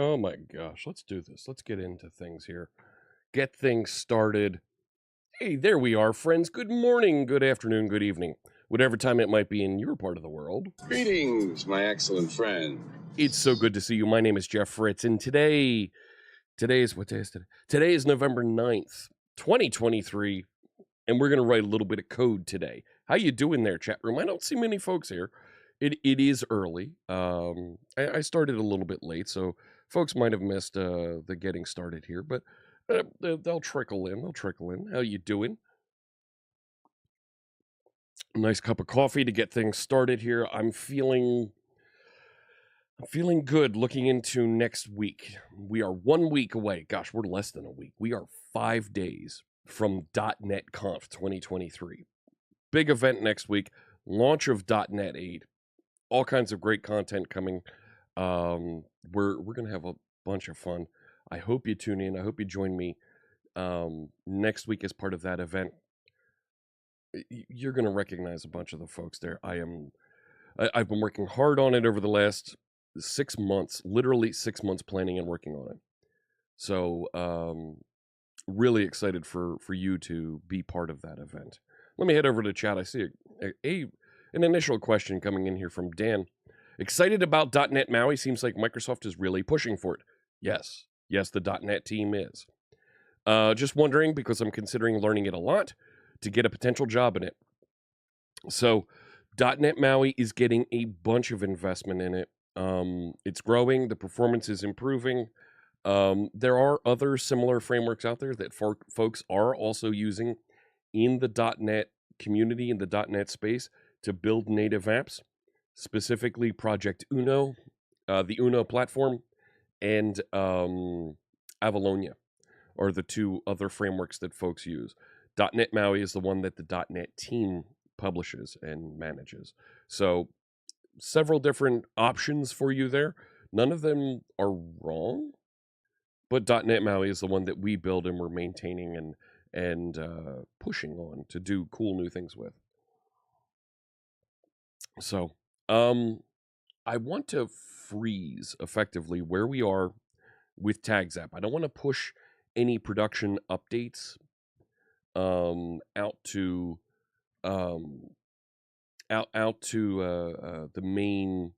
Oh my gosh, let's do this. Let's get into things here. Get things started. Hey, there we are, friends. Good morning, good afternoon, good evening. Whatever time it might be in your part of the world. Greetings, my excellent friend. It's so good to see you. My name is Jeff Fritz, and today is what day is today? Today is November 9th, 2023, and we're going to write a little bit of code today. How you doing there, chat room? I don't see many folks here. It is early. I started a little bit late, so folks might have missed the getting started here, but they'll trickle in. They'll trickle in. How you doing? Nice cup of coffee to get things started here. I'm feeling good looking into next week. We are 1 week away. Gosh, we're less than a week. We are 5 days from .NET Conf 2023. Big event next week. Launch of .NET 8. All kinds of great content coming. We're gonna have a bunch of fun. I hope you tune in. I hope you join me next week as part of that event. You're gonna recognize a bunch of the folks there. I've been working hard on it over the last 6 months, literally 6 months planning and working on it. So really excited for you to be part of that event. Let me head over to chat. I see an initial question coming in here from Dan. Excited about .NET Maui? Seems like Microsoft is really pushing for it. Yes, the .NET team is. Just wondering, because I'm considering learning it a lot, to get a potential job in it. So .NET Maui is getting a bunch of investment in it. It's growing. The performance is improving. There are other similar frameworks out there that folks are also using in the .NET community, in the .NET space, to build native apps, specifically Project Uno, the Uno platform, and Avalonia are the two other frameworks that folks use. .NET Maui is the one that the .NET team publishes and manages. So several different options for you there. None of them are wrong, but .NET Maui is the one that we build and we're maintaining and pushing on to do cool new things with. So I want to freeze effectively where we are with Tags app. I don't want to push any production updates out to the main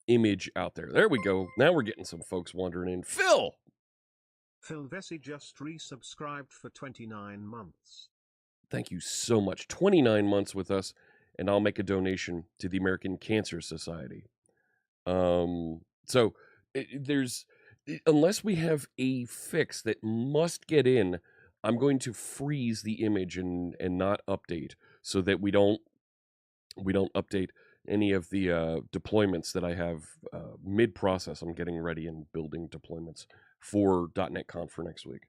image out there. There we go. Now we're getting some folks wandering in. Phil Vesey just resubscribed for 29 months. Thank you so much. 29 months with us, and I'll make a donation to the American Cancer Society. So there's, unless we have a fix that must get in, I'm going to freeze the image and not update, so that we don't update any of the deployments that I have mid-process. I'm getting ready and building deployments for .NET Conf for next week.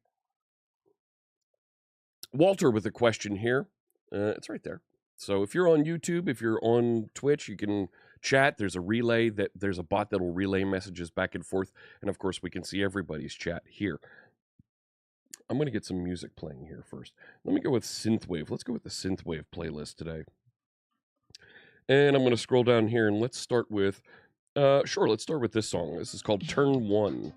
Walter with a question here. It's right there. So if you're on YouTube, if you're on Twitch, you can chat. There's a relay, there's a bot that will relay messages back and forth. And of course, we can see everybody's chat here. I'm going to get some music playing here first. Let me go with Synthwave. Let's go with the Synthwave playlist today. And I'm going to scroll down here and let's start with, let's start with this song. This is called Turn 1.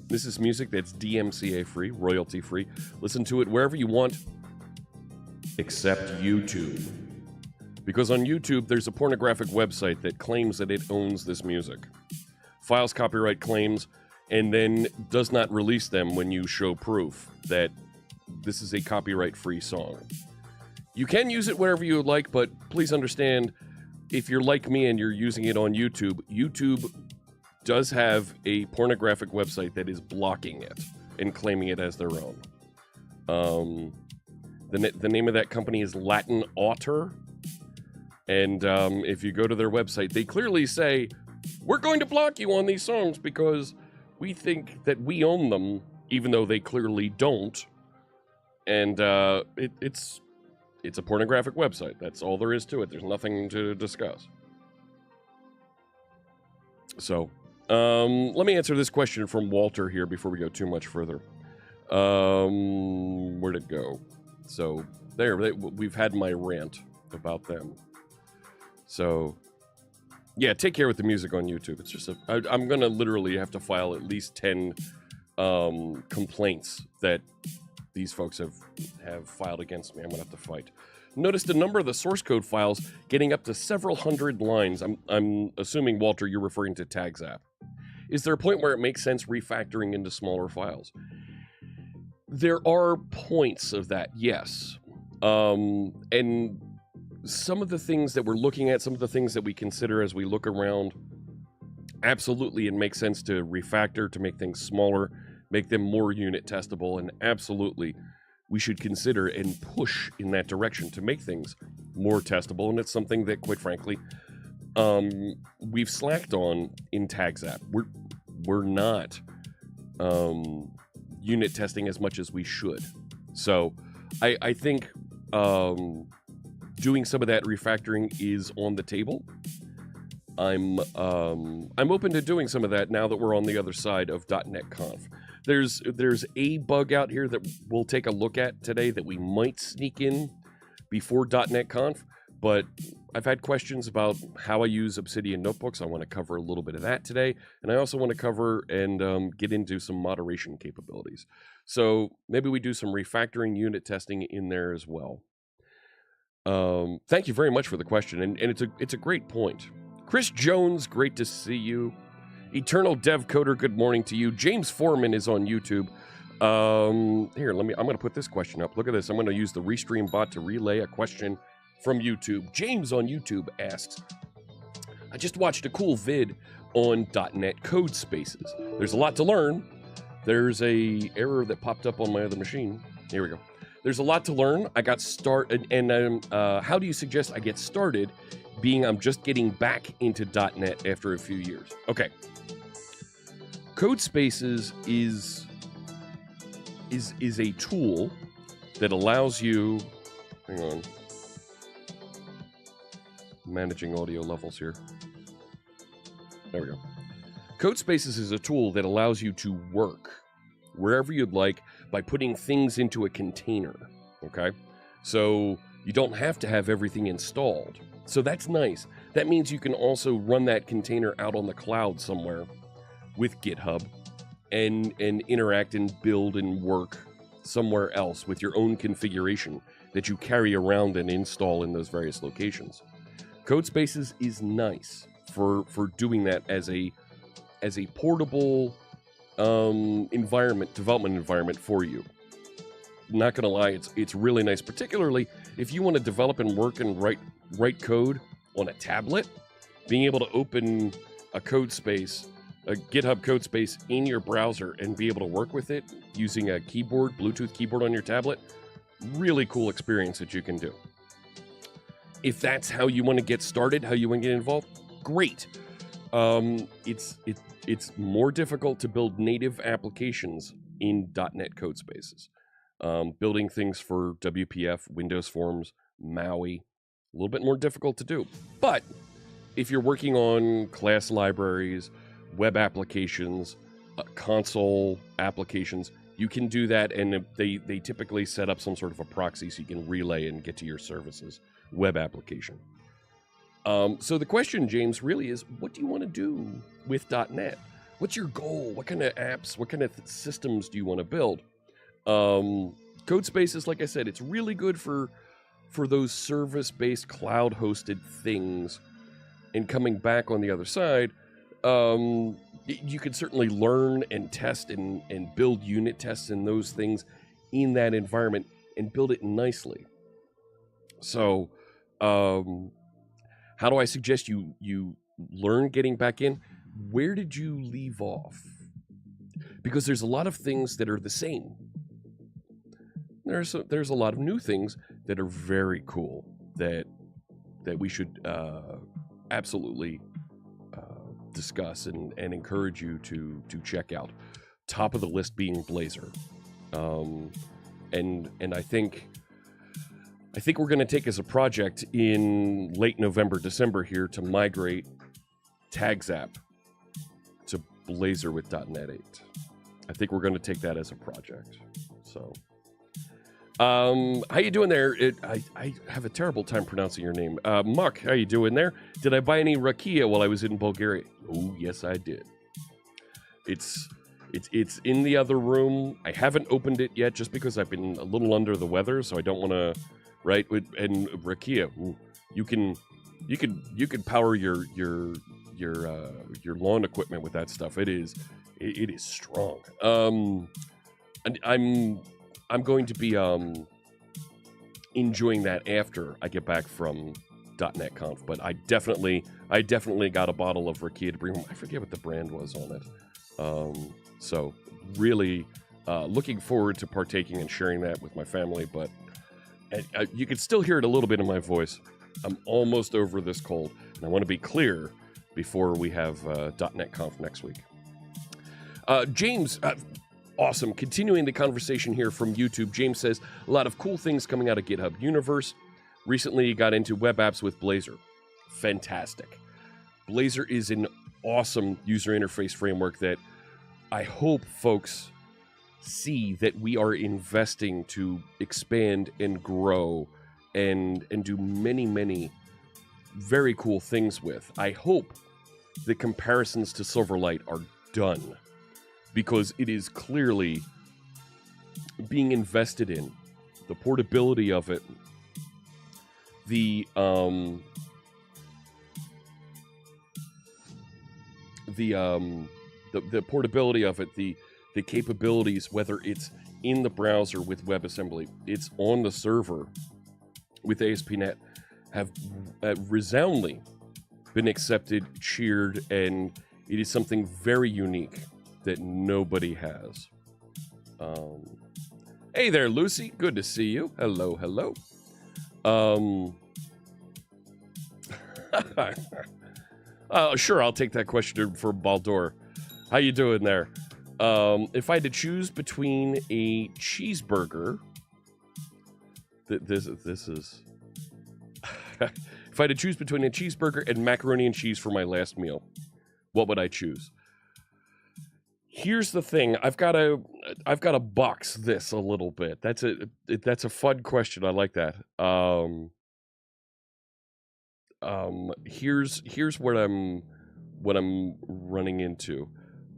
This is music that's DMCA free, royalty free. Listen to it wherever you want, except YouTube. Because on YouTube, there's a pornographic website that claims that it owns this music, files copyright claims, and then does not release them when you show proof that this is a copyright-free song. You can use it wherever you would like, but please understand, if you're like me and you're using it on YouTube, YouTube does have a pornographic website that is blocking it and claiming it as their own. The name of that company is Latin Autor, and if you go to their website, they clearly say, we're going to block you on these songs because we think that we own them, even though they clearly don't. And it's a pornographic website. That's all there is to it. There's nothing to discuss. So let me answer this question from Walter here before we go too much further. Where'd it go? So there, we've had my rant about them. So Yeah, take care with the music on YouTube. It's just I'm gonna literally have to file at least 10 complaints that these folks have filed against me. I'm gonna have to fight. Noticed a number of the source code files getting up to several hundred lines. I'm assuming, Walter, you're referring to Tags app. Is there a point where it makes sense refactoring into smaller files? There are points of that, yes. And some of the things that we're looking at, some of the things that we consider as we look around, absolutely it makes sense to refactor, to make things smaller, make them more unit testable, and absolutely we should consider and push in that direction to make things more testable. And it's something that, quite frankly, we've slacked on in Tags app. We're not unit testing as much as we should. So I think doing some of that refactoring is on the table. I'm open to doing some of that now that we're on the other side of .NET Conf. There's a bug out here that we'll take a look at today that we might sneak in before .NET Conf, but I've had questions about how I use Obsidian notebooks. I want to cover a little bit of that today, and I also want to cover and get into some moderation capabilities. So maybe we do some refactoring unit testing in there as well. Thank you very much for the question, and it's a great point. Chris Jones, great to see you. Eternal Dev Coder, good morning to you. James Foreman is on YouTube. Here, I'm going to put this question up. Look at this. I'm going to use the Restream bot to relay a question from YouTube. James on YouTube asks, I just watched a cool vid on .NET Code Spaces. There's a lot to learn. There's a error that popped up on my other machine. Here we go. There's a lot to learn. I got started, and how do you suggest I get started, being I'm just getting back into .NET after a few years? Okay. Code Spaces is a tool that allows you, hang on, managing audio levels here. There we go. Code Spaces is a tool that allows you to work wherever you'd like by putting things into a container, okay? So you don't have to have everything installed. So that's nice. That means you can also run that container out on the cloud somewhere with GitHub and interact and build and work somewhere else with your own configuration that you carry around and install in those various locations. Code Spaces is nice for doing that as a portable development environment for you. Not gonna lie, it's really nice, particularly if you want to develop and work and write code on a tablet. Being able to open a code space, a GitHub code space in your browser and be able to work with it using a keyboard, Bluetooth keyboard on your tablet, really cool experience that you can do. If that's how you want to get started, how you want to get involved, great. It's more difficult to build native applications in .NET Code Spaces. Building things for WPF, Windows Forms, Maui, a little bit more difficult to do. But if you're working on class libraries, web applications, console applications, you can do that, and they typically set up some sort of a proxy so you can relay and get to your services web application. So the question, James, really is, what do you want to do with .NET? What's your goal? What kind of apps, what kind of systems do you want to build? Code Spaces, like I said, it's really good for those service-based cloud-hosted things. And coming back on the other side, you can certainly learn and test and build unit tests and those things in that environment and build it nicely. So, how do I suggest you learn getting back in? Where did you leave off? Because there's a lot of things that are the same. There's a lot of new things that are very cool that we should absolutely discuss and encourage you to check out. Top of the list being Blazor, and I think we're going to take as a project in late November, December here to migrate Tags app to Blazor with .NET 8. I think we're going to take that as a project. So How you doing there? I have a terrible time pronouncing your name. Muck, how you doing there? Did I buy any rakia while I was in Bulgaria? Oh, yes, I did. It's in the other room. I haven't opened it yet just because I've been a little under the weather, so I don't want to. Right, and rakia, ooh, you can power your lawn equipment with that stuff. It is strong. And I'm going to be enjoying that after I get back from .NET Conf. But I definitely got a bottle of rakia to bring home. I forget what the brand was on it. So really looking forward to partaking and sharing that with my family. But you can still hear it a little bit in my voice. I'm almost over this cold, and I want to be clear before we have .NET Conf next week. James, awesome. Continuing the conversation here from YouTube, James says, a lot of cool things coming out of GitHub Universe. Recently got into web apps with Blazor. Fantastic. Blazor is an awesome user interface framework that I hope folks see that we are investing to expand and grow and do many, many very cool things with. I hope the comparisons to Silverlight are done, because it is clearly being invested in. The portability of it, the portability of it, the capabilities, whether it's in the browser with WebAssembly, it's on the server with ASP.NET, have resoundingly been accepted, cheered, and it is something very unique that nobody has. Hey there, Lucy. Good to see you. Hello, hello. Sure, I'll take that question for Baldur. How you doing there? If I had to choose between a cheeseburger, this is. If I had to choose between a cheeseburger and macaroni and cheese for my last meal, what would I choose? Here's the thing. I've got to box this a little bit. That's a fun question. I like that. Here's what I'm running into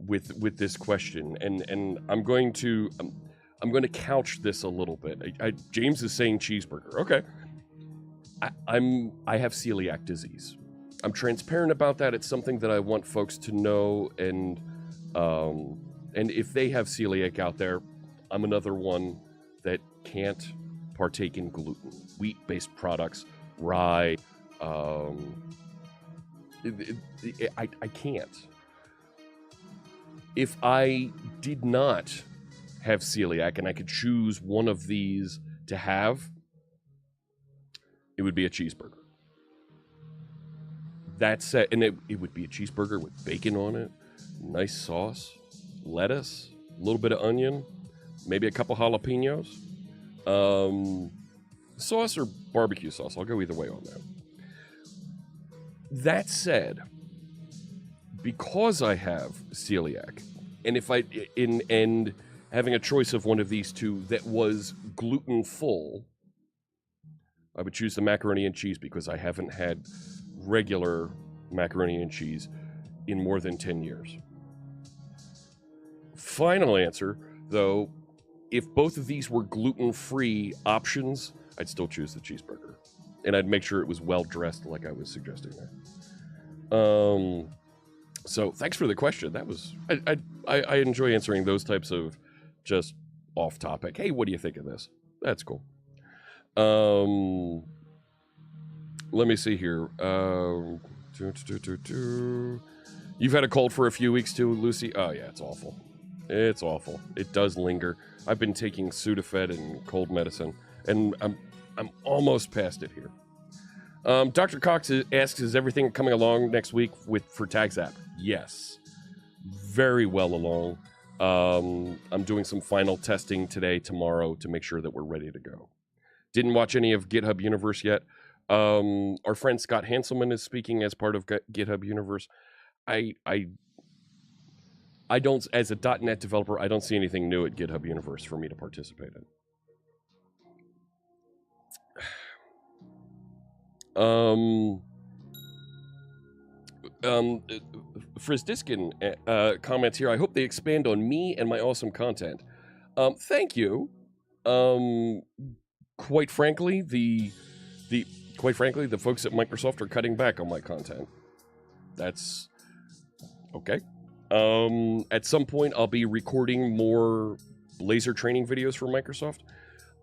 with this question, and I'm going to couch this a little bit. James is saying cheeseburger. Okay. I have celiac disease. I'm transparent about that. It's something that I want folks to know, and if they have celiac out there, I'm another one that can't partake in gluten, wheat-based products, rye. I can't. If I did not have celiac and I could choose one of these to have, it would be a cheeseburger. That's it, and it would be a cheeseburger with bacon on it, nice sauce, lettuce, a little bit of onion, maybe a couple jalapenos, sauce or barbecue sauce. I'll go either way on that. That said, because I have celiac, and having a choice of one of these two that was gluten full, I would choose the macaroni and cheese, because I haven't had regular macaroni and cheese in more than 10 years. Final answer, though, if both of these were gluten-free options, I'd still choose the cheeseburger. And I'd make sure it was well-dressed, like I was suggesting there. So thanks for the question. That was... I enjoy answering those types of just off-topic. Hey, what do you think of this? That's cool. Let me see here. You've had a cold for a few weeks too, Lucy? Oh yeah, it's awful. It's awful. It does linger. I've been taking Sudafed and cold medicine, and I'm almost past it here. Dr. Cox asks, is everything coming along next week for Tags app? Yes. Very well along. I'm doing some final testing today, tomorrow, to make sure that we're ready to go. Didn't watch any of GitHub Universe yet. Our friend Scott Hanselman is speaking as part of GitHub Universe. I don't, as a .NET developer, I don't see anything new at GitHub Universe for me to participate in. Frizdiskin comments here. I hope they expand on me and my awesome content. Thank you. Quite frankly, the folks at Microsoft are cutting back on my content. That's okay. At some point, I'll be recording more laser training videos for Microsoft.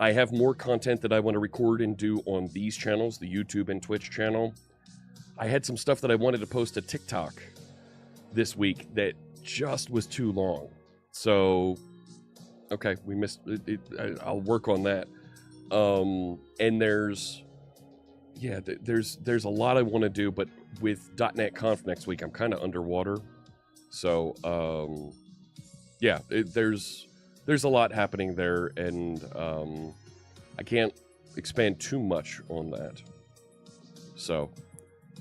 I have more content that I want to record and do on these channels, the YouTube and Twitch channel. I had some stuff that I wanted to post to TikTok this week that just was too long. So, okay, we missed it. I'll work on that. And there's a lot I want to do, but with .NET Conf next week, I'm kind of underwater. So, there's a lot happening there, and I can't expand too much on that. So,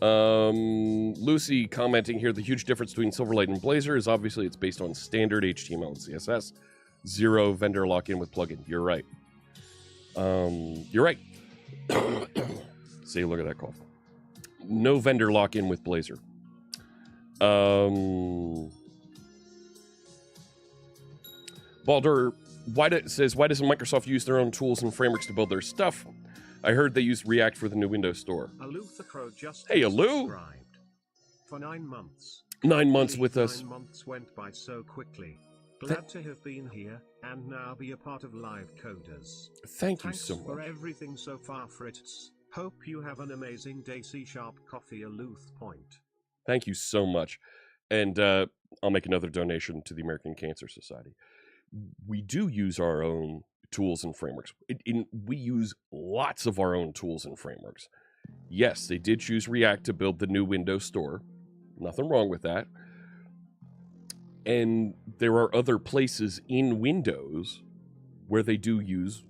Lucy commenting here, the huge difference between Silverlight and Blazor is obviously it's based on standard HTML and CSS, zero vendor lock-in with plugin. You're right. You're right. See, look at that cough. No vendor lock-in with Blazor. Baldur says, why doesn't Microsoft use their own tools and frameworks to build their stuff? I heard they use React for the new Windows Store. Hey, Alu! For 9 months. 9 months with us. 9 months went by so quickly. Glad to have been here, and now be a part of Live Coders. Thank you so much. Thanks for everything so far, Fritz. Hope you have an amazing day. C# Coffee Aluth Point. Thank you so much. And I'll make another donation to the American Cancer Society. We do use our own tools and frameworks. We use lots of our own tools and frameworks. Yes, they did choose React to build the new Windows Store. Nothing wrong with that. And there are other places in Windows where they do use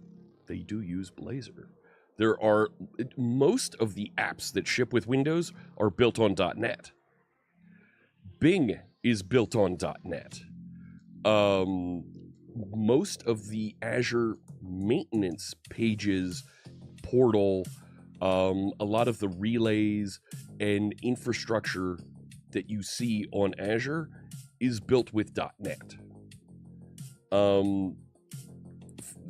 Blazor. There are most of the apps that ship with Windows are built on .NET. Bing is built on .NET. Most of the Azure maintenance pages, portal, a lot of the relays and infrastructure that you see on Azure is built with .NET. The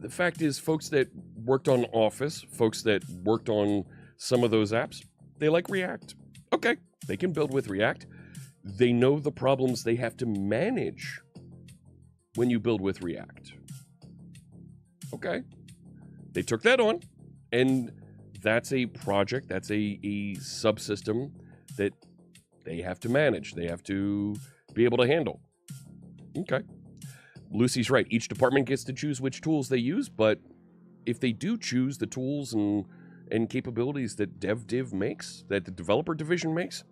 fact is, folks that worked on Office, folks that worked on some of those apps, they like React. Okay, they can build with React. They know the problems they have to manage when you build with React. Okay, they took that on, and that's a project, that's a subsystem that they have to manage. They have to be able to handle. Okay. Lucy's right. Each department gets to choose which tools they use, but if they do choose the tools and capabilities that DevDiv makes, that the developer division makes,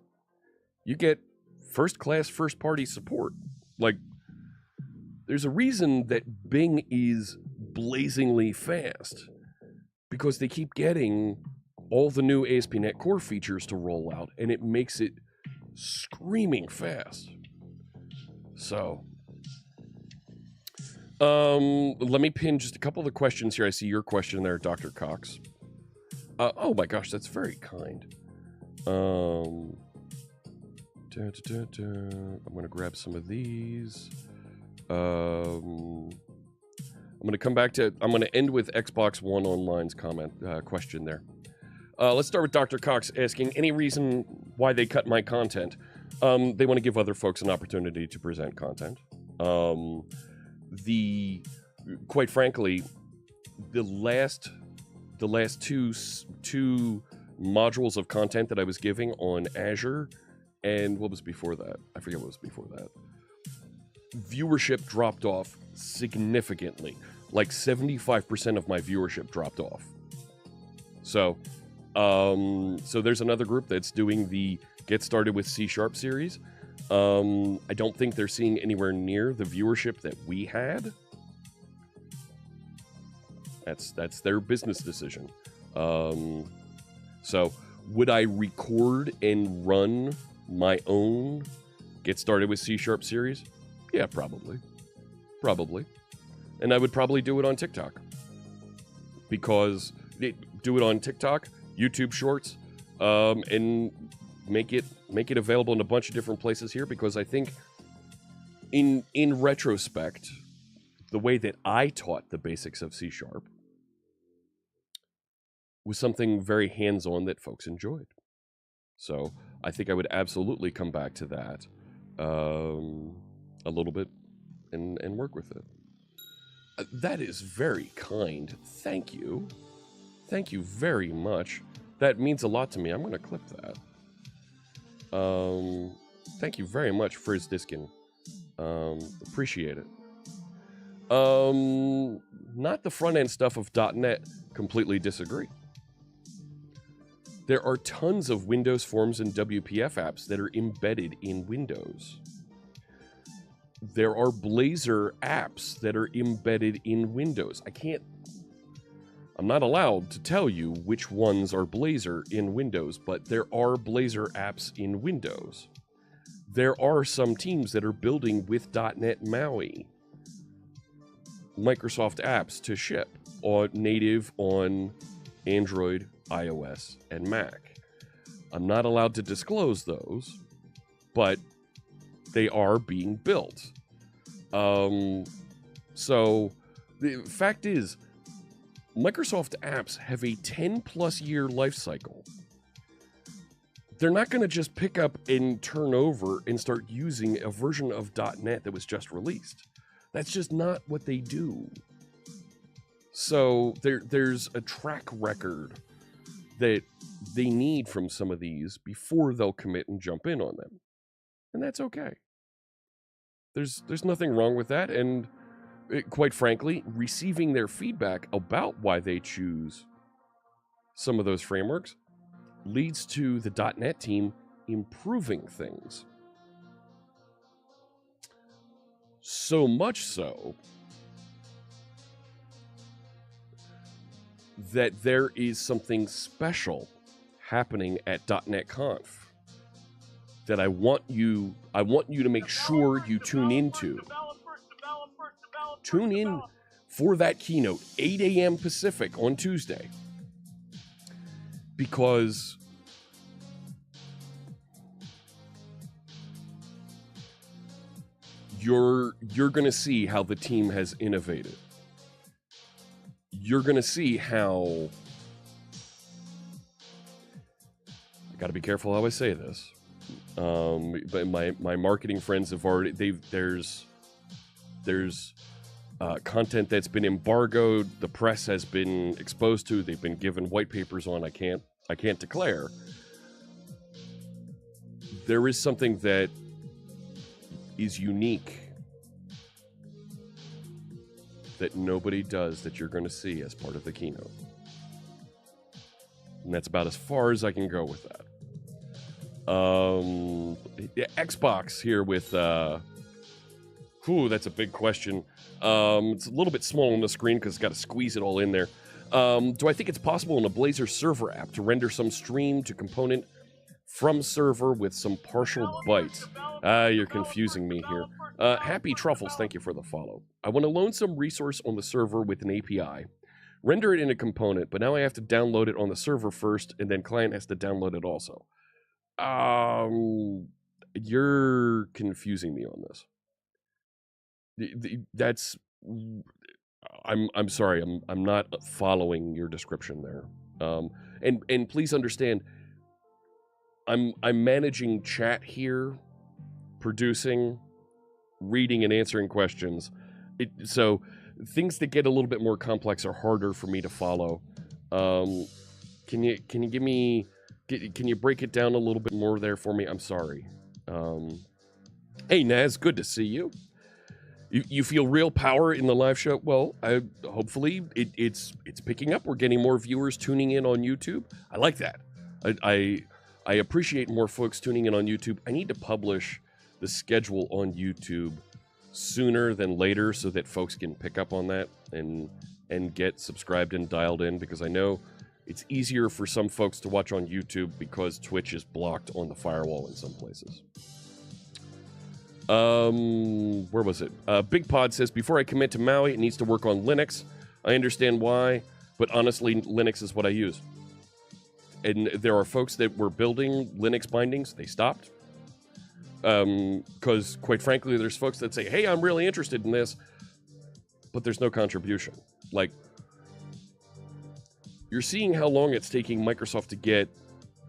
you get first-class, first-party support. Like, there's a reason that Bing is blazingly fast, because they keep getting all the new ASP.NET Core features to roll out, and it makes it screaming fast. So, let me pin just a couple of the questions here. I see your question there, Dr. Cox. Oh my gosh, that's very kind. I'm going to grab some of these. I'm going to come back to, I'm going to end with Xbox One Online's question there. Let's start with Dr. Cox asking, any reason why they cut my content? They want to give other folks an opportunity to present content. Quite frankly, the last two modules of content that I was giving on Azure, and what was before that? I forget what was before that. Viewership dropped off significantly. Like 75% of my viewership dropped off. So there's another group that's doing the Get Started with C# series. I don't think they're seeing anywhere near the viewership that we had. That's their business decision. So would I record and run my own Get Started with C# series? Yeah, probably. And I would probably do it on TikTok. Because do it on TikTok, YouTube Shorts, and make it available in a bunch of different places here, because I think in retrospect, the way that I taught the basics of C# was something very hands-on that folks enjoyed. So I think I would absolutely come back to that a little bit and work with it. That is very kind. Thank you. Thank you very much. That means a lot to me. I'm going to clip that. Thank you very much, Frizz Diskin. Appreciate it. Not the front-end stuff of .NET. Completely disagree. There are tons of Windows Forms and WPF apps that are embedded in Windows. There are Blazor apps that are embedded in Windows. I'm not allowed to tell you which ones are Blazor in Windows, but there are Blazor apps in Windows. There are some teams that are building with .NET Maui Microsoft apps to ship or native on Android, iOS, and Mac. I'm not allowed to disclose those, but they are being built. So the fact is, Microsoft apps have a 10+ year life cycle. They're not going to just pick up and turn over and start using a version of .NET that was just released. That's just not what they do. So there's a track record that they need from some of these before they'll commit and jump in on them. And that's okay. There's nothing wrong with that, and quite frankly, receiving their feedback about why they choose some of those frameworks leads to the .NET team improving things. So much so that there is something special happening at .NET Conf that I want you to make sure you tune into. Tune in for that keynote, 8 a.m. Pacific on Tuesday, because you're going to see how the team has innovated. You're going to see how, I got to be careful how I say this. But my marketing friends have already, there's content that's been embargoed, the press has been exposed to, they've been given white papers on. I can't declare. There is something that is unique that nobody does that you're going to see as part of the keynote. And that's about as far as I can go with that. Xbox here with that's a big question. It's a little bit small on the screen because it's got to squeeze it all in there. Do I think it's possible in a Blazor server app to render some stream to component from server with some partial bytes? You're confusing me here. Happy Truffles, thank you for the follow. I want to load some resource on the server with an API, render it in a component, but now I have to download it on the server first, and then client has to download it also. You're confusing me on this. That's, I'm sorry, I'm not following your description there. And please understand, I'm managing chat here, producing, reading, and answering questions. So things that get a little bit more complex are harder for me to follow. Can you give me? Can you break it down a little bit more there for me? I'm sorry. Hey Naz, good to see you. You feel real power in the live show? Well, hopefully it's picking up. We're getting more viewers tuning in on YouTube. I like that. I appreciate more folks tuning in on YouTube. I need to publish the schedule on YouTube sooner than later so that folks can pick up on that and get subscribed and dialed in, because I know it's easier for some folks to watch on YouTube because Twitch is blocked on the firewall in some places. Where was it? Big Pod says, before I commit to Maui, it needs to work on Linux. I understand why, but honestly, Linux is what I use. and there are folks that were building Linux bindings. They stopped. Because, quite frankly, there's folks that say, hey, I'm really interested in this, but there's no contribution. Like, you're seeing how long it's taking Microsoft to get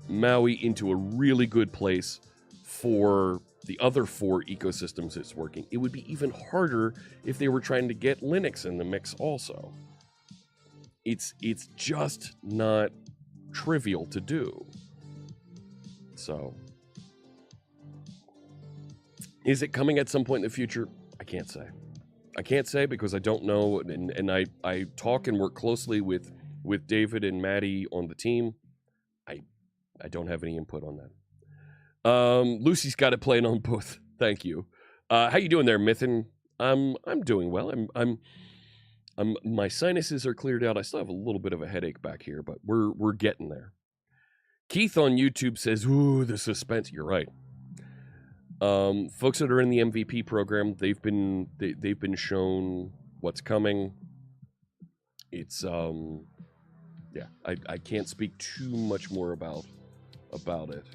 Maui into a really good place for the other 4 ecosystems it's working. It would be even harder if they were trying to get Linux in the mix also. It's just not trivial to do. So, is it coming at some point in the future? I can't say. I can't say because I don't know, and I talk and work closely with David and Maddie on the team. I don't have any input on that. Lucy's got it playing on both. Thank you. How you doing there, Mythin? I'm doing well. I'm my sinuses are cleared out. I still have a little bit of a headache back here, but we're getting there. Keith on YouTube says, "Ooh, the suspense." You're right. Folks that are in the MVP program, they've been shown what's coming. It's yeah, I can't speak too much more about it.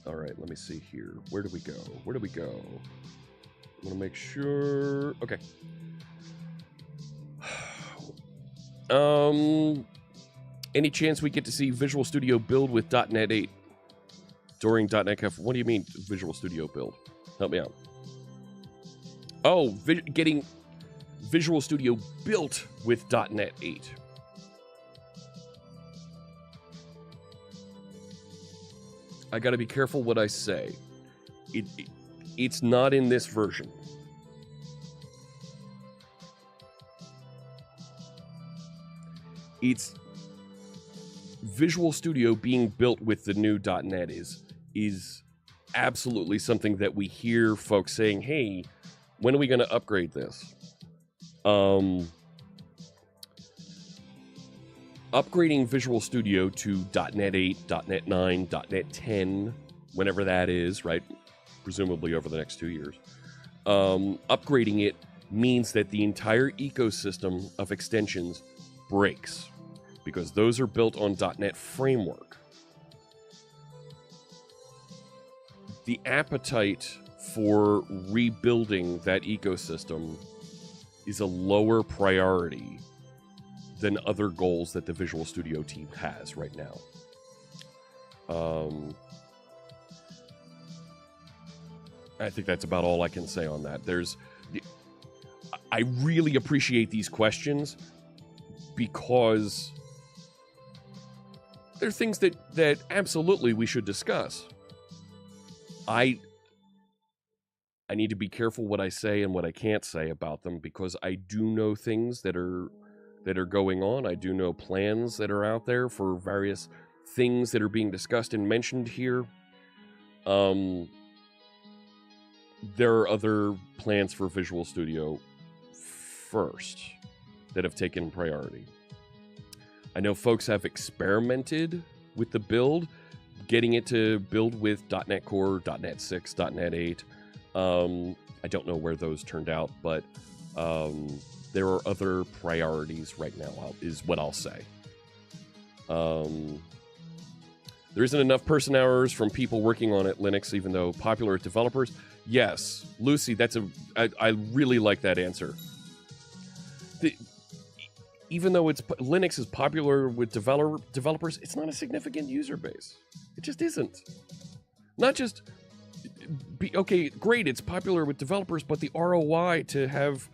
All right, let me see here. Where do we go? I want to make sure. Okay. Any chance we get to see Visual Studio build with .NET 8 during .NET Conf? What do you mean Visual Studio build? Help me out. Oh, getting Visual Studio built with .NET 8. I got to be careful what I say. It's not in this version. It's Visual Studio being built with the new .NET is absolutely something that we hear folks saying, hey, when are we going to upgrade this? Upgrading Visual Studio to .NET 8, .NET 9, .NET 10, whenever that is, right? Presumably over the next 2 years. Upgrading it means that the entire ecosystem of extensions breaks, because those are built on .NET Framework. The appetite for rebuilding that ecosystem is a lower priority than other goals that the Visual Studio team has right now. I think that's about all I can say on that. I really appreciate these questions because they're things that absolutely we should discuss. I need to be careful what I say and what I can't say about them because I do know things that are going on. I do know plans that are out there for various things that are being discussed and mentioned here. There are other plans for Visual Studio first that have taken priority. I know folks have experimented with the build, getting it to build with .NET Core, .NET 6, .NET 8. I don't know where those turned out, but there are other priorities right now, is what I'll say. There isn't enough person hours from people working on it Linux, even though popular with developers. Yes, Lucy, I really like that answer. Even though Linux is popular with developers, it's not a significant user base. It just isn't. Not just, okay, great, it's popular with developers, but the ROI to have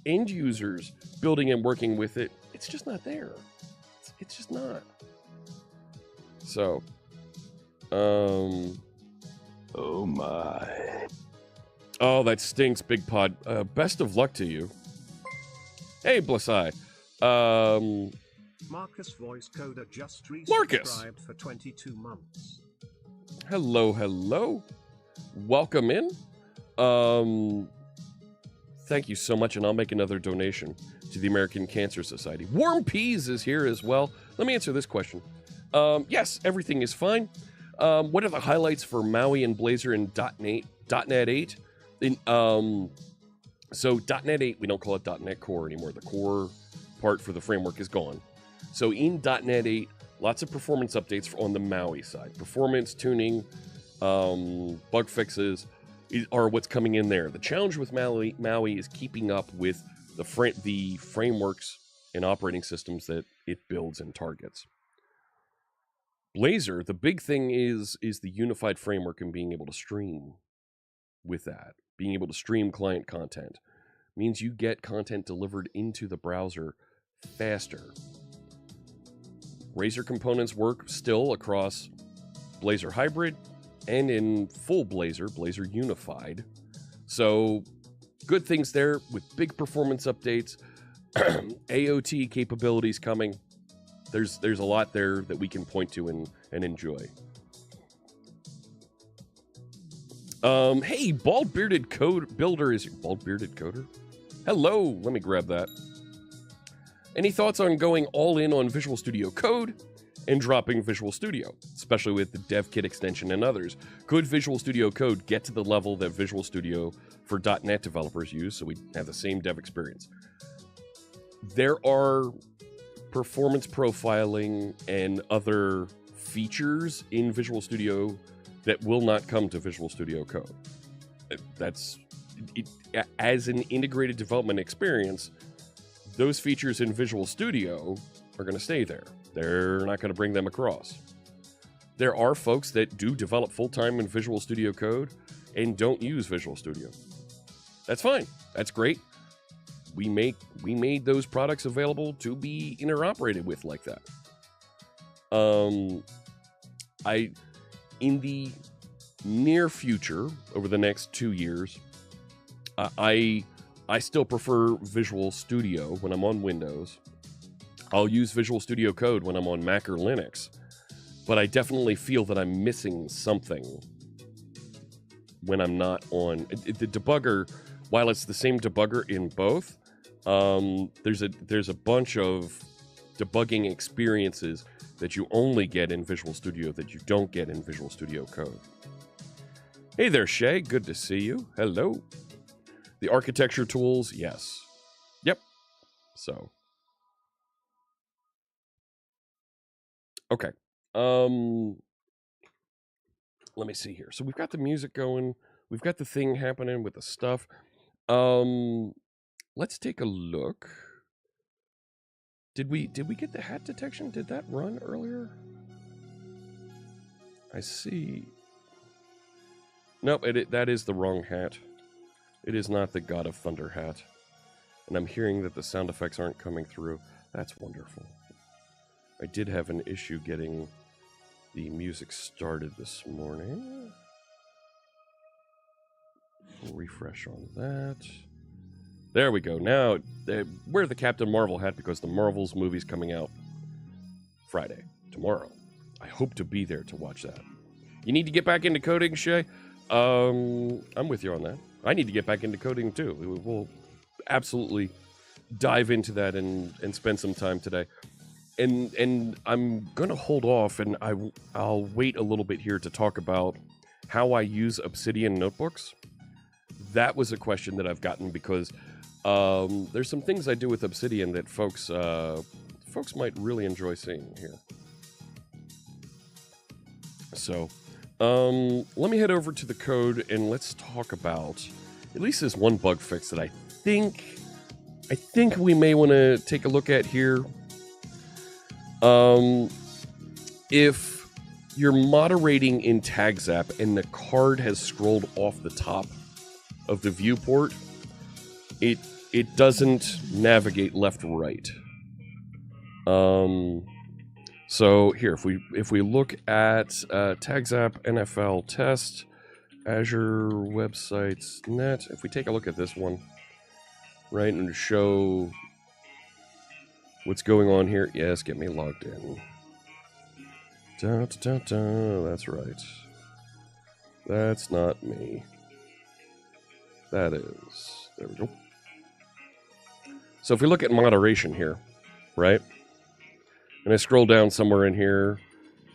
end users building and working with it, it's just not there. It's just not. So, oh my. Oh, that stinks, Big Pod. Best of luck to you. Hey, Blessai. Marcus Voice Coder just Marcus resubscribed for 22 months. Hello. Welcome in. Thank you so much, and I'll make another donation to the American Cancer Society. Warm Peas is here as well. Let me answer this question. Yes, everything is fine. What are the highlights for Maui and Blazor in .NET 8? So .NET 8, we don't call it .NET Core anymore. The core part for the framework is gone. So in .NET 8, lots of performance updates on the Maui side. Performance, tuning, bug fixes are what's coming in there. The challenge with Maui is keeping up with the frameworks and operating systems that it builds and targets. Blazor, the big thing is the unified framework and being able to stream with that. Being able to stream client content means you get content delivered into the browser faster. Razor components work still across Blazor Hybrid and in full Blazor, Blazor Unified. So good things there with big performance updates, AOT capabilities coming. There's a lot there that we can point to and enjoy. Hey, Bald Bearded Code Builder is Bald Bearded Coder? Hello, let me grab that. Any thoughts on going all in on Visual Studio Code and dropping Visual Studio, especially with the Dev Kit extension and others? Could Visual Studio Code get to the level that Visual Studio for .NET developers use so we have the same dev experience? There are performance profiling and other features in Visual Studio that will not come to Visual Studio Code. That's it, as an integrated development experience, those features in Visual Studio are going to stay there. They're not going to bring them across. There are folks that do develop full-time in Visual Studio Code and don't use Visual Studio. That's fine. That's great. We made those products available to be interoperated with like that. In the near future, over the next 2 years, I still prefer Visual Studio when I'm on Windows. I'll use Visual Studio Code when I'm on Mac or Linux, but I definitely feel that I'm missing something when I'm not on the debugger. While it's the same debugger in both, there's a bunch of debugging experiences that you only get in Visual Studio that you don't get in Visual Studio Code. Hey there, Shay. Good to see you. Hello. The architecture tools, yes. Yep. So. Okay. Let me see here. So we've got the music going. We've got the thing happening with the stuff. Let's take a look. Did we get the hat detection? Did that run earlier? I see. Nope, that is the wrong hat. It is not the God of Thunder hat. And I'm hearing that the sound effects aren't coming through. That's wonderful. I did have an issue getting the music started this morning. Refresh on that. There we go. Now, wear the Captain Marvel hat because the Marvels movie's coming out Friday, tomorrow. I hope to be there to watch that. You need to get back into coding, Shay? I'm with you on that. I need to get back into coding, too. We'll absolutely dive into that and spend some time today. And I'm going to hold off, and I'll wait a little bit here to talk about how I use Obsidian notebooks. That was a question that I've gotten because there's some things I do with Obsidian that folks might really enjoy seeing here. So let me head over to the code and let's talk about at least this one bug fix that I think we may want to take a look at here. If you're moderating in TagZap and the card has scrolled off the top of the viewport, it doesn't navigate left or right. So here, if we look at TagZap NFL test Azure websites net, if we take a look at this one, right, and show what's going on here. Yes, get me logged in. That's right. That's not me. That is. There we go. So if we look at moderation here, right? And I scroll down somewhere in here,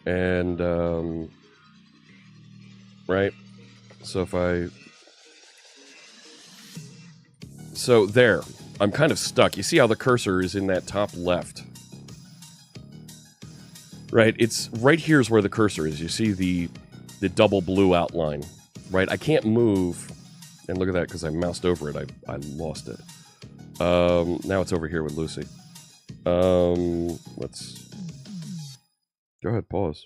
and right. So if I So there, I'm kind of stuck. You see how the cursor is in that top left? Right, it's right here's where the cursor is. You see the double blue outline, right? I can't move, and look at that, because I moused over it, I lost it. Now it's over here with Lucy. Let's go ahead, pause.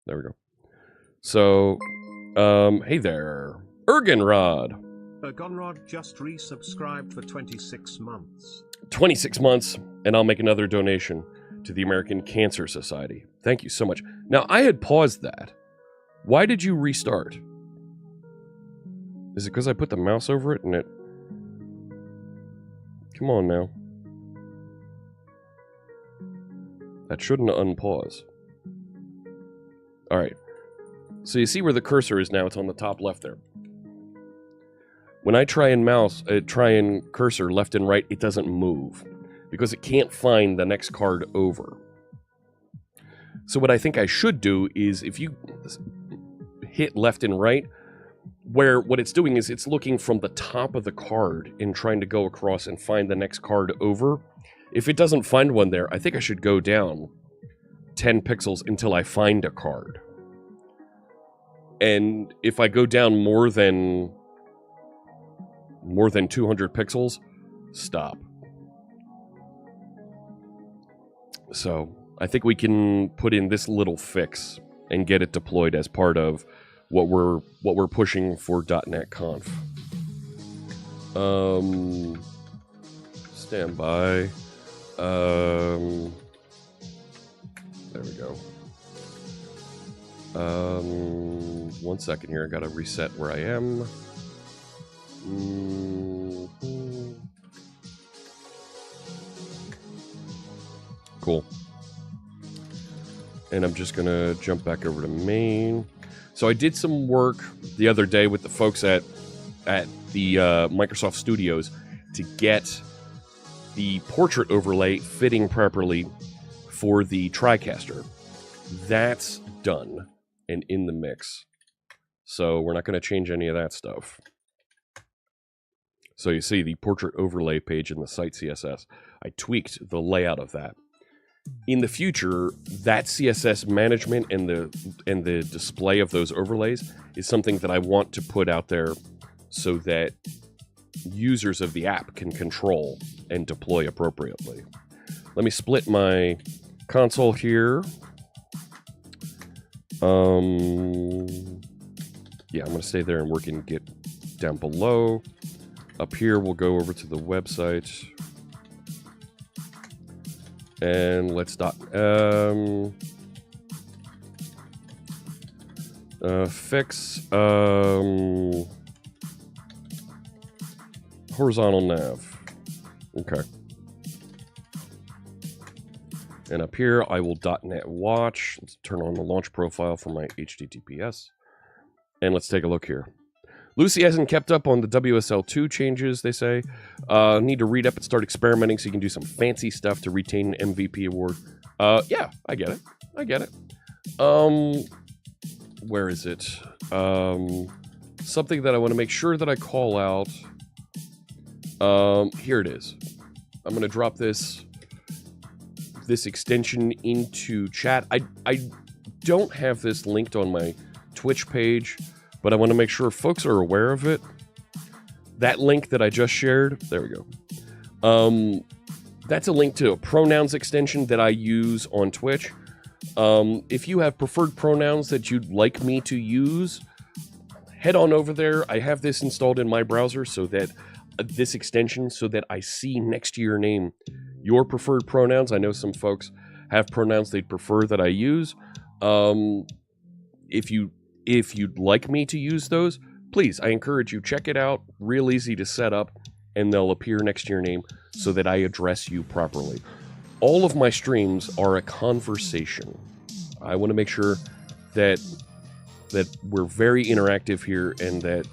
There we go. So, hey there, Ergenrod. Ergenrod just resubscribed for 26 months. 26 months, and I'll make another donation to the American Cancer Society. Thank you so much. Now, I had paused that. Why did you restart? Is it because I put the mouse over it and it... Come on now. That shouldn't unpause. Alright. So you see where the cursor is now? It's on the top left there. When I try and cursor left and right, it doesn't move. Because it can't find the next card over. So what I think I should do is, if you hit left and right, where what it's doing is it's looking from the top of the card and trying to go across and find the next card over. If it doesn't find one there, I think I should go down 10 pixels until I find a card. And if I go down more than 200 pixels, stop. So, I think we can put in this little fix and get it deployed as part of what we're pushing for .NET Conf. Stand by. There we go. 1 second here. I gotta reset where I am. Cool. And I'm just gonna jump back over to main. So I did some work the other day with the folks at the Microsoft Studios to get the portrait overlay fitting properly for the TriCaster. That's done and in the mix. So we're not going to change any of that stuff. So you see the portrait overlay page in the site CSS. I tweaked the layout of that. In the future, that CSS management and the display of those overlays is something that I want to put out there so that users of the app can control and deploy appropriately. Let me split my console here. Yeah, I'm going to stay there and work in Git down below. Up here, we'll go over to the website. And let's fix horizontal nav. Okay. And up here, I will .NET watch. Let's turn on the launch profile for my HTTPS. And let's take a look here. Lucy hasn't kept up on the WSL2 changes, they say. Need to read up and start experimenting so you can do some fancy stuff to retain an MVP award. Yeah, I get it. I get it. Where is it? Something that I want to make sure that I call out. Here it is. I'm going to drop this extension into chat. I don't have this linked on my Twitch page, but I want to make sure folks are aware of it. That link that I just shared, there we go. That's a link to a pronouns extension that I use on Twitch. If you have preferred pronouns that you'd like me to use, head on over there. I have this installed in my browser so that this extension so that I see next to your name your preferred pronouns. I know some folks have pronouns they'd prefer that I use. If you'd like me to use those, please, I encourage you, check it out. Real easy to set up, and they'll appear next to your name so that I address you properly. All of my streams are a conversation. I want to make sure that we're very interactive here and that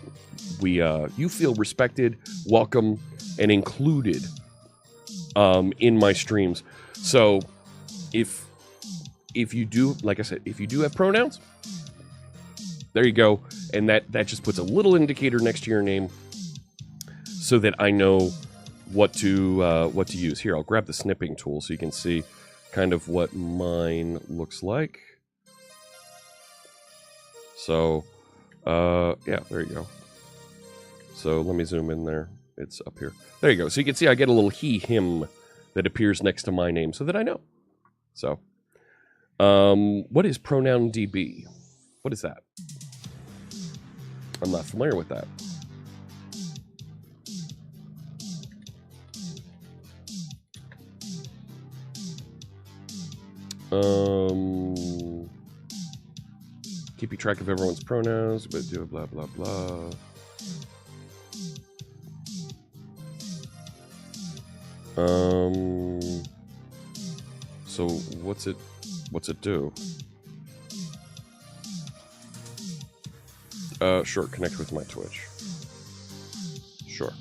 you feel respected, welcome, and included in my streams. So if you do, like I said, if you do have pronouns, there you go. And that just puts a little indicator next to your name so that I know what to use. Here, I'll grab the snipping tool so you can see kind of what mine looks like. So, yeah, there you go. So let me zoom in there. It's up here. There you go. So you can see I get a little he, him that appears next to my name so that I know. So, what is pronoun DB? What is that? I'm not familiar with that. Keeping track of everyone's pronouns, but do blah blah blah. So what's it do? Sure, connect with my Twitch. Sure.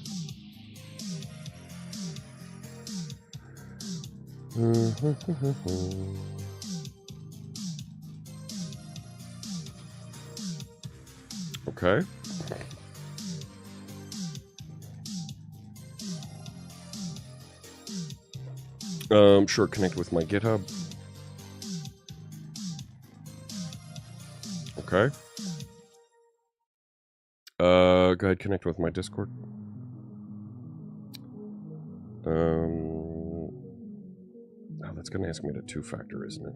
Okay. Sure, connect with my GitHub. Okay. Go ahead, connect with my Discord. Oh, that's going to ask me to two-factor, isn't it?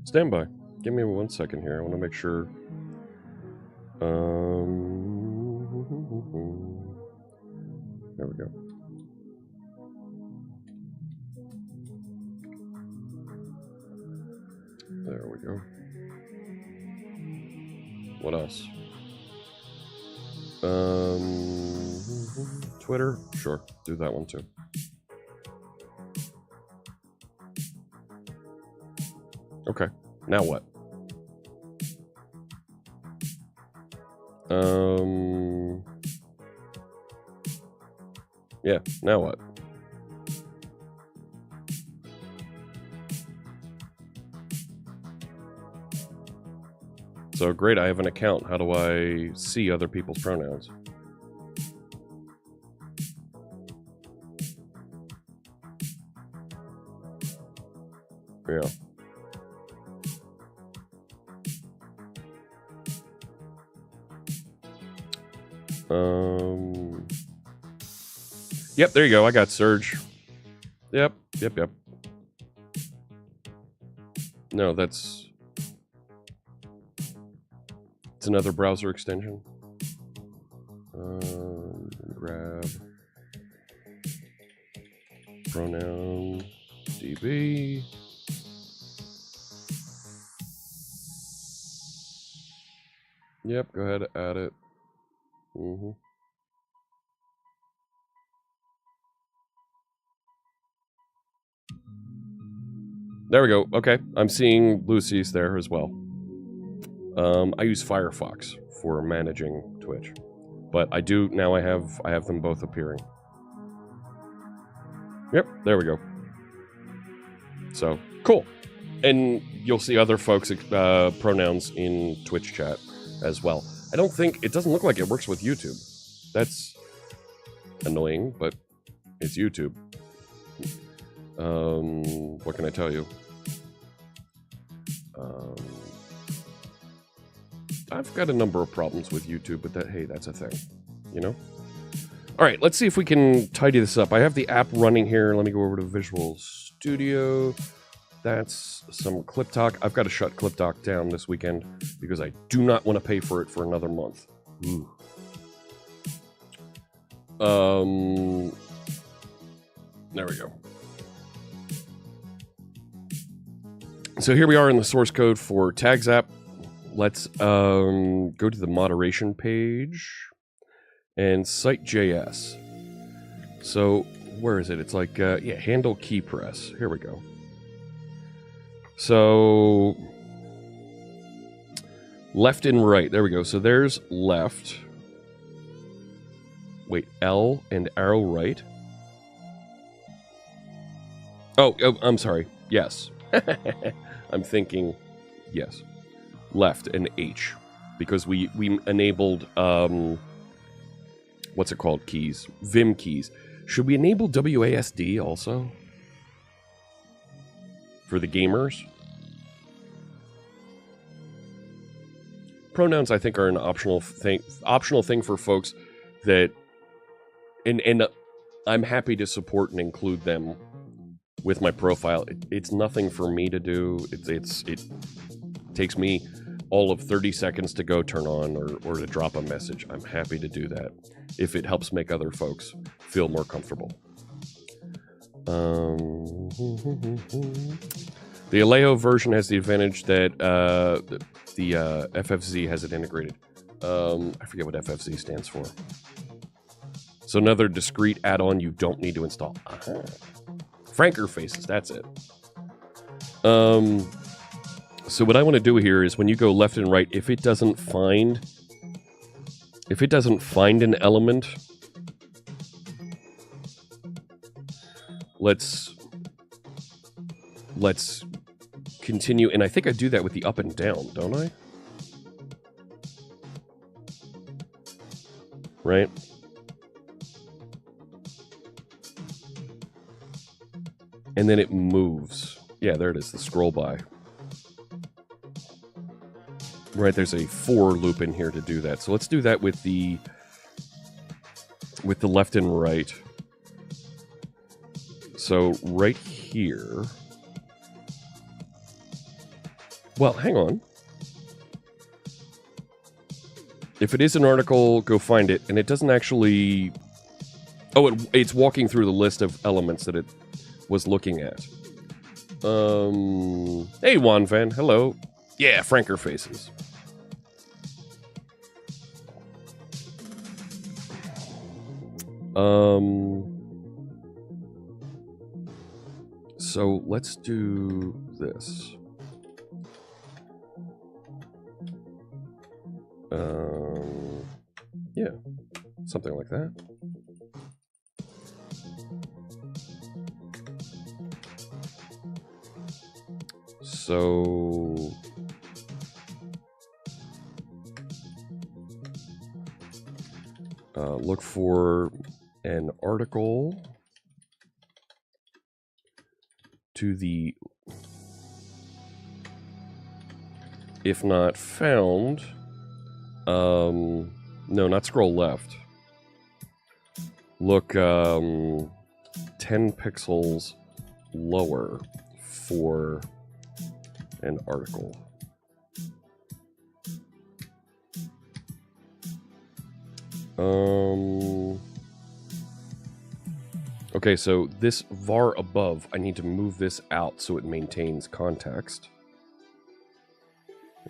Stand by. Give me 1 second here. I want to make sure. There we go. There we go. What else? Twitter? Sure. Do that one too. Okay. Now what? Yeah, now what? So great, I have an account. How do I see other people's pronouns? Yeah. Yep, there you go. I got Surge. Yep. No, it's another browser extension. Grab pronoun DB. Yep, go ahead, add it. There we go. Okay, I'm seeing Lucy's there as well. I use Firefox for managing Twitch, but I do now. I have them both appearing. Yep, there we go. So cool, and you'll see other folks' pronouns in Twitch chat as well. I don't think it doesn't look like it works with YouTube. That's annoying, but it's YouTube. What can I tell you? I've got a number of problems with YouTube, but hey, that's a thing, you know? All right, let's see if we can tidy this up. I have the app running here. Let me go over to Visual Studio. That's some ClipTalk. I've got to shut ClipTalk down this weekend because I do not want to pay for it for another month. Ooh. There we go. So here we are in the source code for Tags app. Let's go to the moderation page and site.js. So where is it? It's like, yeah, handle key press. Here we go. So left and right. There we go. So there's left. Wait, L and arrow right. Oh, I'm sorry. Yes. I'm thinking Yes. Left and H. Because we enabled, what's it called? Keys. Vim keys. Should we enable WASD also? For the gamers? Pronouns, I think, are an optional thing for folks that... And I'm happy to support and include them with my profile. It's nothing for me to do. It takes me all of 30 seconds to go turn on or to drop a message. I'm happy to do that if it helps make other folks feel more comfortable. The Alejo version has the advantage that the FFZ has it integrated. I forget what FFZ stands for. So another discrete add-on you don't need to install. Franker faces, that's it. So what I want to do here is when you go left and right, if it doesn't find an element, let's continue. And I think I do that with the up and down, don't I? Right? And then it moves. Yeah, there it is, the scroll by. Right, there's a for loop in here to do that. So let's do that with the left and right. So right here. Well, hang on. If it is an article, go find it. And it doesn't actually... Oh, it's walking through the list of elements that it was looking at. Hey, Juan Van. Hello. Yeah, Franker faces. So let's do this. Yeah, something like that. So look for an article to the, if not found, no, not scroll left. Look 10 pixels lower for an article. Okay, so this var above, I need to move this out so it maintains context.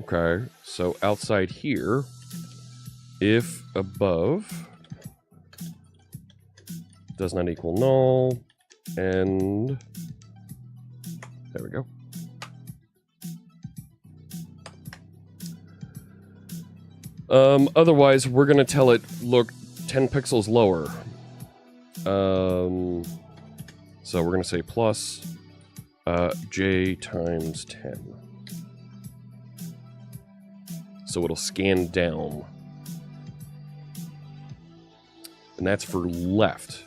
Okay, so outside here, if above does not equal null, and there we go. Otherwise, we're going to tell it, look, 10 pixels lower. So we're going to say plus j times 10. So it'll scan down. And that's for left.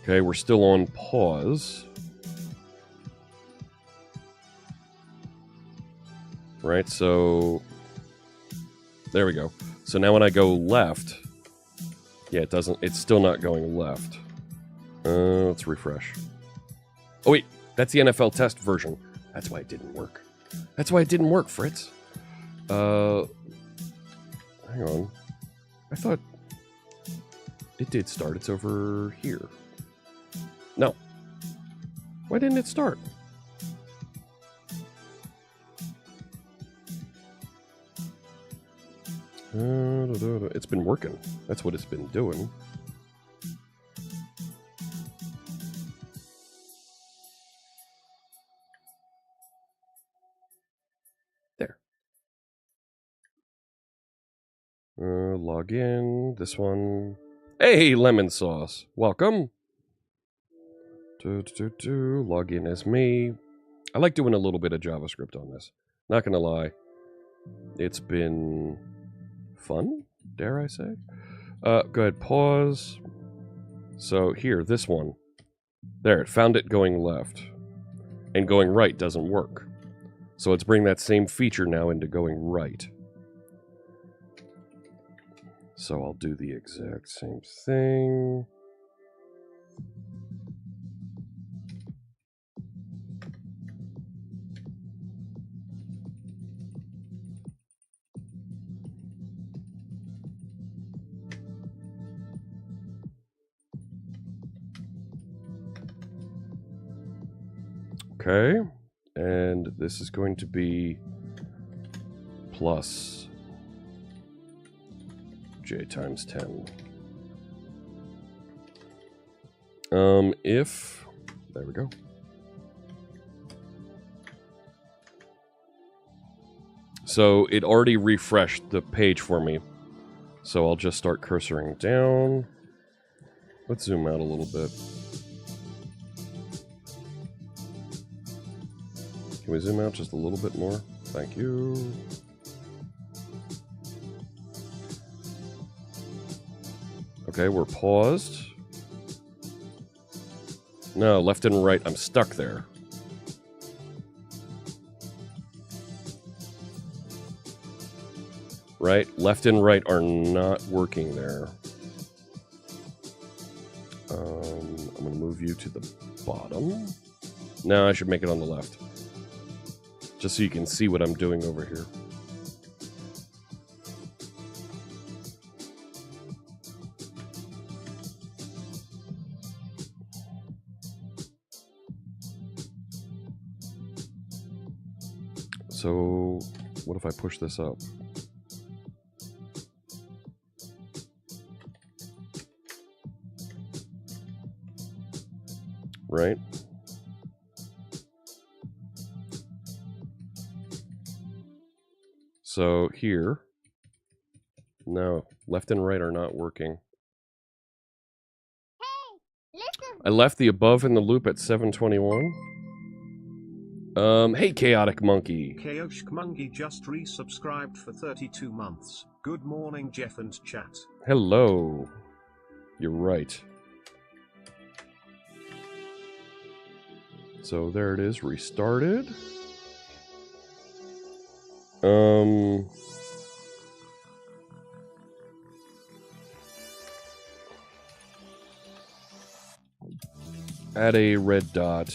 Okay, we're still on pause. Right, so there we go. So now when I go left, yeah, it's still not going left. Let's refresh. Oh wait, that's the NFL test version. That's why it didn't work. That's why it didn't work, Fritz. Hang on. I thought it did start. It's over here. No. Why didn't it start? It's been working. That's what it's been doing. There. Log in. This one. Hey, lemon sauce. Welcome Log in as me. I like doing a little bit of JavaScript on this. Not gonna lie. It's been fun, dare I say? Go ahead, pause. So here, this one. There, it found it going left. And going right doesn't work. So let's bring that same feature now into going right. So I'll do the exact same thing. Okay, and this is going to be plus j times 10. If, there we go. So it already refreshed the page for me. So I'll just start cursoring down. Let's zoom out a little bit. Can we zoom out just a little bit more? Thank you. Okay, we're paused. No, left and right, I'm stuck there. Right? Left and right are not working there. I'm going to move you to the bottom. No, I should make it on the left. Just so you can see what I'm doing over here. So, what if I push this up? Right? So here, no, left and right are not working. Hey, listen. I left the above in the loop at 721. Hey, Chaotic Monkey. Chaotic Monkey just resubscribed for 32 months. Good morning, Jeff and chat. Hello. You're right. So there it is, restarted. Add a red dot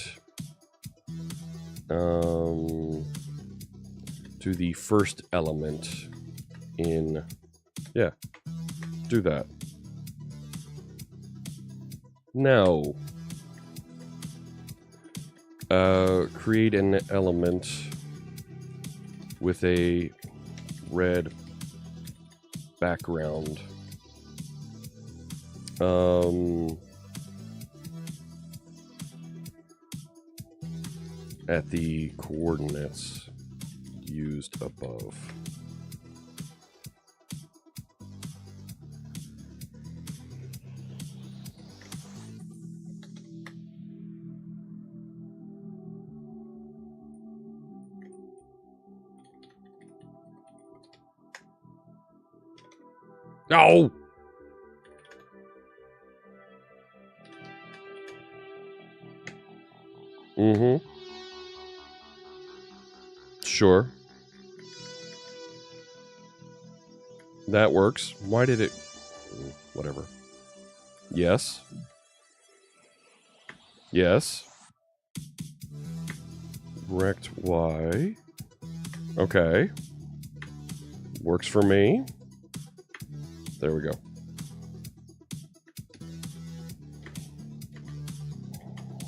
to the first element in, yeah, do that. Now, create an element with a red background. At the coordinates used above. No! Mm-hmm. Sure. That works. Why did it... Whatever. Yes. Yes. Rect Y. Okay. Works for me. There we go.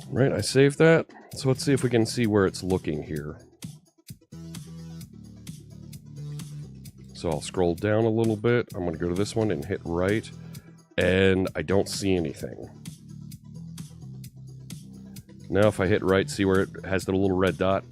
Right, I saved that. So let's see if we can see where it's looking here. So I'll scroll down a little bit. I'm going to go to this one and hit right. And I don't see anything. Now if I hit right, see where it has the little red dot?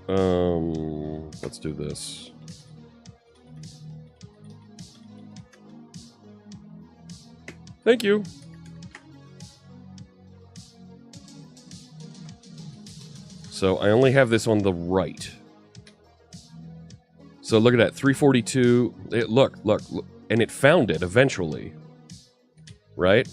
Let's do this. Thank you. So I only have this on the right. So look at that, 342. Look, and it found it eventually, right?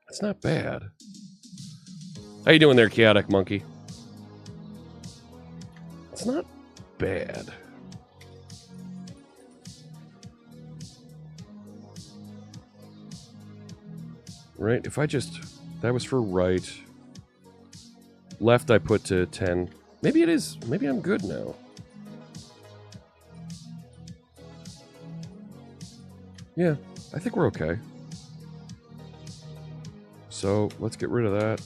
That's not bad. How you doing there, Chaotic Monkey? It's not bad. Right, if I just... That was for right. Left I put to 10. Maybe it is. Maybe I'm good now. Yeah, I think we're okay. So, let's get rid of that.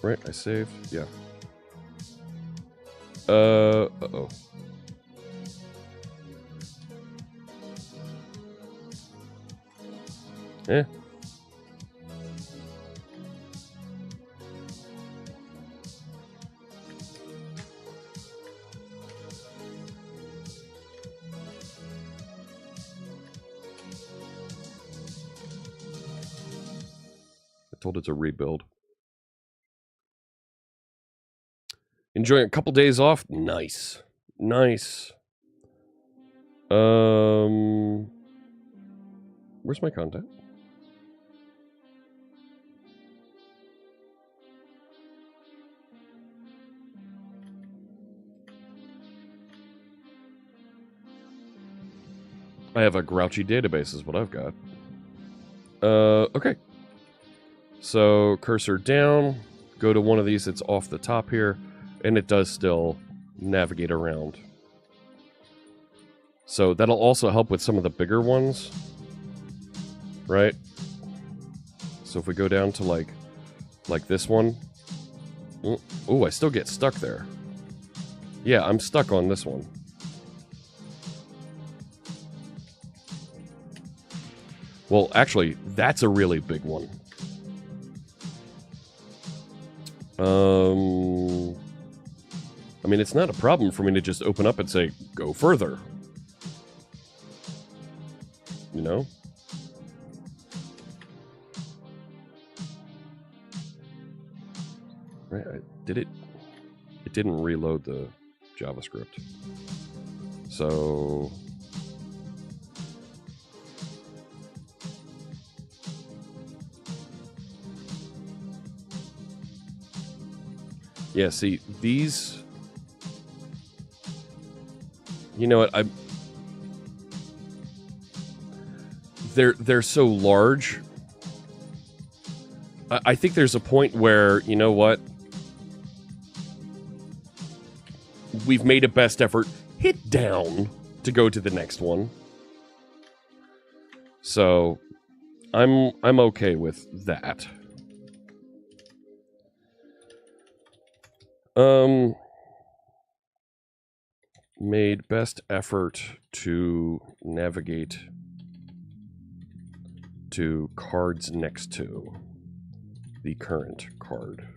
Right, I saved. Yeah. Uh-oh. Eh. I told it to rebuild. Enjoying a couple days off? Nice. Nice. Where's my content? I have a grouchy database is what I've got. Okay. So, cursor down, go to one of these that's off the top here, and it does still navigate around. So, that'll also help with some of the bigger ones, right? So, if we go down to, like this one. Oh, I still get stuck there. Yeah, I'm stuck on this one. Well, actually, that's a really big one. I mean, it's not a problem for me to just open up and say, go further. You know? Right, did it? It didn't reload the JavaScript. So... Yeah, see, these... You know what, They're so large. I think there's a point where, you know what? We've made a best effort. Hit down to go to the next one. So, I'm okay with that. Made best effort to navigate to cards next to the current card.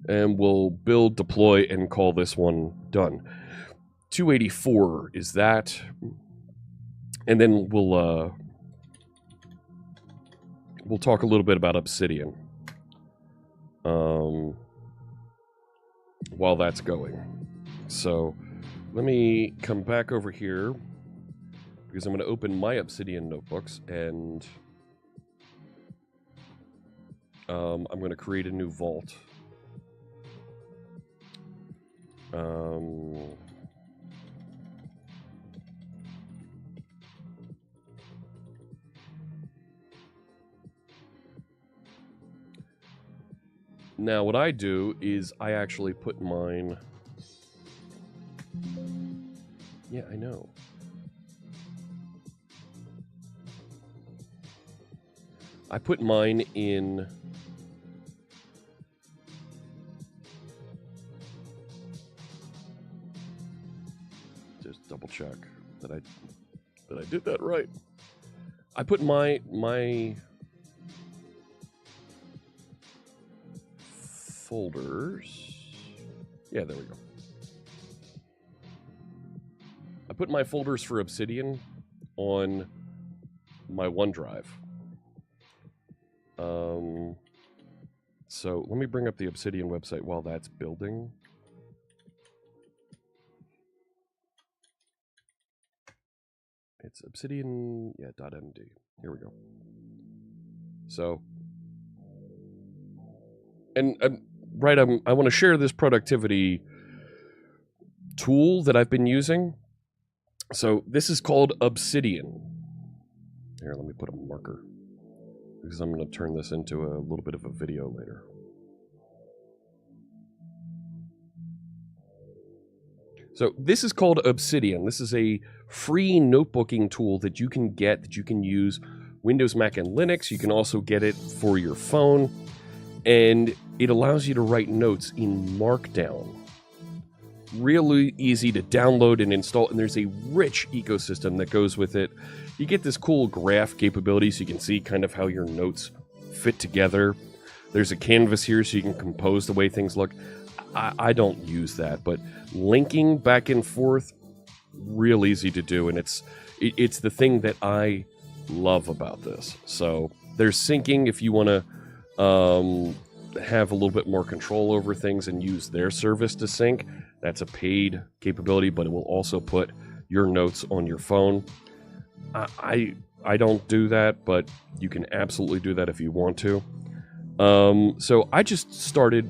And we'll build, deploy, and call this one done. 284 is that. And then we'll talk a little bit about Obsidian while that's going. So let me come back over here because I'm going to open my Obsidian notebooks and I'm going to create a new vault. Now, what I do is I actually put mine... Yeah, I know. I put mine in... Just double check that I did that right. I put my folders. Yeah, there we go. I put my folders for Obsidian on my OneDrive. So let me bring up the Obsidian website while that's building. It's Obsidian, yeah, .md. Here we go. So, and right, I want to share this productivity tool that I've been using. So this is called Obsidian. Here, let me put a marker, because I'm going to turn this into a little bit of a video later. So this is called Obsidian. This is a free notebooking tool that you can get, that you can use Windows, Mac, and Linux. You can also get it for your phone, and it allows you to write notes in Markdown. Really easy to download and install, and there's a rich ecosystem that goes with it. You get this cool graph capability so you can see kind of how your notes fit together. There's a canvas here so you can compose the way things look. I don't use that, but linking back and forth, real easy to do, and it's the thing that I love about this. So there's syncing if you want to have a little bit more control over things and use their service to sync. That's a paid capability, but it will also put your notes on your phone. I don't do that, but you can absolutely do that if you want to. So I just started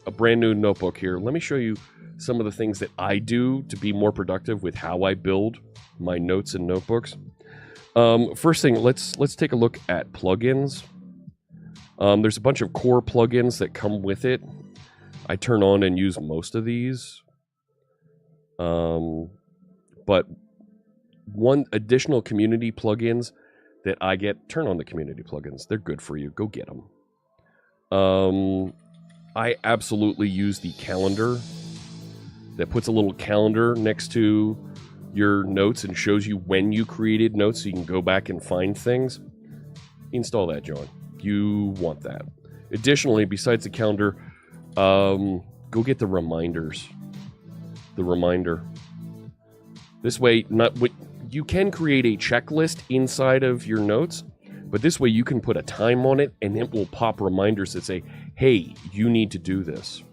a brand new notebook here. Let me show you some of the things that I do to be more productive with how I build my notes and notebooks. First thing, let's take a look at plugins. There's a bunch of core plugins that come with it. I turn on and use most of these. But one additional community plugins that I get, turn on the community plugins. They're good for you. Go get them. I absolutely use the calendar that puts a little calendar next to your notes and shows you when you created notes so you can go back and find things. Install that, John. You want that. Additionally, besides the calendar, go get the reminders. The reminder. This way, you can create a checklist inside of your notes, but this way you can put a time on it and it will pop reminders that say, hey, you need to do this.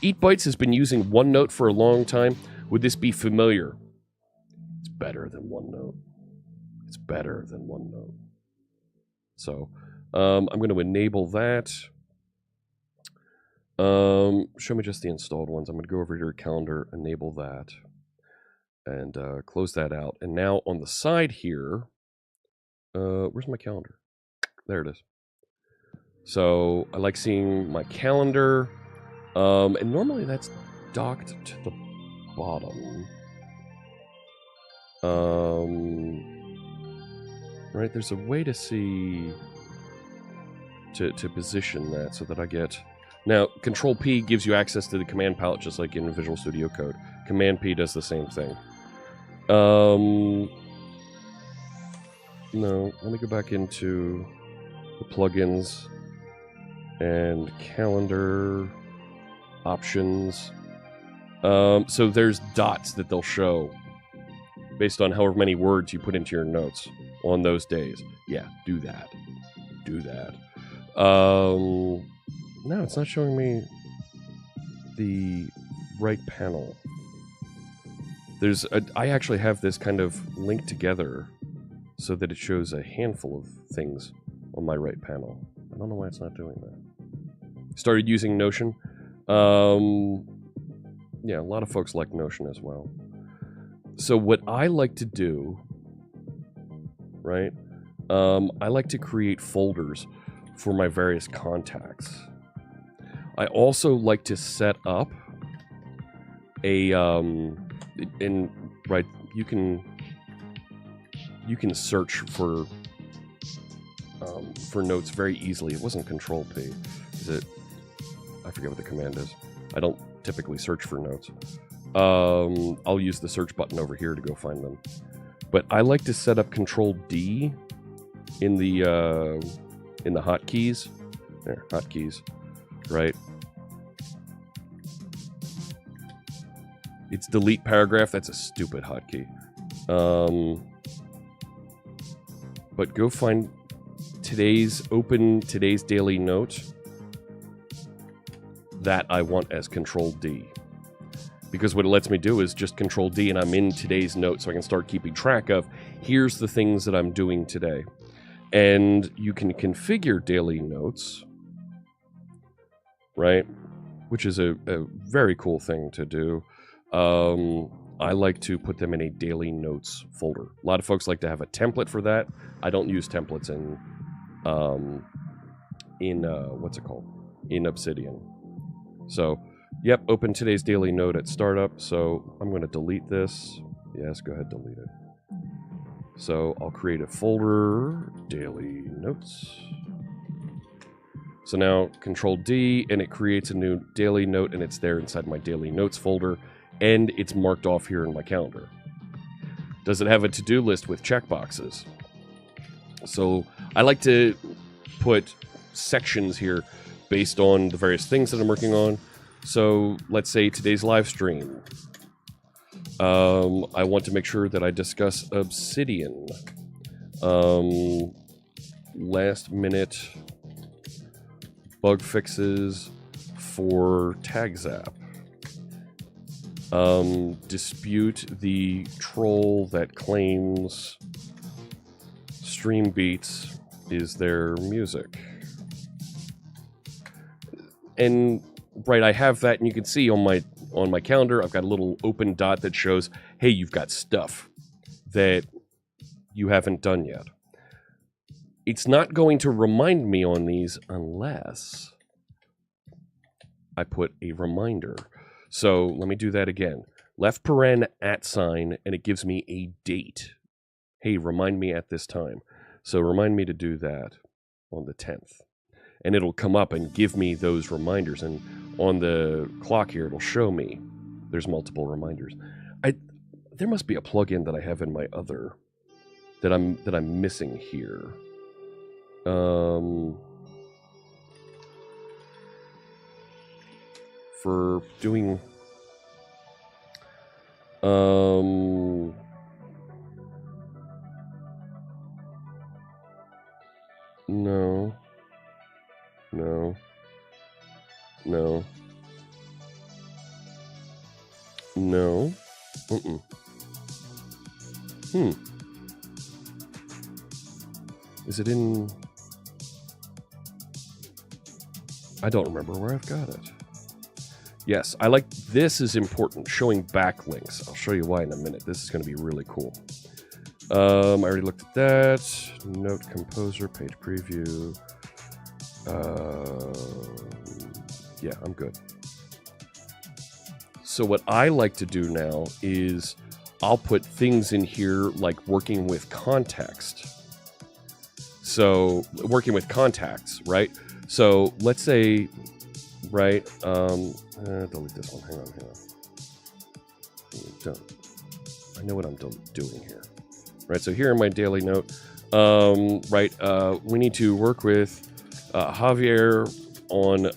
Eat Bites has been using OneNote for a long time. Would this be familiar? It's better than OneNote. It's better than OneNote. So I'm going to enable that. Show me just the installed ones. I'm going to go over to your calendar, enable that, and close that out. And now on the side here, where's my calendar? There it is. So I like seeing my calendar, and normally that's docked to the bottom. Right, there's a way to see, to position that so that I get... Now, Control-P gives you access to the command palette just like in Visual Studio Code. Command-P does the same thing. No, let me go back into the plugins and calendar options. So there's dots that they'll show based on however many words you put into your notes on those days. Yeah, do that. Do that. No, it's not showing me the right panel. I actually have this kind of linked together so that it shows a handful of things on my right panel. I don't know why it's not doing that. Started using Notion. Yeah, a lot of folks like Notion as well. So what I like to do, right, I like to create folders for my various contacts. I also like to set up a, right, you can search for for notes very easily. It wasn't Control P. Is it? I forget what the command is. I don't typically search for notes. I'll use the search button over here to go find them. But I like to set up Control D in the hotkeys. There, hotkeys, right? It's delete paragraph. That's a stupid hotkey. But go find open today's daily note. That I want as Control D. Because what it lets me do is just Control D and I'm in today's note, so I can start keeping track of, here's the things that I'm doing today. And you can configure daily notes, right? Which is a very cool thing to do. I like to put them in a daily notes folder. A lot of folks like to have a template for that. I don't use templates in what's it called? In Obsidian. So, yep, open today's daily note at startup. So I'm going to delete this. Yes, go ahead, delete it. So I'll create a folder, daily notes. So now Control D, and it creates a new daily note, and it's there inside my daily notes folder, and it's marked off here in my calendar. Does it have a to-do list with checkboxes? So I like to put sections here based on the various things that I'm working on. So let's say today's live stream. I want to make sure that I discuss Obsidian. Last minute bug fixes for TagZap. Dispute the troll that claims Stream Beats is their music. And right, I have that, and you can see on my calendar, I've got a little open dot that shows, hey, you've got stuff that you haven't done yet. It's not going to remind me on these unless I put a reminder. So let me do that again. Left paren @ and it gives me a date. Hey, remind me at this time. So remind me to do that on the 10th. And it'll come up and give me those reminders. And on the clock here, it'll show me there's multiple reminders. There must be a plugin that I have in my other that I'm missing here. For doing no. Is it in? I don't remember where I've got it. Yes, I like this is important, showing backlinks. I'll show you why in a minute. This is going to be really cool. I already looked at that. Note composer, page preview. Yeah, I'm good. So what I like to do now is I'll put things in here like working with context. So working with contacts, right? So let's say, right, delete this one, hang on. Done. I know what I'm doing here. Right, so here in my daily note, we need to work with Javier on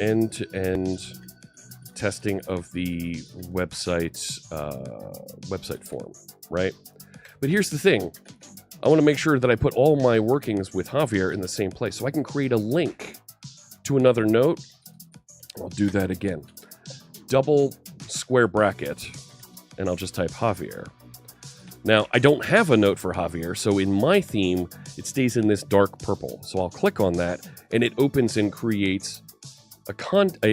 end-to-end testing of the website form, right? But here's the thing. I want to make sure that I put all my workings with Javier in the same place so I can create a link to another note. I'll do that again. Double square bracket, and I'll just type Javier. Now, I don't have a note for Javier, so in my theme, it stays in this dark purple. So I'll click on that, and it opens and creates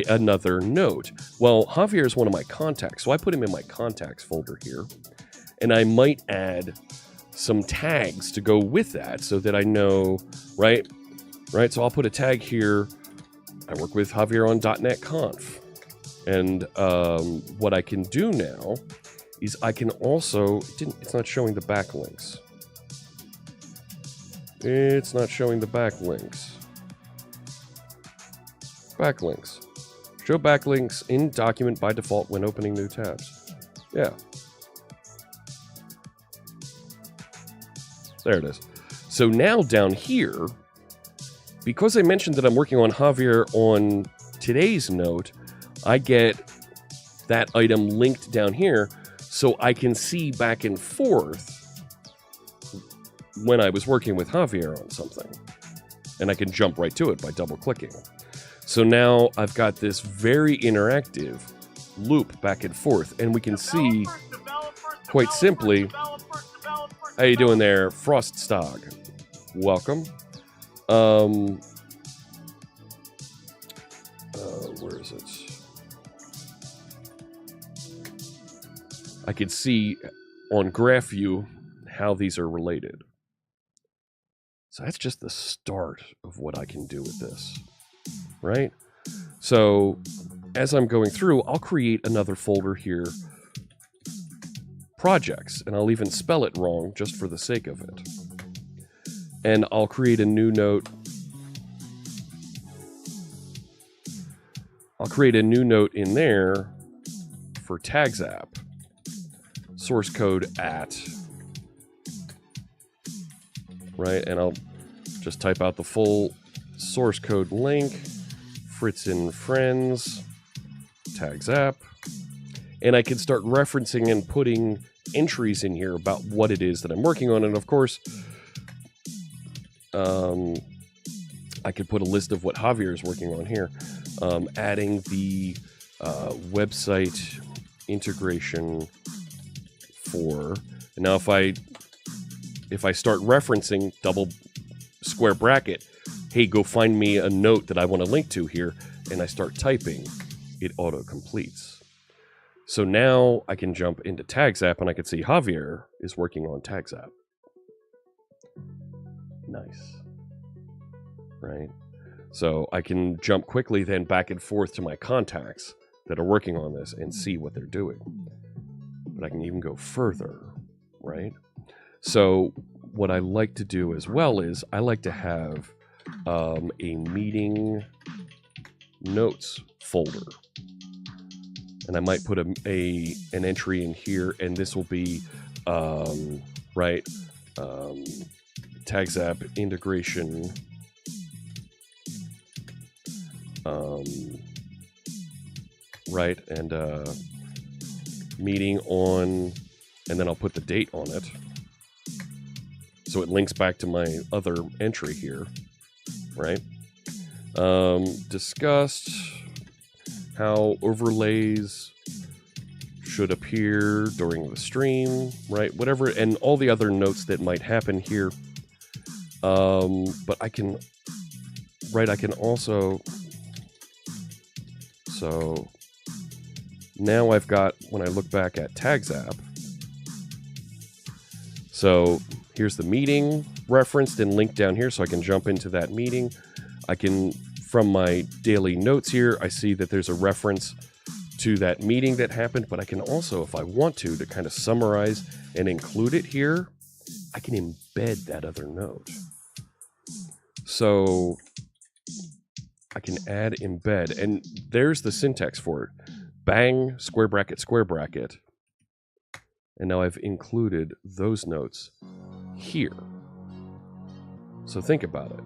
another note. Well, Javier is one of my contacts, so I put him in my contacts folder here, and I might add some tags to go with that so that I know, right? So I'll put a tag here. I work with Javier on .NET Conf. And what I can do now is I can also, it's not showing the backlinks. It's not showing the backlinks. Backlinks. Show backlinks in document by default when opening new tabs. Yeah. There it is. So now down here, because I mentioned that I'm working on Javier on today's note, I get that item linked down here so I can see back and forth when I was working with Javier on something. And I can jump right to it by double clicking. So now I've got this very interactive loop back and forth, and we can see quite simply, how you doing there, Froststog? Welcome. Where is it? I can see on graph view how these are related. So that's just the start of what I can do with this, right? So as I'm going through, I'll create another folder here, projects, and I'll even spell it wrong just for the sake of it. And I'll create a new note. I'll create a new note in there for tags app, source code at, right? And I'll just type out the full source code link, Fritz and Friends, tags app, and I can start referencing and putting entries in here about what it is that I'm working on. And of course, I could put a list of what Javier is working on here, adding the website integration for. And now if I start referencing double square bracket, hey, go find me a note that I want to link to here, and I start typing, it auto completes. So now I can jump into Tags app and I can see Javier is working on Tags app. Nice. Right? So I can jump quickly then back and forth to my contacts that are working on this and see what they're doing. But I can even go further, right? So what I like to do as well is I like to have a meeting notes folder. And I might put an entry in here, and this will be, Tags app integration, and meeting on, and then I'll put the date on it. So it links back to my other entry here, right? Discussed how overlays should appear during the stream, right? Whatever, and all the other notes that might happen here. But I can also, so now I've got, when I look back at Tags app, so here's the meeting referenced and linked down here, so I can jump into that meeting. I can, from my daily notes here, I see that there's a reference to that meeting that happened, but I can also, if I want to kind of summarize and include it here, I can embed that other note. So I can add embed, and there's the syntax for it. Bang, square bracket. And now I've included those notes here. So think about it.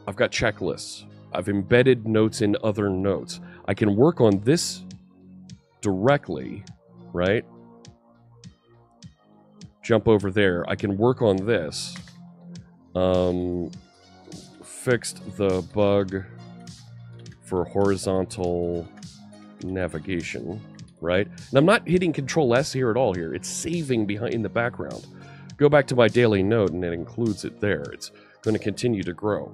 I've got checklists. I've embedded notes in other notes. I can work on this directly, right? Jump over there. I can work on this. Fixed the bug for horizontal navigation, right? And I'm not hitting Control S here at all here. It's saving behind in the background. Go back to my daily note and it includes it there. It's going to continue to grow.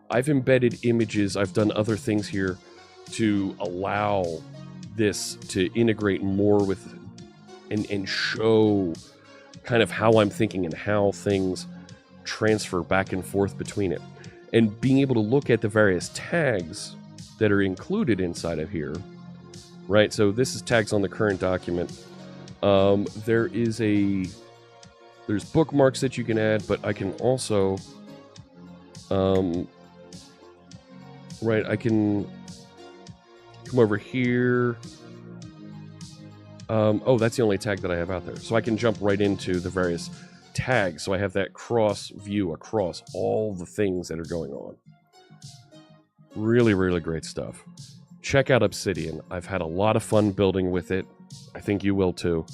I've embedded images. I've done other things here to allow this to integrate more with and show kind of how I'm thinking and how things transfer back and forth between it. And being able to look at the various tags that are included inside of here, right? So this is tags on the current document. There is a there's bookmarks that you can add, but I can also, right, I can come over here. Oh, that's the only tag that I have out there. So I can jump right into the various tags. So I have that cross view across all the things that are going on. Really, really great stuff. Check out Obsidian. I've had a lot of fun building with it. I think you will too.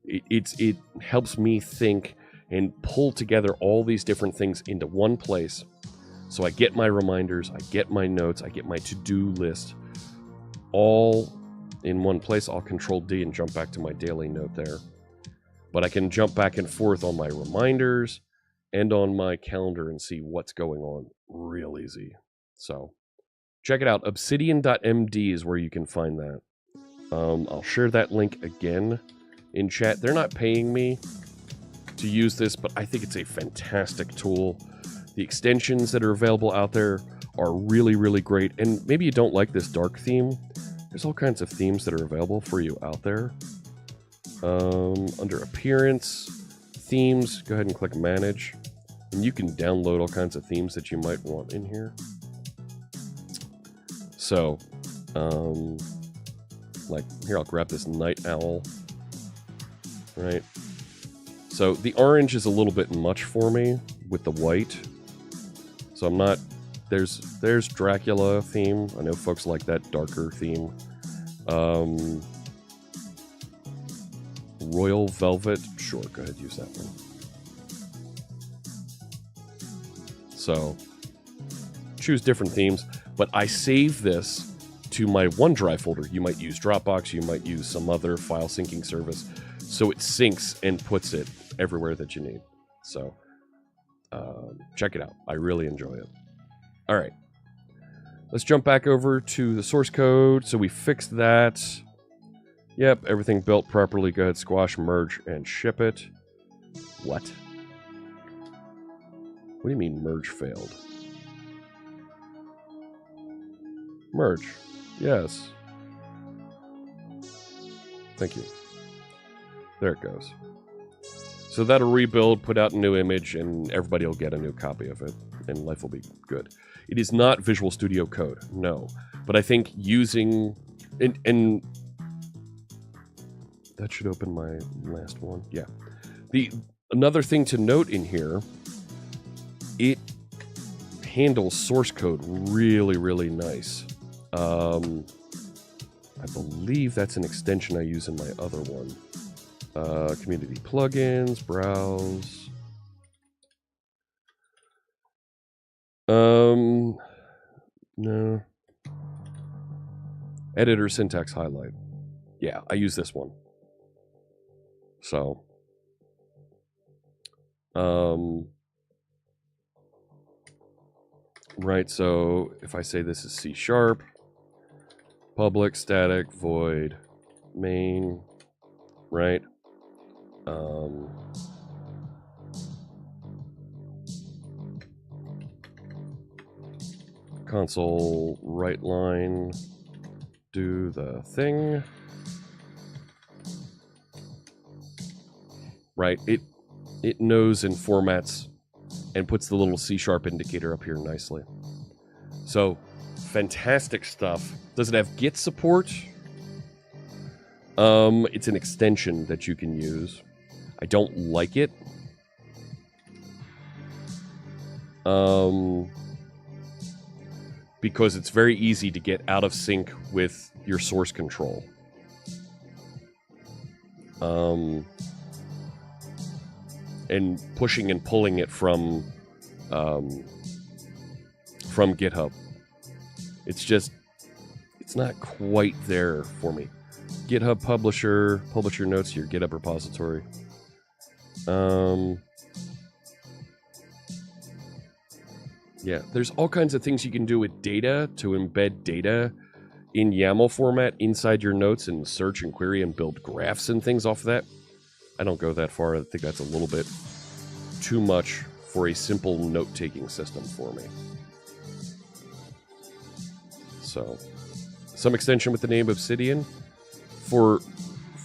It helps me think and pull together all these different things into one place. So I get my reminders, I get my notes, I get my to-do list all in one place. I'll Control D and jump back to my daily note there. But I can jump back and forth on my reminders and on my calendar and see what's going on real easy. So check it out. Obsidian.md is where you can find that. I'll share that link again in chat. They're not paying me to use this, but I think it's a fantastic tool. The extensions that are available out there are really, really great. And maybe you don't like this dark theme. There's all kinds of themes that are available for you out there. Under Appearance, Themes, go ahead and click Manage. And you can download all kinds of themes that you might want in here. So, like, here, I'll grab this Night Owl. Right? So, the orange is a little bit much for me with the white. So, I'm not... There's Dracula theme. I know folks like that darker theme. Royal Velvet. Sure, go ahead, use that one. So, choose different themes. But I save this to my OneDrive folder. You might use Dropbox. You might use some other file syncing service. So, it syncs and puts it everywhere that you need. So, check it out. I really enjoy it. All right, let's jump back over to the source code. So we fixed that. Yep, everything built properly. Go ahead, squash, merge, and ship it. What? What do you mean merge failed? Merge. Yes. Thank you. There it goes. So that'll rebuild, put out a new image, and everybody will get a new copy of it, and life will be good. It is not Visual Studio Code, no. But I think using... And that should open my last one. Yeah. Another thing to note in here, it handles source code really, really nice. I believe that's an extension I use in my other one. Community plugins, browse. No. Editor syntax highlight. Yeah, I use this one. So, right, so if I say this is C#, public, static, void, main, right? Console right line, do the thing. Right, it knows and formats and puts the little C# indicator up here nicely. So, fantastic stuff. Does it have Git support? It's an extension that you can use. I don't like it. Because it's very easy to get out of sync with your source control. And pushing and pulling it from GitHub. It's just, it's not quite there for me. GitHub publisher, publish your notes to your GitHub repository. Yeah, there's all kinds of things you can do with data to embed data in YAML format inside your notes and search and query and build graphs and things off of that. I don't go that far. I think that's a little bit too much for a simple note-taking system for me. So, some extension with the name Obsidian for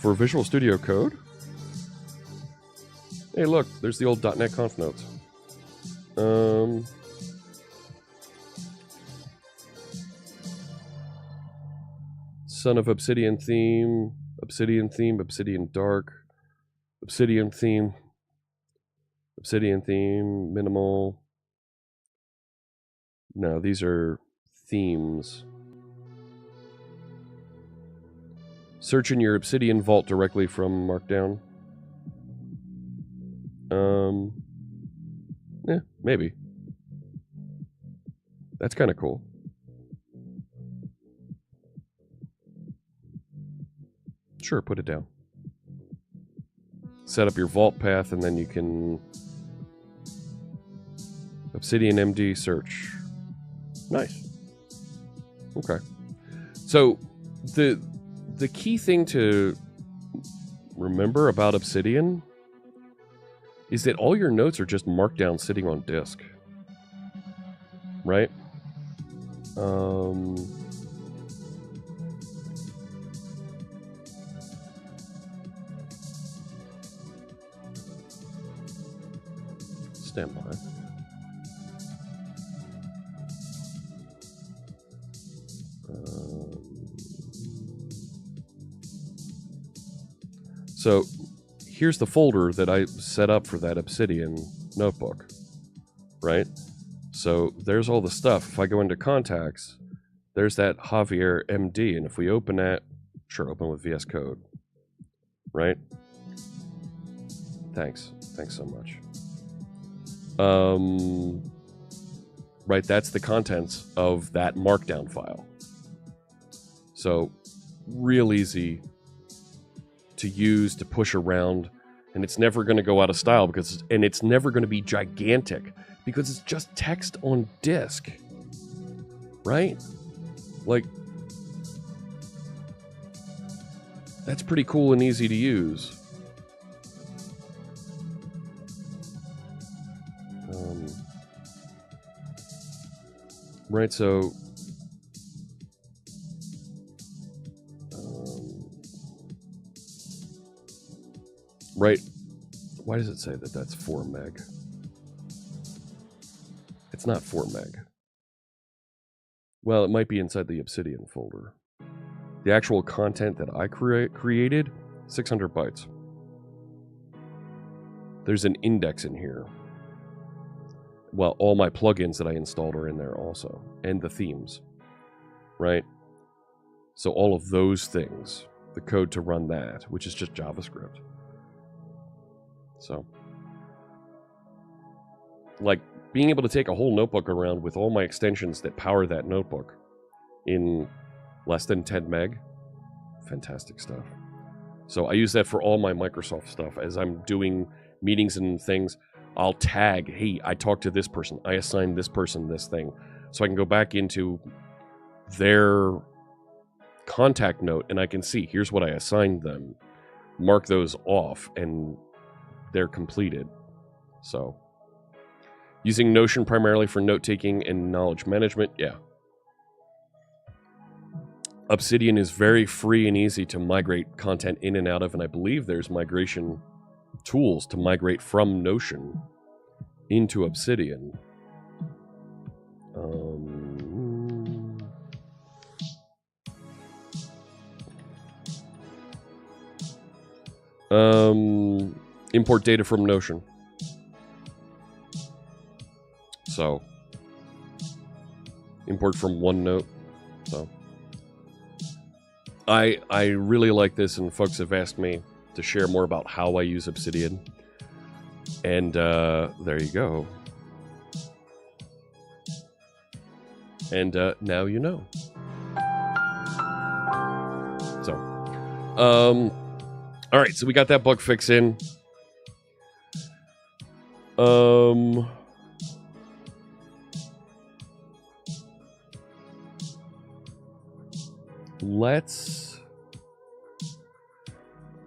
Visual Studio Code. Hey, look, there's the old .NET Conf notes. Son of Obsidian theme, Obsidian theme, Obsidian dark, Obsidian theme, minimal. No, these are themes. Search in your Obsidian vault directly from Markdown. Yeah, maybe. That's kind of cool. Sure, put it down. Set up your vault path, and then you can Obsidian MD search. Nice. Okay. So the key thing to remember about Obsidian is that all your notes are just markdown sitting on disk. Right? Stand by. So here's the folder that I set up for that Obsidian notebook, right? So there's all the stuff. If I go into contacts, there's that Javier MD, and if we open that, sure, open with VS Code, right? Thanks so much. Right, that's the contents of that markdown file. So real easy to use, to push around, and it's never going to go out of style and it's never going to be gigantic because it's just text on disk, right? Like, that's pretty cool and easy to use. Right, so right, why does it say that that's 4 meg? It's not 4 meg. Well, it might be inside the Obsidian folder. The actual content that I created, 600 bytes. There's an index in here. Well, all my plugins that I installed are in there also, and the themes, right? So all of those things, the code to run that, which is just JavaScript. So, like, being able to take a whole notebook around with all my extensions that power that notebook in less than 10 meg, fantastic stuff. So I use that for all my Microsoft stuff. As I'm doing meetings and things, I'll tag, hey, I talked to this person. I assigned this person this thing. So I can go back into their contact note and I can see, here's what I assigned them. Mark those off and they're completed. So using Notion primarily for note-taking and knowledge management, yeah. Obsidian is very free and easy to migrate content in and out of, and I believe there's migration tools to migrate from Notion into Obsidian. Import data from Notion. So, import from OneNote. So, I really like this, and folks have asked me to share more about how I use Obsidian. And there you go. And now you know. So, all right, so we got that bug fix in.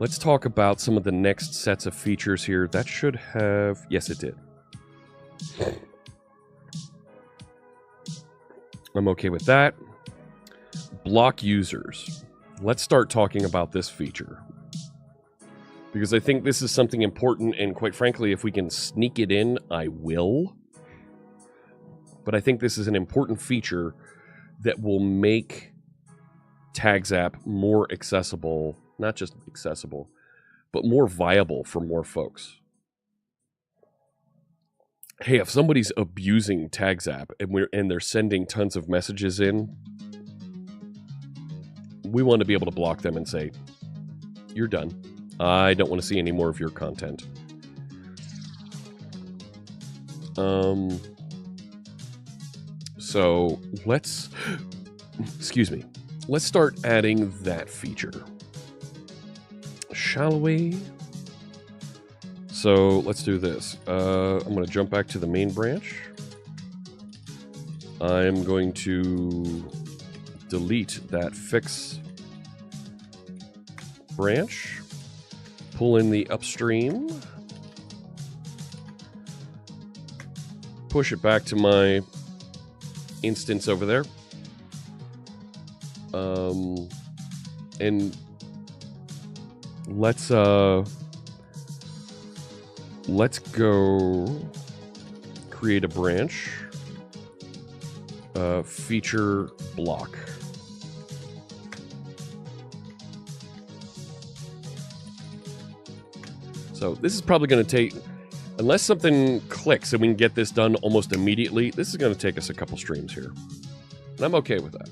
Let's talk about some of the next sets of features here. That should have... Yes, it did. I'm okay with that. Block users. Let's start talking about this feature. because I think this is something important, and quite frankly, if we can sneak it in, I will. But I think this is an important feature that will make Tags app more accessible, not just accessible, but more viable for more folks. Hey, if somebody's abusing Tags app and they're sending tons of messages in, we want to be able to block them and say, you're done. I don't want to see any more of your content. So let's, excuse me, let's start adding that feature. Shall we? So let's do this. I'm going to jump back to the main branch. I'm going to delete that fix branch, pull in the upstream, push it back to my instance over there, and let's go create a branch, feature block. So this is probably going to take, unless something clicks and we can get this done almost immediately, this is going to take us a couple streams here. And I'm okay with that.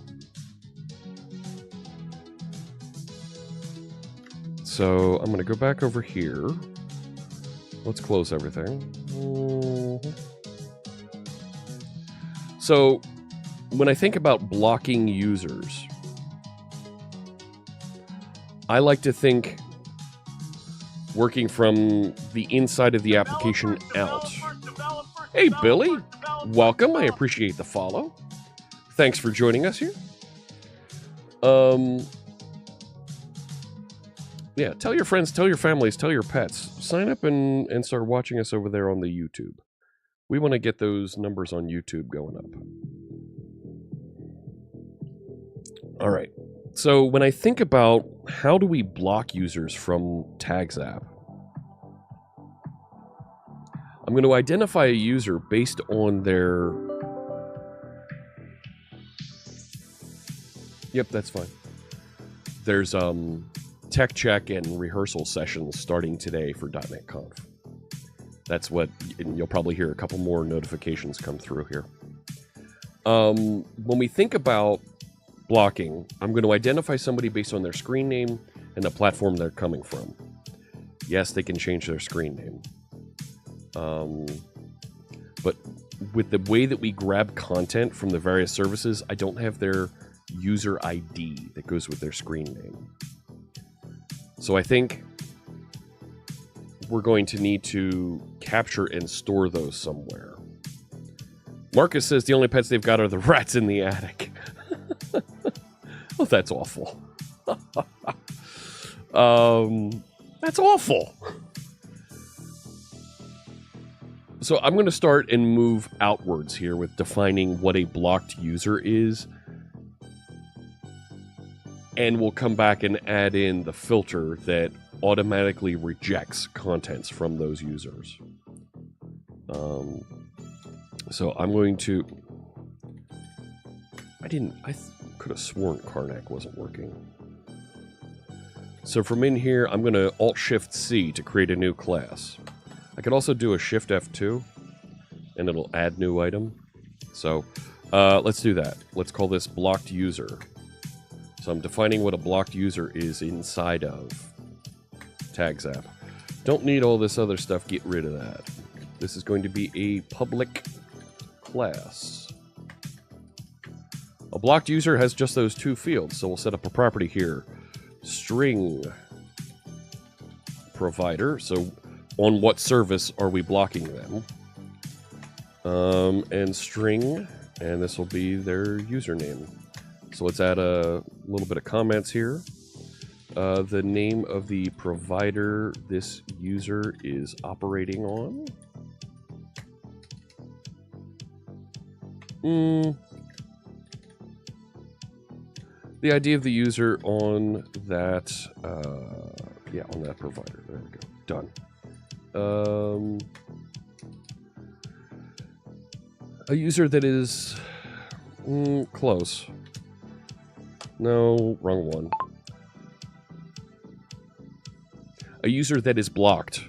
So I'm going to go back over here. Let's close everything. So when I think about blocking users, I like to think working from the inside of the application out. Hey, Billy. Welcome. I appreciate the follow. Thanks for joining us here. Yeah, tell your friends, tell your families, tell your pets. Sign up and start watching us over there on the YouTube. We want to get those numbers on YouTube going up. All right. So when I think about how do we block users from Tags app, I'm going to identify a user based on their... Yep, that's fine. There's tech check and rehearsal sessions starting today for .NET Conf. That's what, and you'll probably hear a couple more notifications come through here. When we think about blocking, I'm going to identify somebody based on their screen name and the platform they're coming from. Yes, they can change their screen name. But with the way that we grab content from the various services, I don't have their user ID that goes with their screen name. So I think we're going to need to capture and store those somewhere. Marcus says the only pets they've got are the rats in the attic. Oh, that's awful. That's awful. So I'm going to start and move outwards here with defining what a blocked user is. And we'll come back and add in the filter that automatically rejects contents from those users. So I'm going to... I could have sworn Karnak wasn't working. So from in here, I'm going to Alt-Shift-C to create a new class. I could also do a Shift F2, and it'll add new item. So let's do that. Let's call this blocked user. So I'm defining what a blocked user is inside of Tags app. Don't need all this other stuff. Get rid of that. This is going to be a public class. A blocked user has just those two fields, so we'll set up a property here. String provider. So on what service are we blocking them? And string, and this will be their username. So let's add a little bit of comments here. The name of the provider this user is operating on. The ID of the user on that Yeah, on that provider. There we go. Done. A user that is close. No, wrong one. A user that is blocked,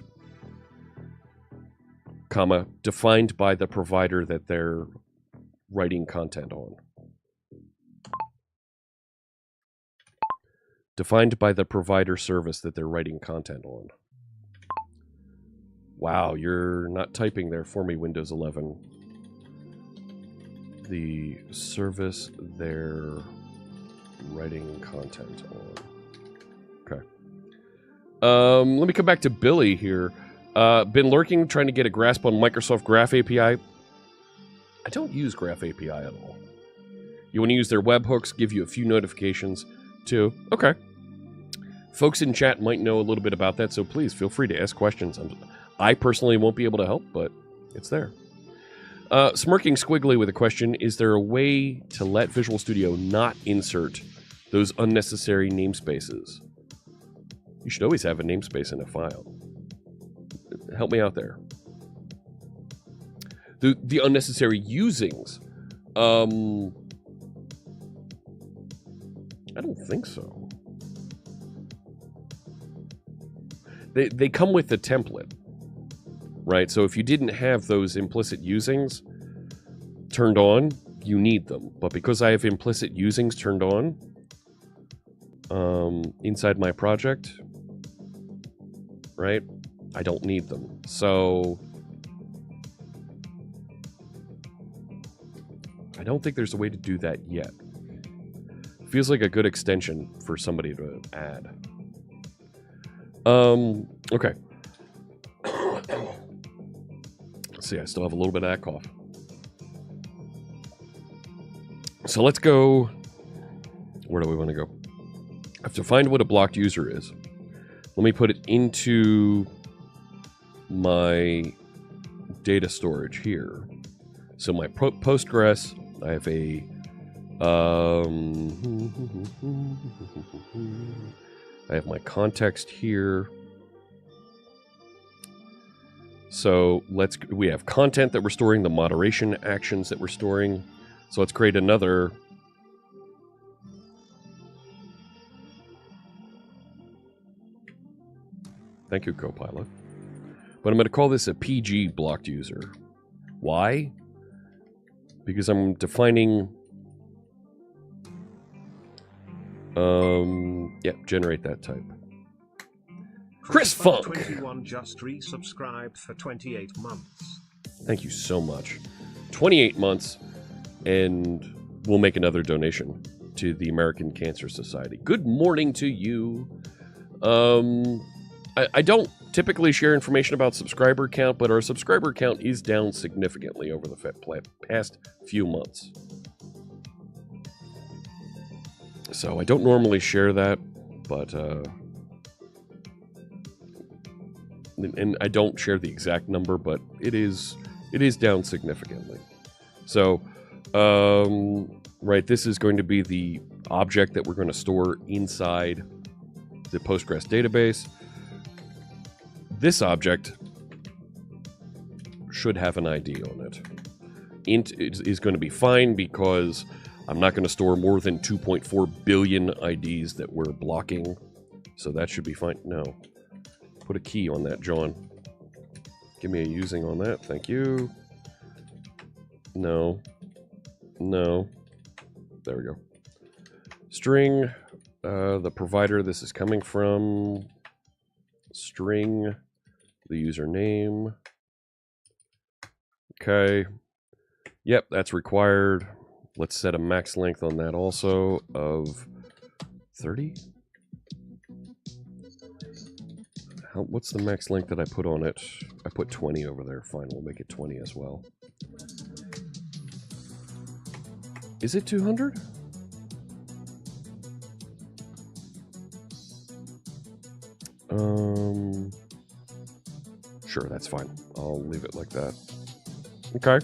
comma, defined by the provider that they're writing content on. Defined by the provider service that they're writing content on. Wow, you're not typing there for me, Windows 11. The service they're writing content on. Okay. Let me come back to Billy here. Been lurking, trying to get a grasp on Microsoft Graph API. I don't use Graph API at all. You want to use their webhooks, give you a few notifications too. Okay. Folks in chat might know a little bit about that, so please feel free to ask questions. I personally won't be able to help, but it's there. Smirking Squiggly with a question, is there a way to let Visual Studio not insert those unnecessary namespaces? You should always have a namespace in a file. Help me out there. The unnecessary usings. I don't think so. They come with the template, right? So if you didn't have those implicit usings turned on, you need them. But because I have implicit usings turned on inside my project, right, I don't need them. So I don't think there's a way to do that yet. Feels like a good extension for somebody to add. Okay. Let's see, I still have a little bit of that cough. So let's go. Where do we want to go? I have to find what a blocked user is. Let me put it into my data storage here. So my Postgres, I have a I have my context here. So we have content that we're storing, the moderation actions that we're storing. So let's create another. Thank you, Copilot. But I'm going to call this a PG blocked user. Why? Because I'm defining. Generate that type. Chris Funk. 21 just resubscribed for 28 months. Thank you so much. 28 months, and we'll make another donation to the American Cancer Society. Good morning to you. I don't typically share information about subscriber count, but our subscriber count is down significantly over the past few months. So I don't normally share that, but and I don't share the exact number, but it is down significantly. So right, this is going to be the object that we're going to store inside the Postgres database. This object should have an ID on it. Int is going to be fine because I'm not going to store more than 2.4 billion IDs that we're blocking. So that should be fine. No. Put a key on that, John. Give me a using on that. Thank you. No. No. There we go. String. The provider this is coming from. String. The username. Okay. Yep, that's required. Let's set a max length on that also of 30. What's the max length that I put on it? I put 20 over there. Fine, we'll make it 20 as well. Is it 200? Sure, that's fine. I'll leave it like that. Okay.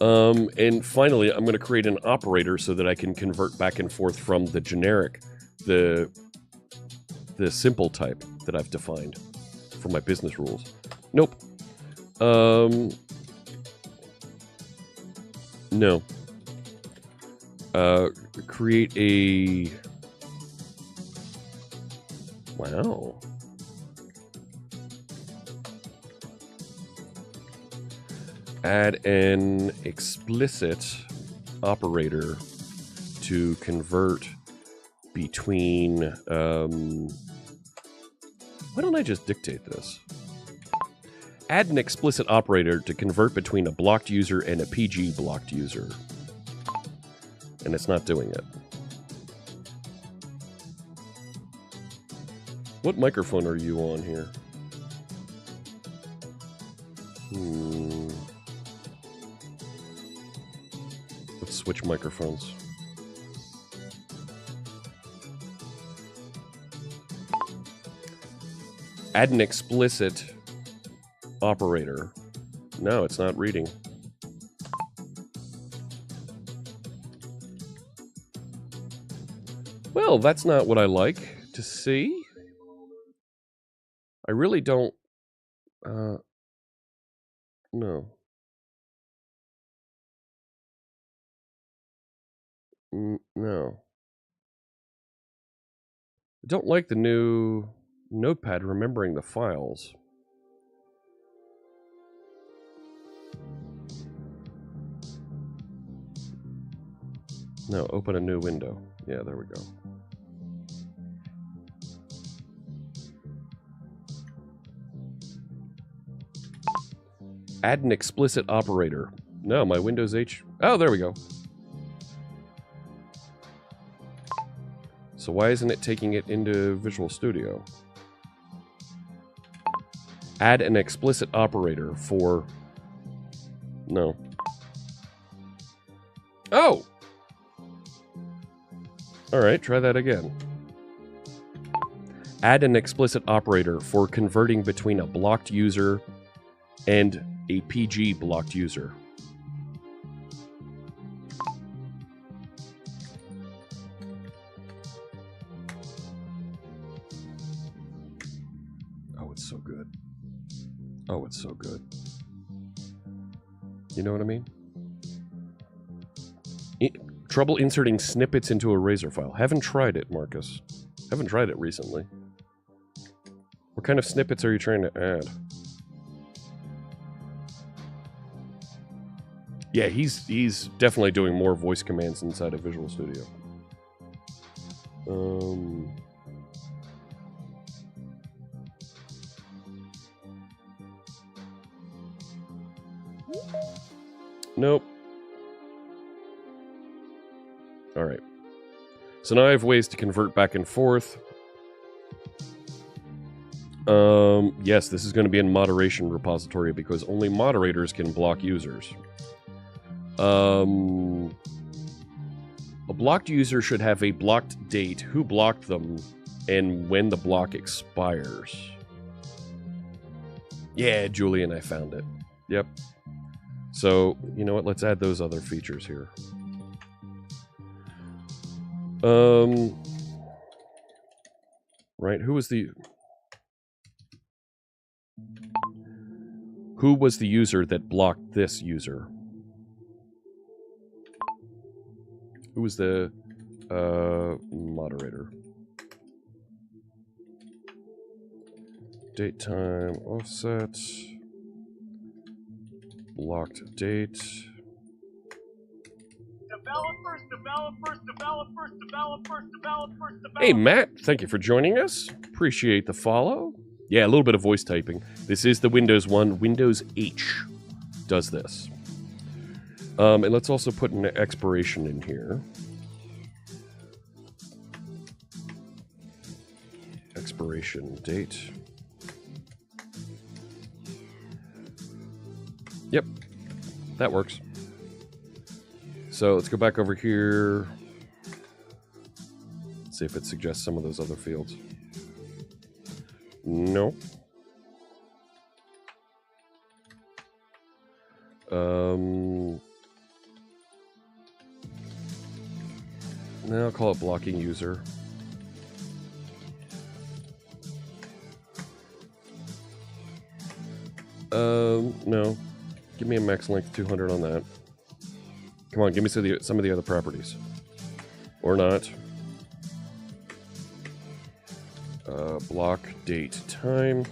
And finally, I'm going to create an operator so that I can convert back and forth from the generic, the the simple type that I've defined for my business rules. Nope. No. Create a... Wow. Add an explicit operator to convert between... why don't I just dictate this? Add an explicit operator to convert between a blocked user and a PG blocked user. And it's not doing it. What microphone are you on here? Let's switch microphones. Add an explicit operator. No, it's not reading. Well, that's not what I like to see. I really don't... no. No. I don't like the new notepad remembering the files. No, open a new window. Yeah, there we go. Add an explicit operator. No, my Windows H... Oh, there we go. So why isn't it taking it into Visual Studio? Add an explicit operator for... No. Oh! Alright, try that again. Add an explicit operator for converting between a blocked user and a PG blocked user. Oh, it's so good. Oh, it's so good. You know what I mean? Trouble inserting snippets into a Razor file. Haven't tried it, Marcus. Haven't tried it recently. What kind of snippets are you trying to add? Yeah, he's definitely doing more voice commands inside of Visual Studio. Nope. Alright. So now I have ways to convert back and forth. Yes, this is going to be in moderation repository because only moderators can block users. A blocked user should have a blocked date, who blocked them, and when the block expires. Yeah, Julian, I found it. Yep. So, you know what? Let's add those other features here. Right, who was the user that blocked this user? Who was the moderator? Date time offset. Blocked date. Developers. Hey, Matt, thank you for joining us. Appreciate the follow. Yeah, a little bit of voice typing. This is the Windows one. Windows H does this. And let's also put an expiration in here. Expiration date. Yep, that works. So let's go back over here. See if it suggests some of those other fields. No. Now I'll call it blocking user. No. Give me a max length 200 on that. Come on, give me some of the other properties. Or not. Block, date, time.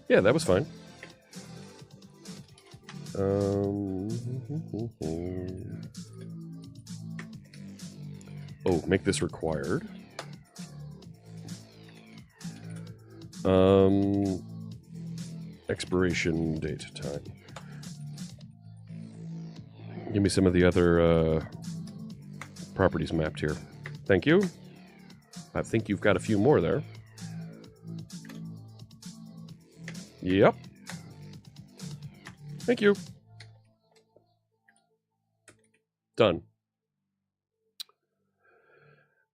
Yeah, that was fine. Oh, make this required. Expiration date, time. Give me some of the other properties mapped here. Thank you. I think you've got a few more there. Yep. Thank you. Done.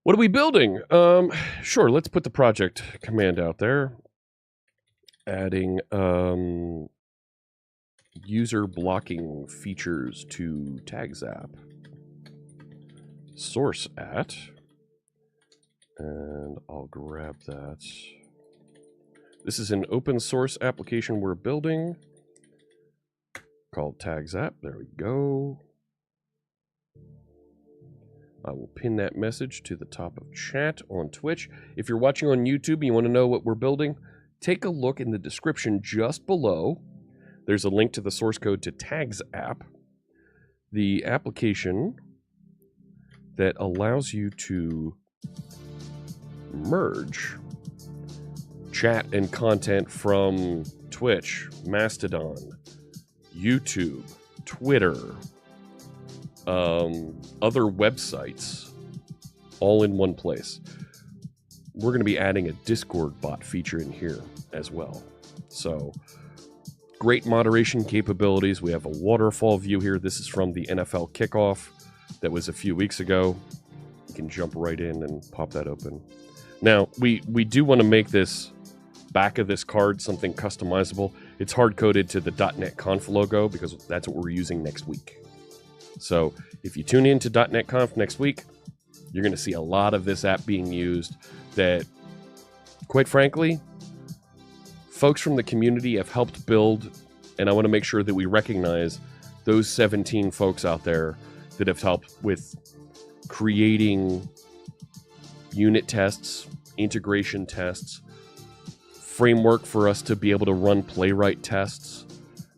What are we building? Sure, let's put the project command out there. Adding user blocking features to tags app. Source at. And I'll grab that. This is an open source application we're building called tags app. There we go. I will pin that message to the top of chat on Twitch. If you're watching on YouTube and you want to know what we're building, take a look in the description just below. There's a link to the source code to Tags app, the application that allows you to merge chat and content from Twitch, Mastodon, YouTube, Twitter, other websites, all in one place. We're going to be adding a Discord bot feature in here as well. So, great moderation capabilities. We have a waterfall view here. This is from the NFL kickoff that was a few weeks ago. You can jump right in and pop that open. Now, we do want to make this back of this card something customizable. It's hard-coded to the .NET Conf logo because that's what we're using next week. So if you tune in to .NET Conf next week, you're going to see a lot of this app being used that, quite frankly, folks from the community have helped build, and I want to make sure that we recognize those 17 folks out there that have helped with creating unit tests, integration tests, framework for us to be able to run playwright tests,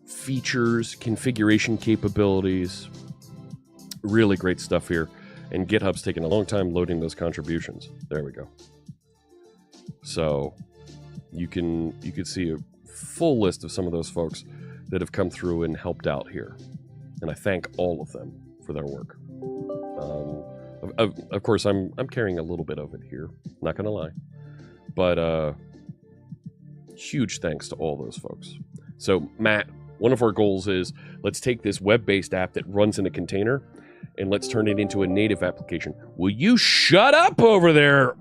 features, configuration capabilities. Really great stuff here. And GitHub's taken a long time loading those contributions. There we go. So you can see a full list of some of those folks that have come through and helped out here. And I thank all of them for their work. Of course, I'm carrying a little bit of it here. Not gonna lie. But huge thanks to all those folks. So Matt, one of our goals is let's take this web-based app that runs in a container and let's turn it into a native application. Will you shut up over there,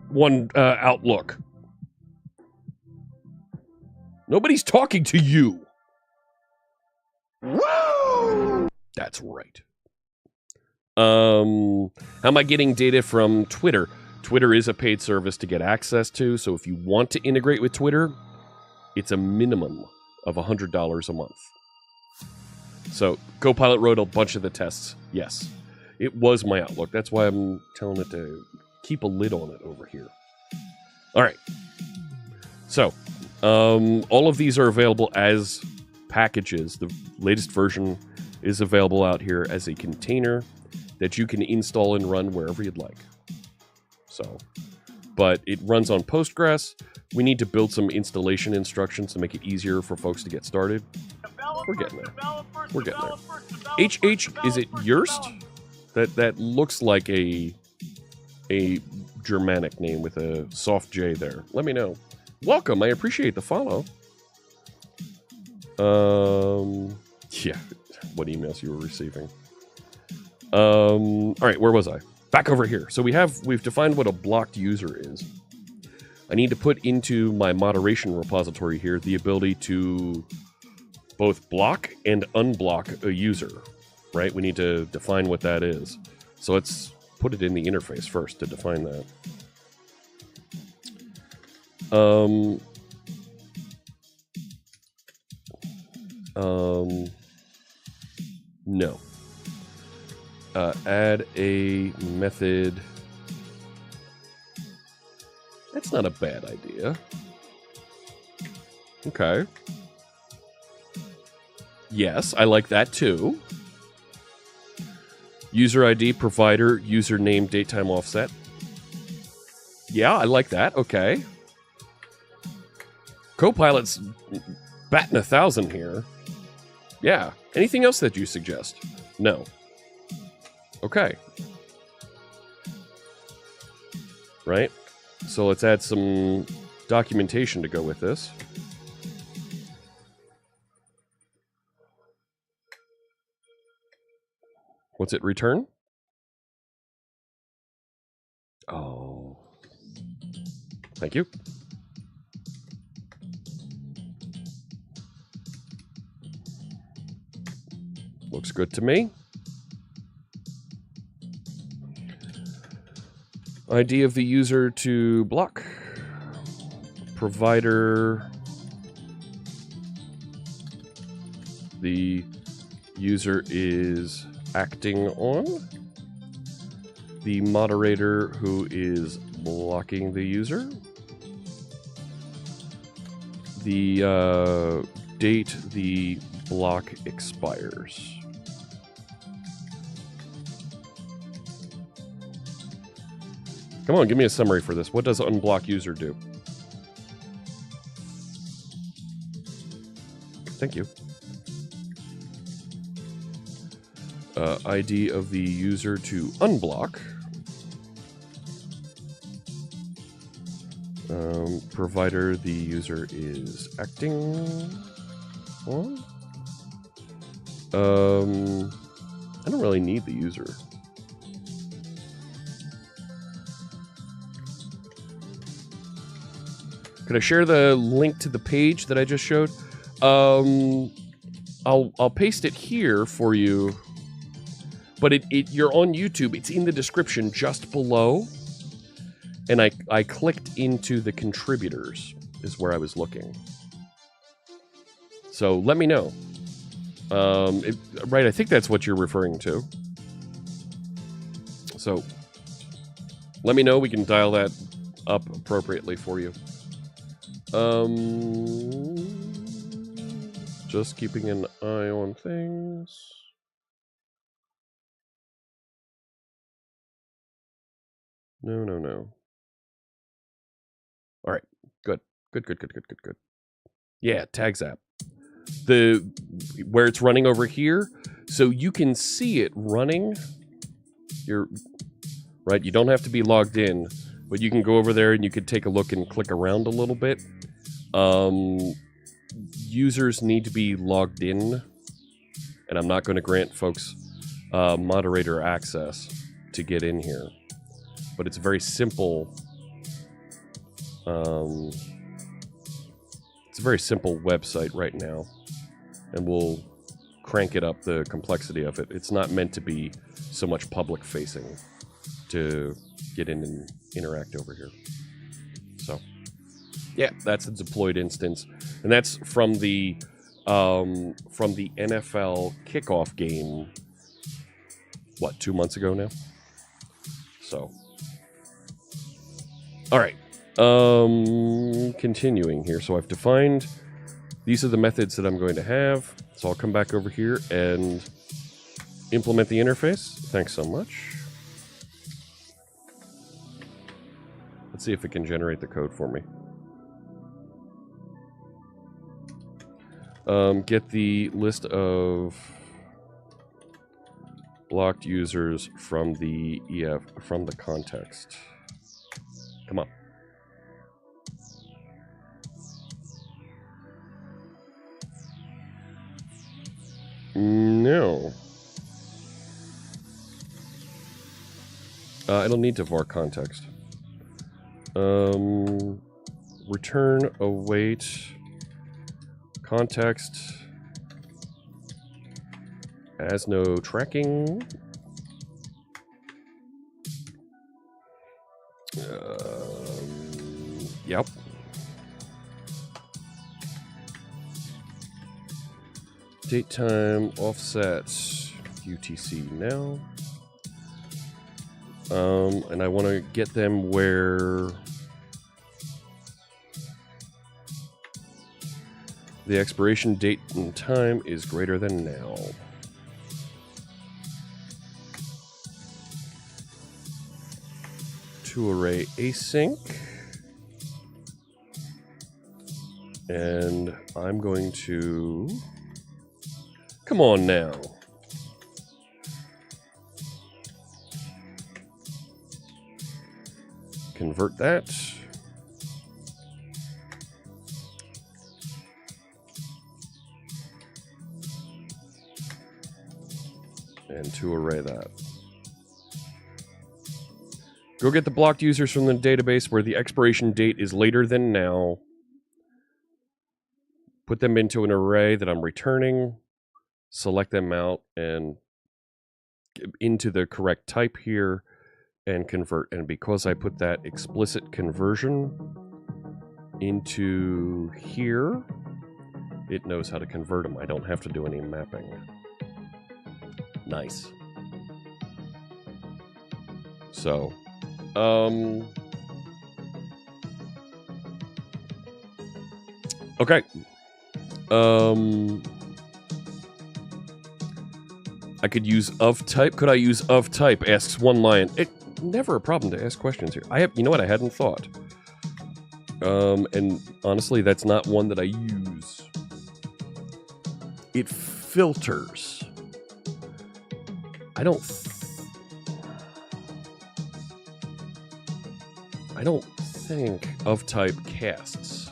Outlook? Nobody's talking to you. Woo! That's right. How am I getting data from Twitter? Twitter is a paid service to get access to, so if you want to integrate with Twitter, it's a minimum of $100 a month. So Copilot wrote a bunch of the tests. Yes, it was my Outlook. That's why I'm telling it to keep a lid on it over here. All right. So all of these are available as packages. The latest version is available out here as a container that you can install and run wherever you'd like. So, but it runs on Postgres. We need to build some installation instructions to make it easier for folks to get started. We're getting there. We're getting there. HH, is it Yerst? That looks like a Germanic name with a soft J there. Let me know. Welcome. I appreciate the follow. Yeah. What emails you were receiving. All right, where was I? Back over here. So we've defined what a blocked user is. I need to put into my moderation repository here the ability to both block and unblock a user, right? We need to define what that is. So let's put it in the interface first to define that. No. Add a method. That's not a bad idea. Okay. Yes, I like that too. User ID, provider, username, datetime offset. Yeah, I like that. Okay. Copilot's batting 1,000 here. Yeah. Anything else that you suggest? No. Okay. Right? So let's add some documentation to go with this. What's it return? Oh. Thank you. Looks good to me. ID of the user to block. Provider. The user is acting on. The moderator who is blocking the user. The date the block expires. Come on, give me a summary for this. What does unblock user do? Thank you. ID of the user to unblock. Provider the user is acting on. I don't really need the user. Could I share the link to the page that I just showed? I'll paste it here for you. But you're on YouTube. It's in the description just below. And I clicked into the contributors is where I was looking. So let me know. Right, I think that's what you're referring to. So let me know. We can dial that up appropriately for you. Just keeping an eye on things. No. All right, good. Yeah, tags app. Where it's running over here, so you can see it running. Right. You don't have to be logged in, but you can go over there and you could take a look and click around a little bit. Users need to be logged in, and I'm not going to grant folks moderator access to get in here. But it's a very simple. It's a very simple website right now, and we'll crank it up, the complexity of it. It's not meant to be so much public facing to get in and interact over here. So, yeah, that's a deployed instance, and that's from the NFL kickoff game. What, 2 months ago now? So, all right. Continuing here. So I've defined, these are the methods that I'm going to have. So I'll come back over here and implement the interface. Thanks so much. Let's see if it can generate the code for me. Get the list of blocked users from the context. Come on. No. I don't need to var context. Return await context as no tracking. Yep. Date time offset UTC now. And I want to get them where the expiration date and time is greater than now. To array async. And I'm going to... Come on now. Convert that. And to array that. Go get the blocked users from the database where the expiration date is later than now. Put them into an array that I'm returning. Select them out and into the correct type here and convert. And because I put that explicit conversion into here, it knows how to convert them. I don't have to do any mapping. Nice. So, okay. I could use of type. Could I use of type? Asks one lion. It never a problem to ask questions here. I have, you know what? I hadn't thought. And honestly, that's not one that I use. It filters. I don't think of type casts.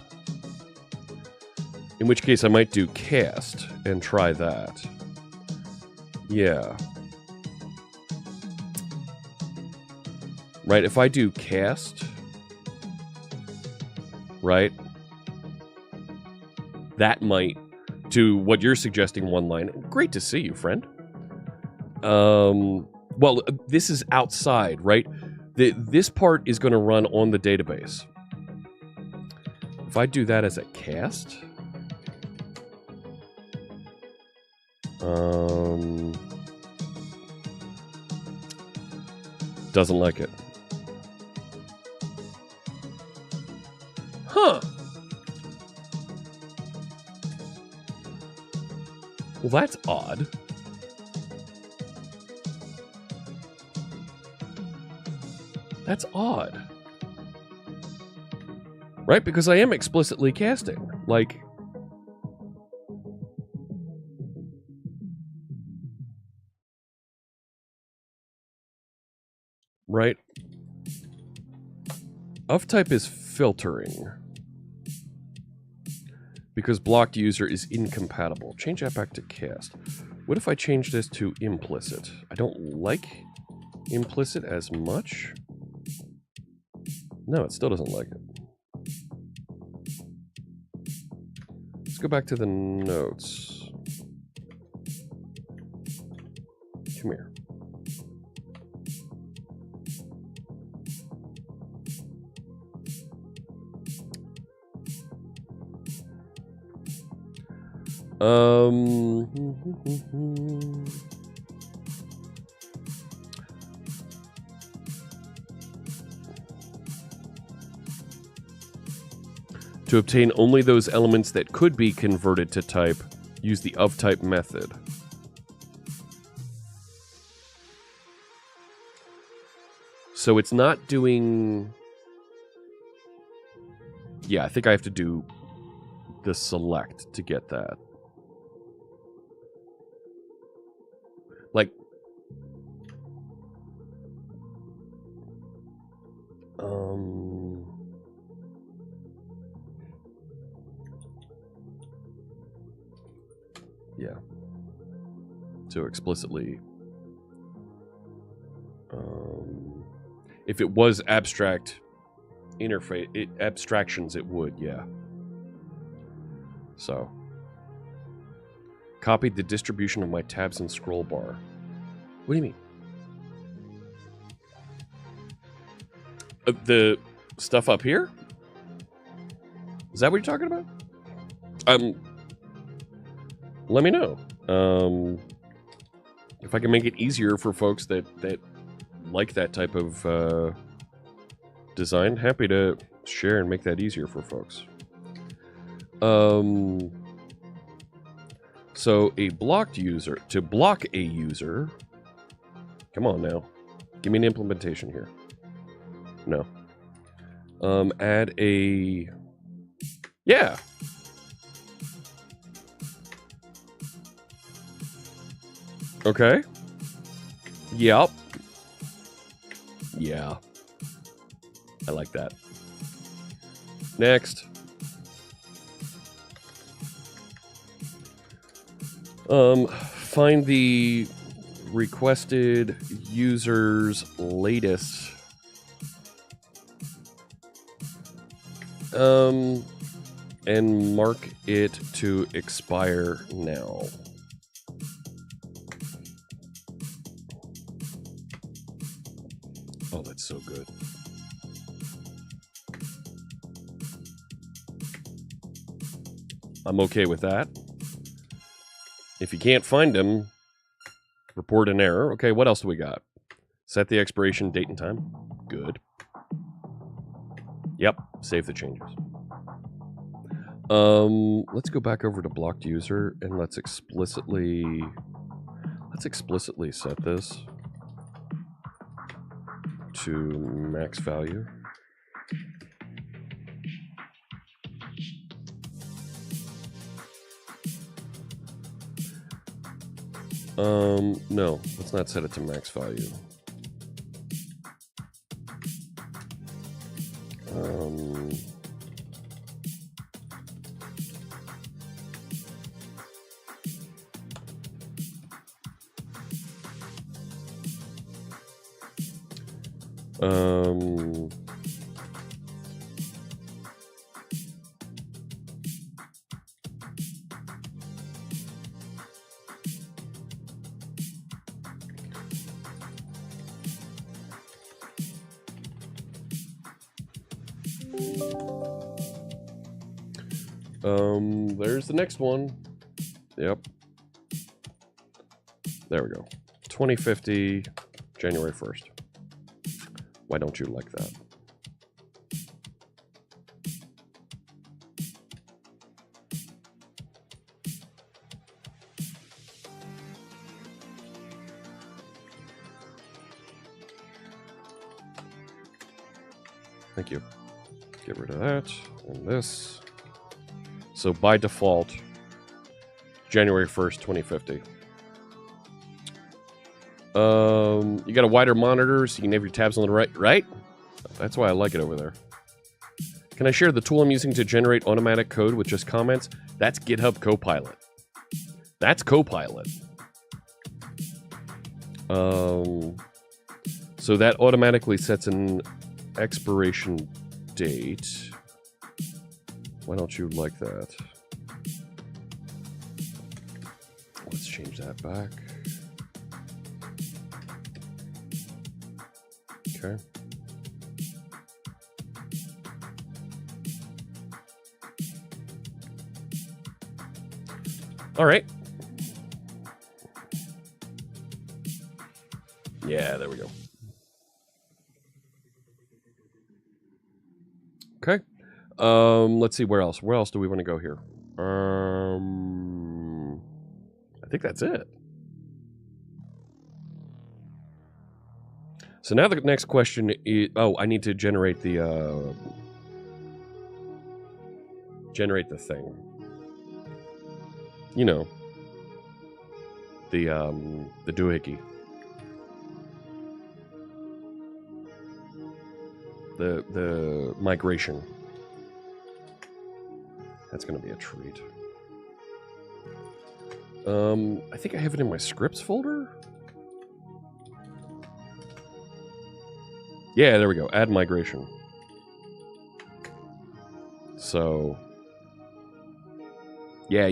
In which case I might do cast and try that. Yeah. Right, if I do cast, right, that might do what you're suggesting, one line. Great to see you, friend. Well, this is outside, right? This part is going to run on the database. If I do that as a cast, doesn't like it. Huh. Well, that's odd. That's odd. Right? Because I am explicitly casting. Like... Right? Of type is filtering. Because blocked user is incompatible. Change that back to cast. What if I change this to implicit? I don't like implicit as much. No, it still doesn't like it. Let's go back to the notes. Come here. To obtain only those elements that could be converted to type, use the of type method. So it's not doing... Yeah, I think I have to do the select to get that. Like... Yeah. So explicitly... if it was abstract interface, abstractions, it would, yeah. So... Copied the distribution of my tabs and scroll bar. What do you mean? The stuff up here? Is that what you're talking about? let me know. If I can make it easier for folks that like that type of design, happy to share and make that easier for folks. So a blocked user, to block a user, come on now, give me an implementation here. No. Add a, yeah. Okay. Yep. Yeah. I like that. Next. Find the requested user's latest. And mark it to expire now. Oh, that's so good. I'm okay with that. If you can't find them, report an error. Okay, what else do we got? Set the expiration date and time. Good. Yep, save the changes. Let's go back over to blocked user and let's explicitly set this to max value. No, let's not set it to max value. There's the next one. Yep. There we go. 2050, January 1st. Why don't you like that? Thank you. Get rid of that and this. So by default, January 1st, 2050. You got a wider monitor so you can have your tabs on the right, right? That's why I like it over there. Can I share the tool I'm using to generate automatic code with just comments? That's GitHub Copilot. That's Copilot. So that automatically sets an expiration date. Why don't you like that? Let's change that back. Okay. All right. Yeah, there we go. Okay. Let's see, where else? Where else do we want to go here? I think that's it. So now the next question is, oh, I need to generate the thing. You know, the doohickey. The migration. That's going to be a treat. I think I have it in my scripts folder. Yeah, there we go. Add migration. So, yeah.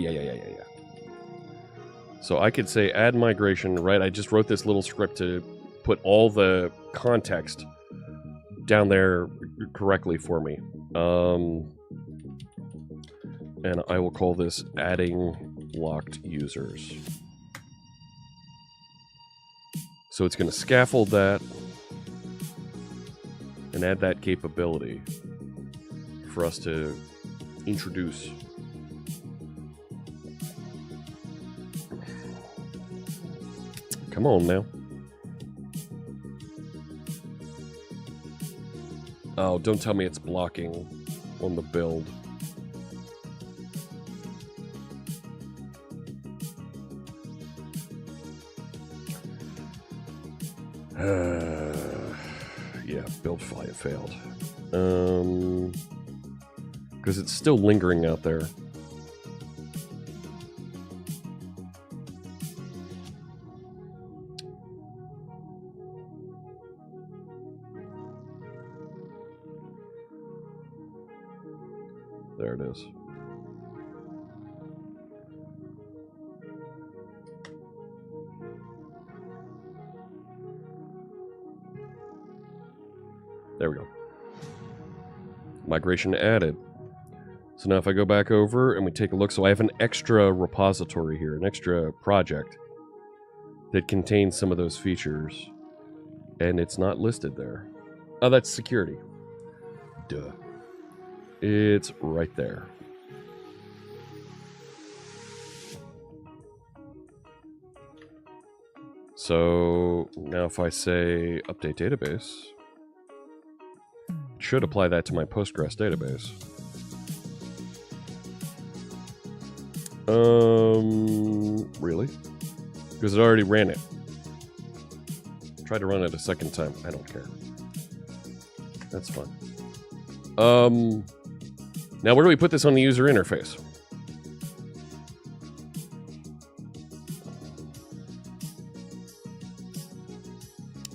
So I could say add migration, right? I just wrote this little script to put all the context down there correctly for me. And I will call this adding blocked users. So it's going to scaffold that and add that capability for us to introduce. Come on now. Oh, don't tell me it's blocking on the build. Yeah, build file failed. Because it's still lingering out there. There it is. There we go. Migration added. So now if I go back over and we take a look, so I have an extra repository here, an extra project that contains some of those features, and it's not listed there. Oh, that's security. Duh. It's right there. So now if I say update database, it should apply that to my Postgres database. Really? Because it already ran it. Tried to run it a second time. I don't care. That's fine. Now where do we put this on the user interface?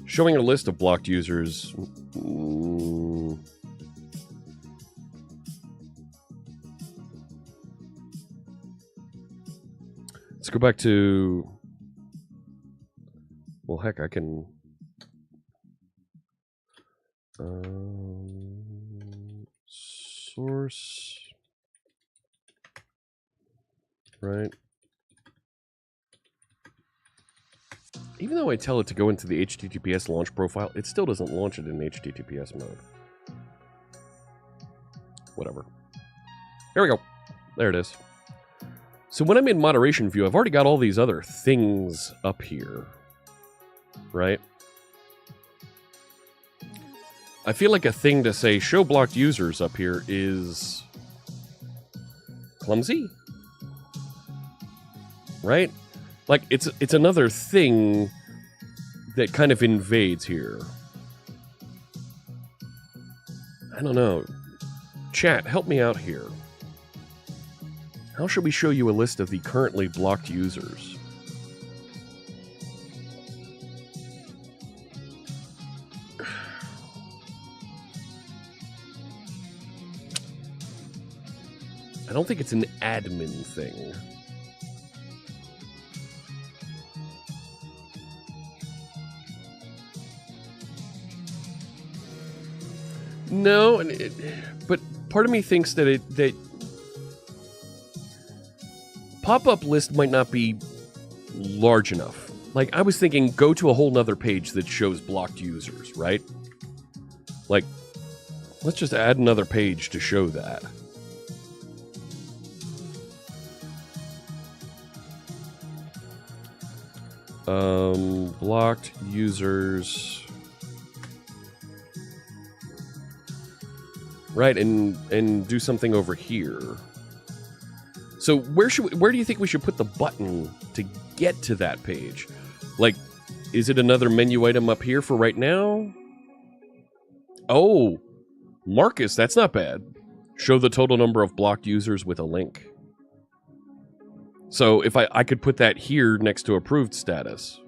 Showing a list of blocked users. Let's go back to... Well, heck, I can... source... Right. Even though I tell it to go into the HTTPS launch profile, it still doesn't launch it in HTTPS mode. Whatever. There we go. There it is. So when I'm in moderation view, I've already got all these other things up here. Right? I feel like a thing to say show blocked users up here is clumsy. Right? Like, it's another thing that kind of invades here. I don't know. Chat, help me out here. How should we show you a list of the currently blocked users? I don't think it's an admin thing. No, but part of me thinks that that pop-up list might not be large enough. Like, I was thinking, go to a whole nother page that shows blocked users, right? Like, let's just add another page to show that. Blocked users... Right, and do something over here. So where do you think we should put the button to get to that page? Like, is it another menu item up here for right now? Oh, Marcus, that's not bad. Show the total number of blocked users with a link. So if I could put that here next to approved status.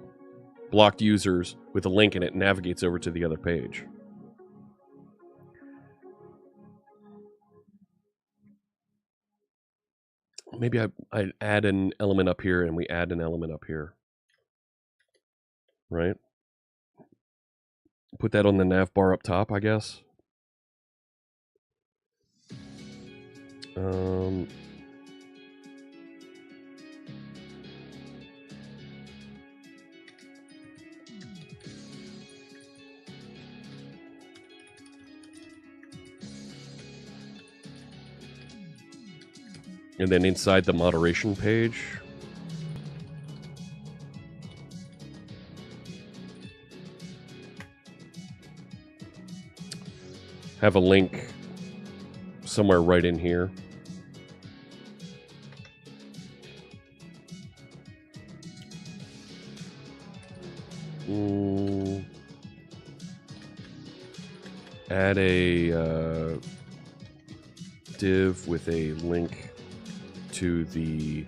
Blocked users with a link, and it navigates over to the other page. Maybe I add an element up here, and we add an element up here. Right? Put that on the nav bar up top, I guess. And then inside the moderation page, have a link somewhere right in here. Add a div with a link to the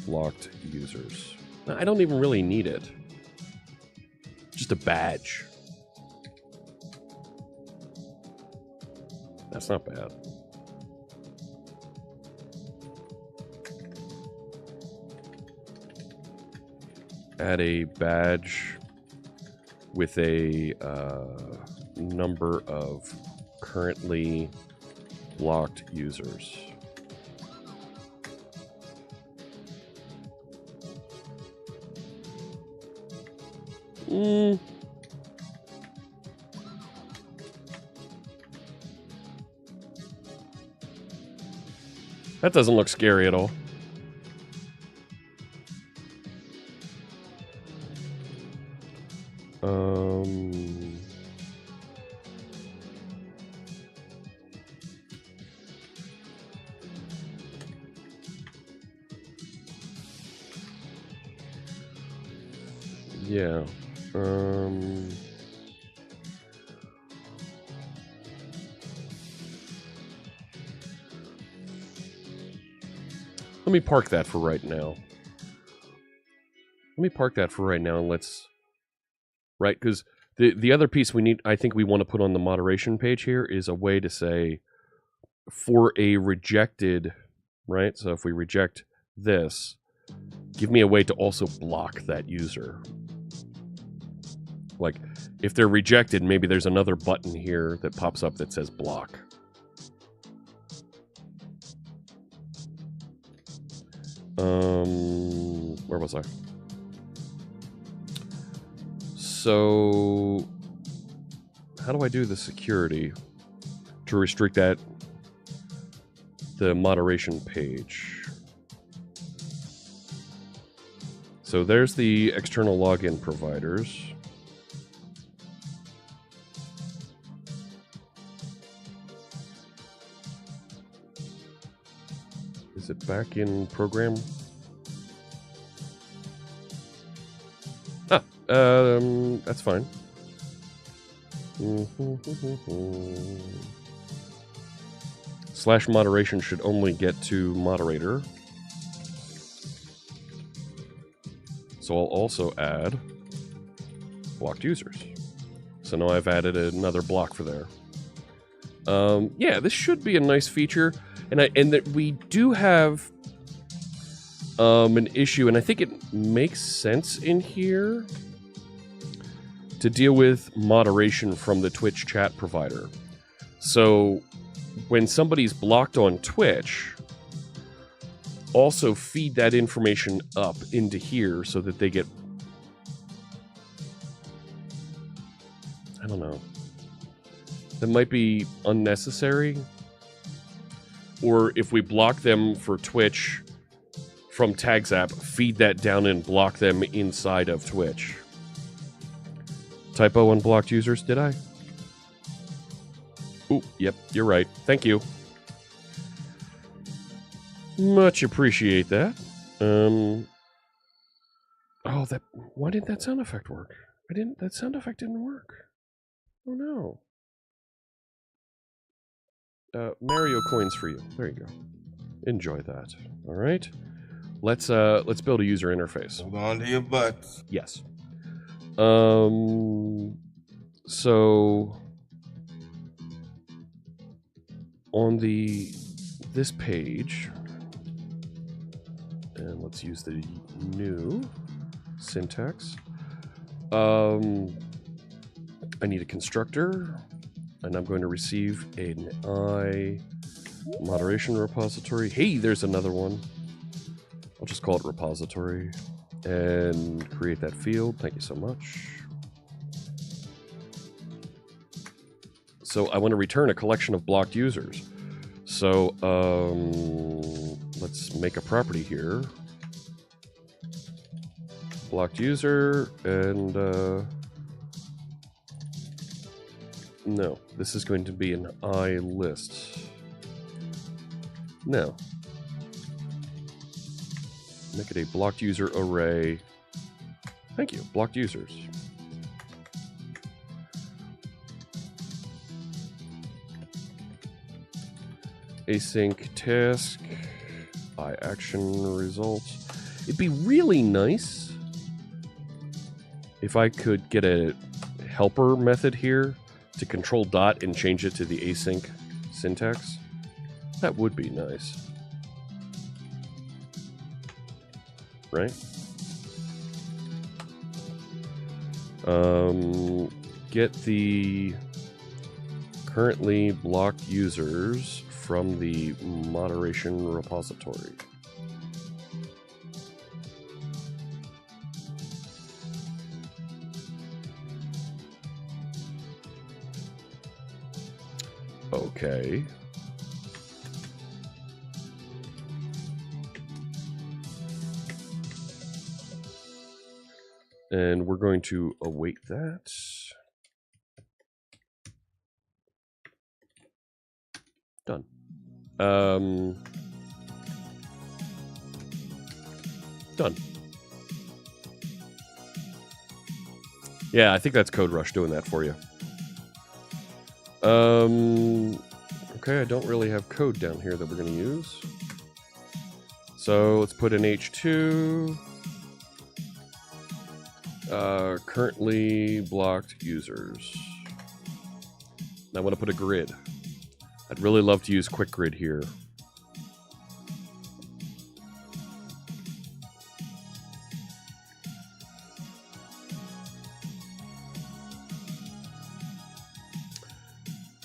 blocked users. I don't even really need it. Just a badge. That's not bad. Add a badge with a number of currently blocked users. That doesn't look scary at all. Yeah. Let me park that for right now. And let's... Right, because the other piece we need, I think we want to put on the moderation page here is a way to say, for a rejected, right? So if we reject this, give me a way to also block that user. Like, if they're rejected, maybe there's another button here that pops up that says block. Where was I? So, how do I do the security to restrict that, the moderation page? So there's the external login providers. Is it back in program? That's fine. Slash moderation should only get to moderator. So I'll also add blocked users. So now I've added another block for there. Yeah, this should be a nice feature. And that we do have an issue, and I think it makes sense in here to deal with moderation from the Twitch chat provider. So when somebody's blocked on Twitch, also feed that information up into here so that they get... I don't know. That might be unnecessary. Or if we block them for Twitch from TagsApp, feed that down and block them inside of Twitch. Typo on blocked users, did I? Ooh, yep, you're right. Thank you. Much appreciate that. Oh, that... Why didn't that sound effect work? That sound effect didn't work. Oh no. Mario coins for you. There you go. Enjoy that. All right. Let's build a user interface. Hold on to your butts. Yes. So on this page, and let's use the new syntax. I need a constructor, and I'm going to receive an I moderation repository. Hey, there's another one. I'll just call it repository and create that field. Thank you so much. So I want to return a collection of blocked users. So let's make a property here. Blocked user, and no, this is going to be an I list. No. Make it a blocked user array. Thank you, blocked users. Async task by action results. It'd be really nice if I could get a helper method here to control dot and change it to the async syntax. That would be nice. Right? Get the currently blocked users from the moderation repository. Okay. And we're going to await that. Done. Done. Yeah, I think that's Code Rush doing that for you. Okay, I don't really have code down here that we're going to use. So let's put in H2. Currently blocked users. I want to put a grid. I'd really love to use quick grid here.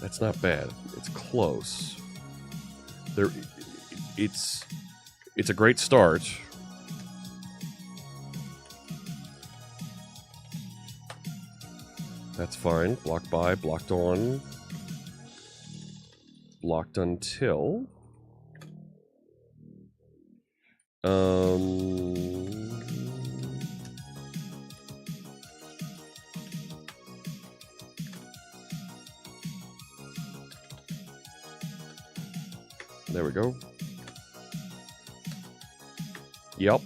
That's not bad. It's close. It's a great start. That's fine. Blocked by, blocked on, blocked until. There we go. Yep.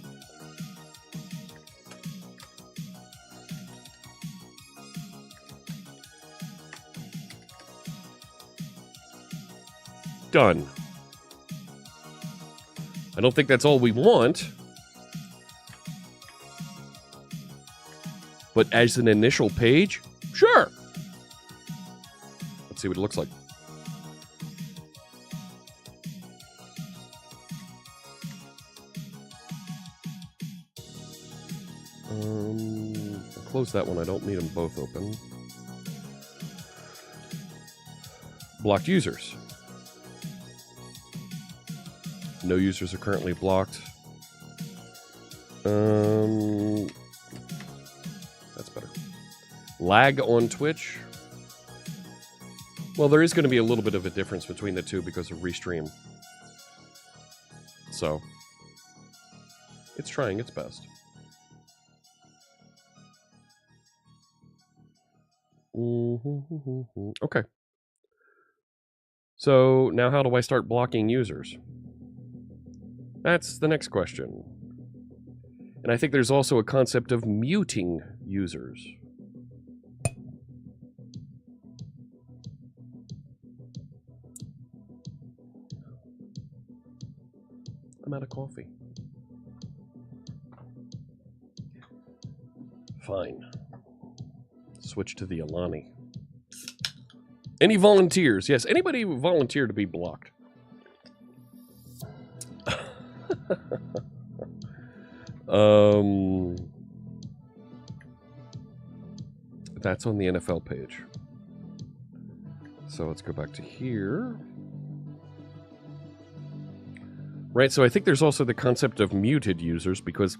Done. I don't think that's all we want. But as an initial page, sure. Let's see what it looks like. I'll close that one. I don't need them both open. Blocked users. No users are currently blocked. That's better. Lag on Twitch. Well, there is going to be a little bit of a difference between the two because of restream. So, it's trying its best. Okay. So, now how do I start blocking users? That's the next question. And I think there's also a concept of muting users. I'm out of coffee. Fine. Switch to the Alani. Any volunteers? Yes, anybody volunteer to be blocked? That's on the NFL page. So let's go back to here. Right, so I think there's also the concept of muted users because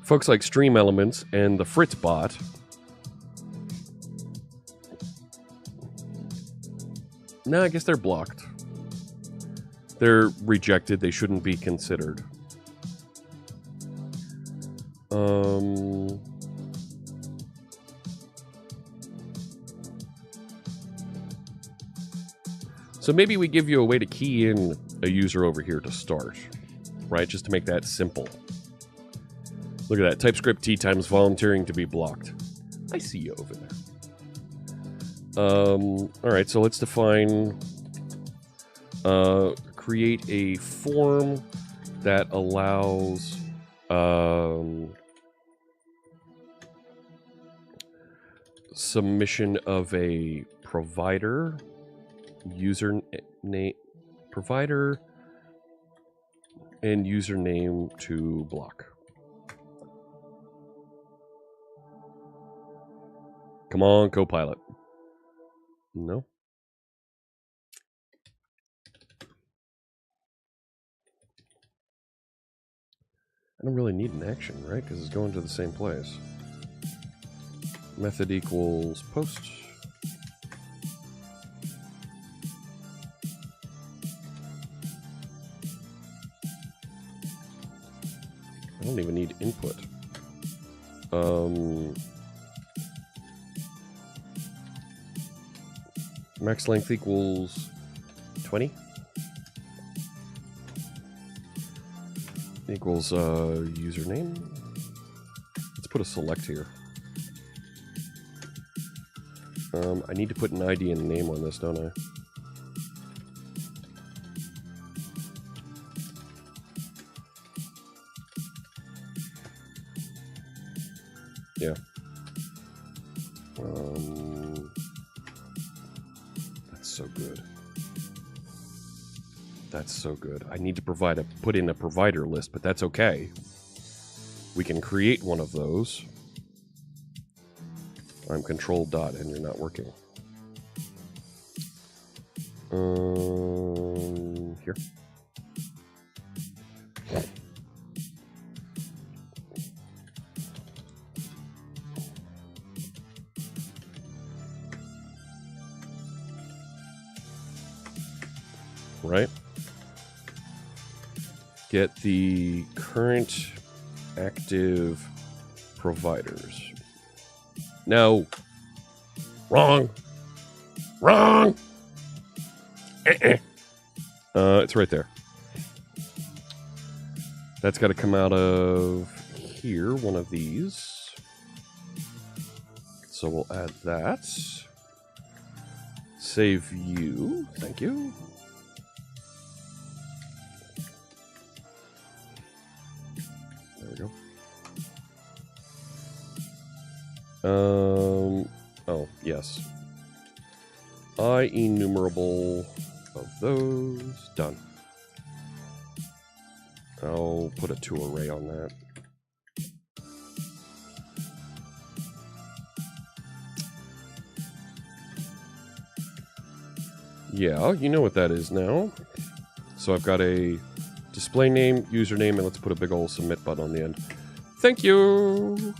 folks like Stream Elements and the Fritz bot no, I guess they're blocked. They're rejected. They shouldn't be considered. So maybe we give you a way to key in a user over here to start, right? Just to make that simple. Look at that. TypeScript T times volunteering to be blocked. I see you over there. All right, so let's define, create a form that allows, submission of a provider, username, provider, and username to block. Come on, Copilot. No. I don't really need an action, right? Because it's going to the same place. Method equals post. I don't even need input. Max length equals 20. Equals username. Let's put a select here. I need to put an ID and a name on this, don't I? Yeah. That's so good. That's so good. I need to put in a provider list, but that's okay. We can create one of those. I'm control dot and you're not working. Here. Right? Get the current active providers. No. Wrong. Wrong. It's right there. That's got to come out of here, one of these. So we'll add that. Save view. Thank you. There we go. Oh, yes. Enumerable of those. Done. I'll put a to array on that. Yeah, you know what that is now. So I've got a display name, username, and let's put a big old submit button on the end. Thank you!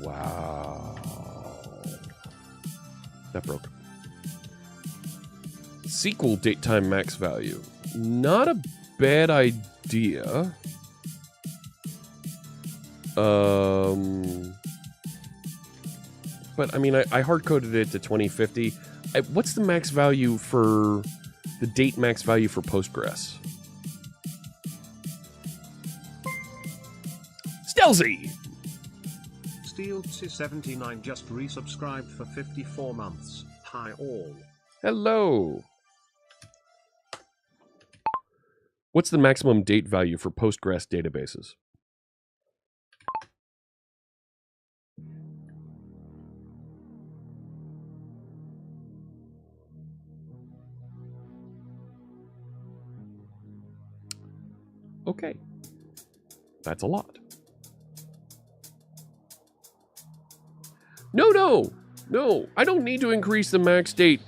Wow. That broke. SQL datetime max value. Not a bad idea. But I mean, I hard-coded it to 2050. What's the max value for the date max value for Postgres? Stelzy! Steel279 just resubscribed for 54 months. Hi all. Hello. What's the maximum date value for Postgres databases? Okay. That's a lot. No. I don't need to increase the max date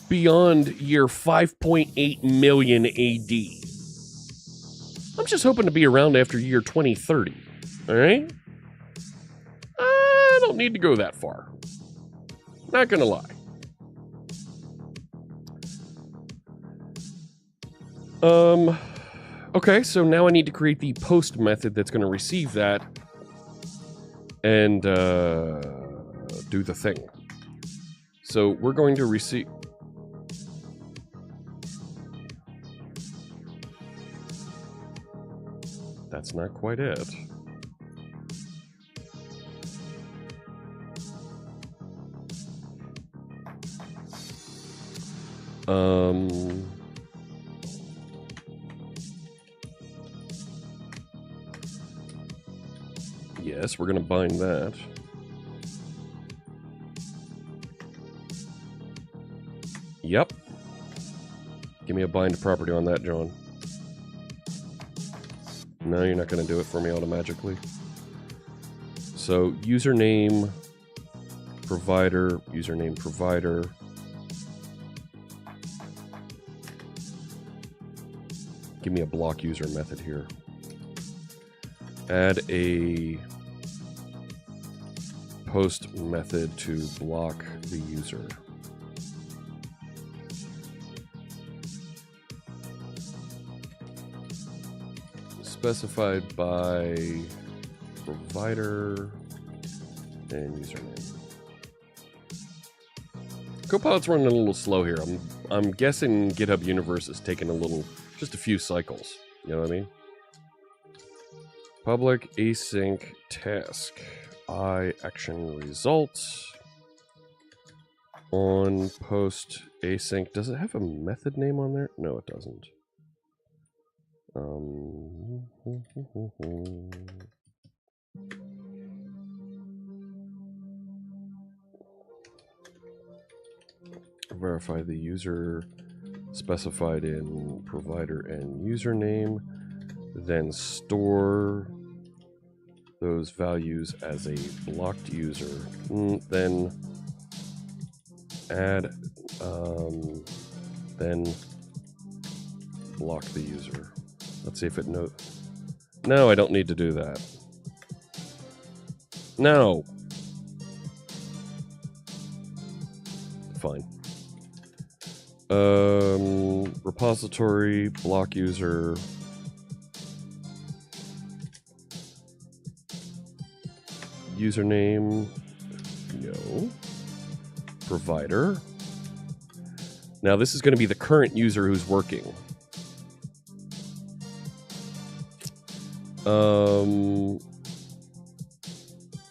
beyond year 5.8 million AD. I'm just hoping to be around after year 2030. All right? I don't need to go that far. Not gonna lie. Okay, so now I need to create the post method that's going to receive that and do the thing. So we're going to receive... That's not quite it. Yes, we're going to bind that. Yep. Give me a bind property on that, John. No, you're not going to do it for me automatically. So, username, provider, username, provider. Give me a block user method here. Add a post method to block the user. Specified by provider and username. Copilot's running a little slow here. I'm guessing GitHub Universe is taking just a few cycles. You know what I mean? Public async task I action results on post async. Does it have a method name on there? No, it doesn't. Verify the user specified in provider and username, then store those values as a blocked user, then add, then block the user. Let's see if it knows. No, I don't need to do that. No. Fine. Repository, block user. Username. No. Provider. Now this is going to be the current user who's working.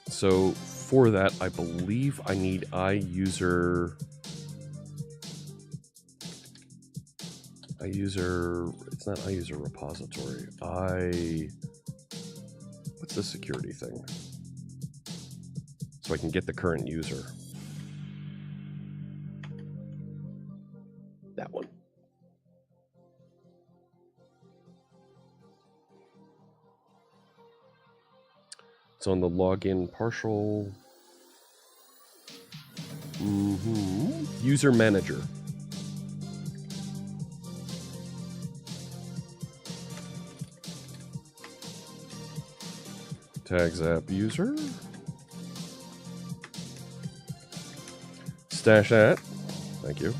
So for that, I believe I need iUser. It's not iUser repository. What's the security thing? So I can get the current user. That one. It's on the login partial. User manager. Tags app user. Stash that. Thank you.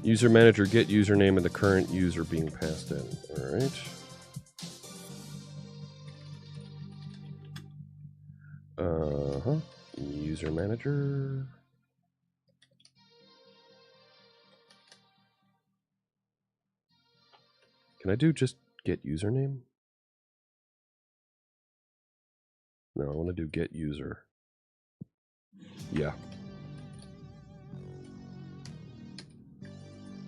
User manager, get username and the current user being passed in. All right. User manager. Can I do just get username? No, I want to do get user. Yeah.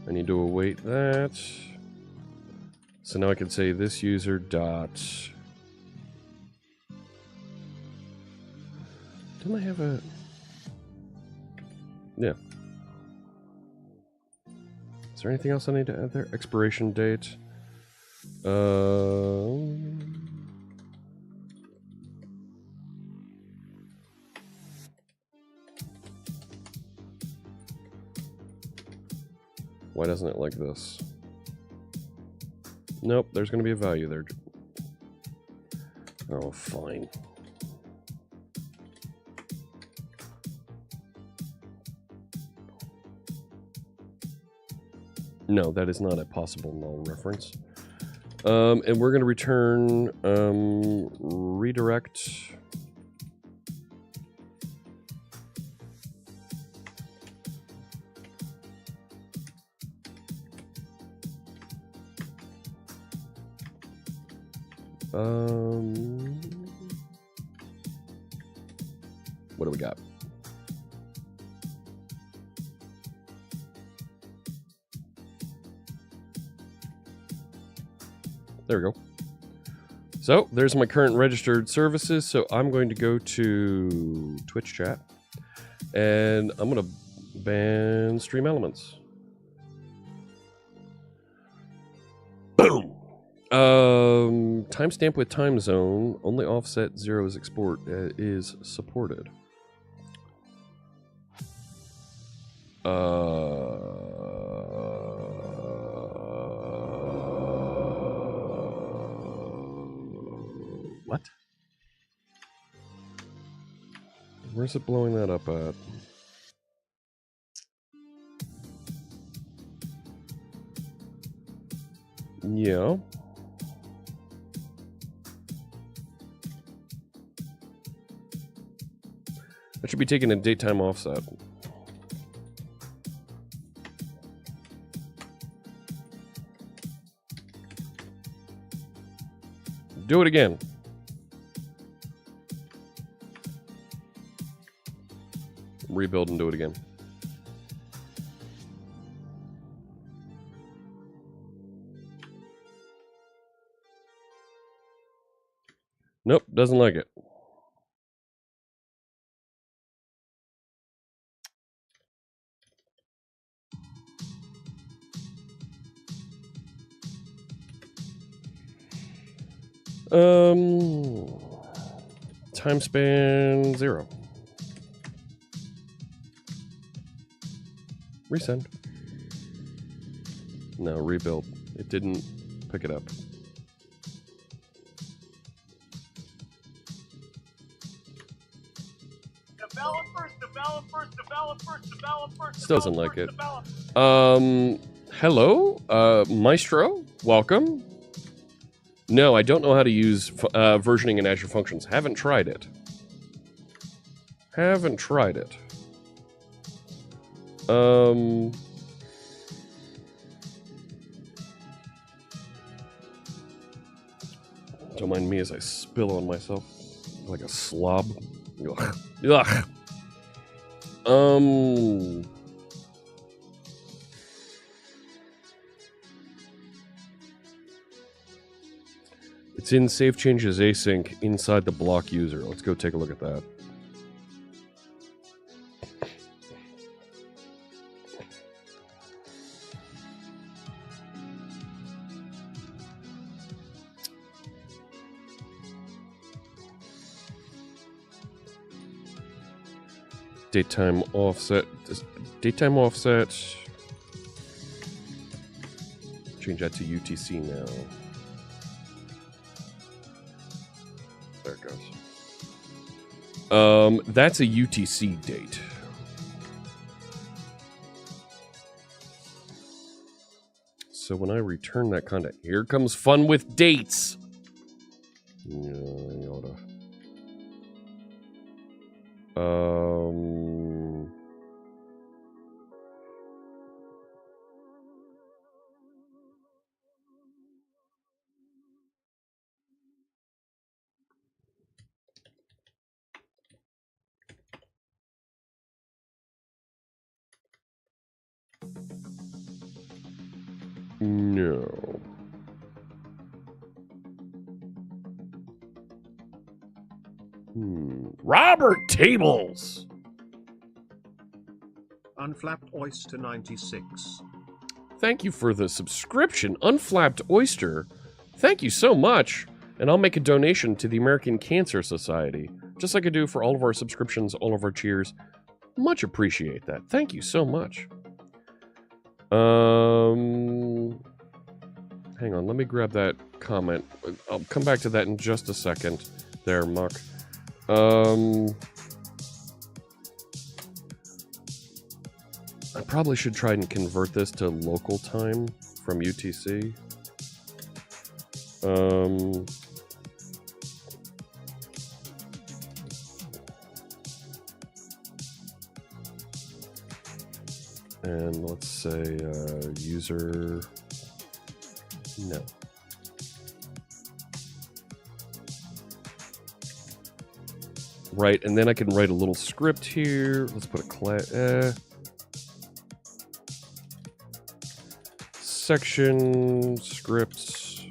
I need to await that. So now I can say this user dot. Don't I have a? Yeah. Is there anything else I need to add there? Expiration date. Why doesn't it like this? Nope, there's going to be a value there. Oh, fine. No, that is not a possible null reference. And we're going to return redirect. What do we got? There we go. So there's my current registered services. So I'm going to go to Twitch chat and I'm going to ban stream elements. Boom. Timestamp with time zone. Only offset 0 is export is supported. What? Where's it blowing that up at? Yeah. That should be taking a daytime offset. Do it again. Rebuild and do it again. Nope, doesn't like it. Time span 0. Resend. No, rebuild. It didn't pick it up. Developers. Still doesn't like it. Hello, Maestro. Welcome. No, I don't know how to use versioning in Azure Functions. Haven't tried it. Don't mind me as I spill on myself like a slob. Ugh. Ugh. It's in Save Changes Async inside the block user. Let's go take a look at that. Daytime offset. Daytime offset. Change that to UTC now. There it goes. That's a UTC date. So when I return that content, here comes fun with dates. Yoda. No. Robert Tables. Unflapped Oyster 96. Thank you for the subscription, Unflapped Oyster. Thank you so much. And I'll make a donation to the American Cancer Society, just like I do for all of our subscriptions, all of our cheers. Much appreciate that. Thank you so much. Hang on, let me grab that comment. I'll come back to that in just a second. There, Muck. I'm probably should try and convert this to local time from UTC. And let's say user no. Right, and then I can write a little script here. Let's put a class section scripts.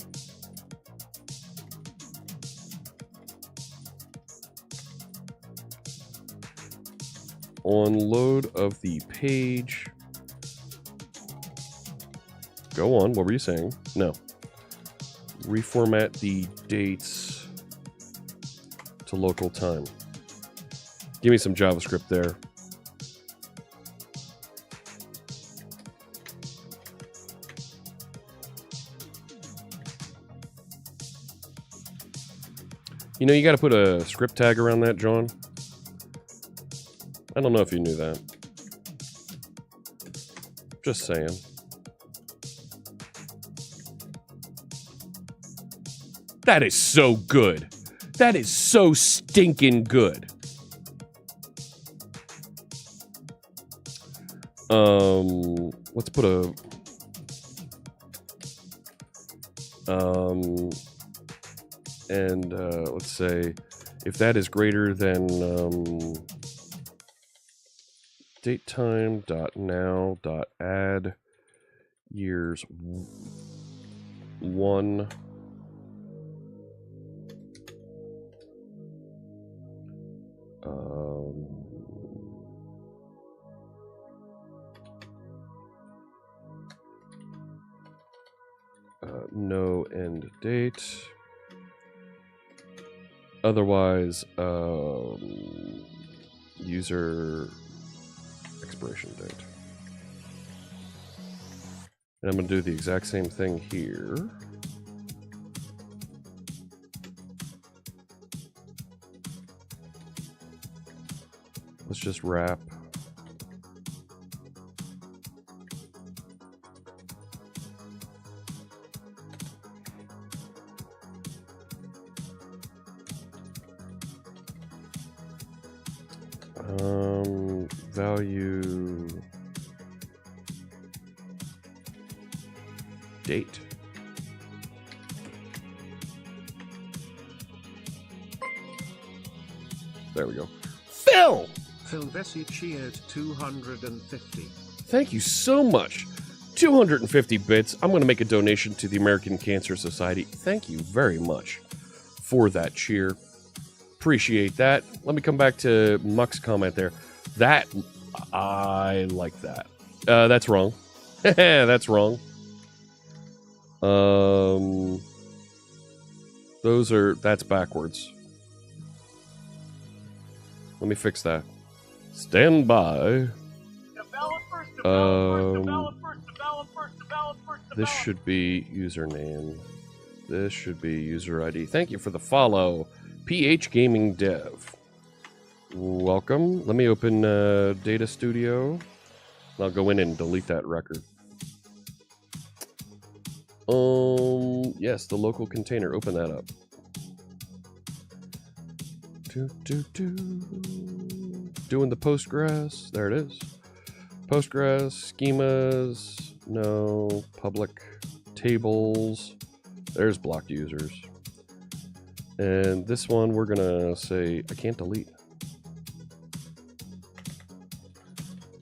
On load of the page. Go on, what were you saying? No. Reformat the dates to local time. Give me some JavaScript there. You know, you got to put a script tag around that, John. I don't know if you knew that. Just saying. That is so good. That is so stinking good. Let's put a let's say if that is greater than datetime.now.add years 1 no end date. Otherwise, user expiration date. And I'm going to do the exact same thing here. Let's just wrap. Value date. There we go. Phil! Phil Vesey cheered 250. Thank you so much. 250 bits. I'm going to make a donation to the American Cancer Society. Thank you very much for that cheer. Appreciate that. Let me come back to Muck's comment there. That, I like that. That's wrong. That's wrong. That's backwards. Let me fix that. Stand by. This should be username. This should be user ID. Thank you for the follow. PH Gaming Dev. Welcome. Let me open Data Studio. I'll go in and delete that record. Yes, the local container. Open that up. Doing the Postgres. There it is. Postgres, schemas, no, public tables. There's blocked users. And this one, we're gonna say, I can't delete.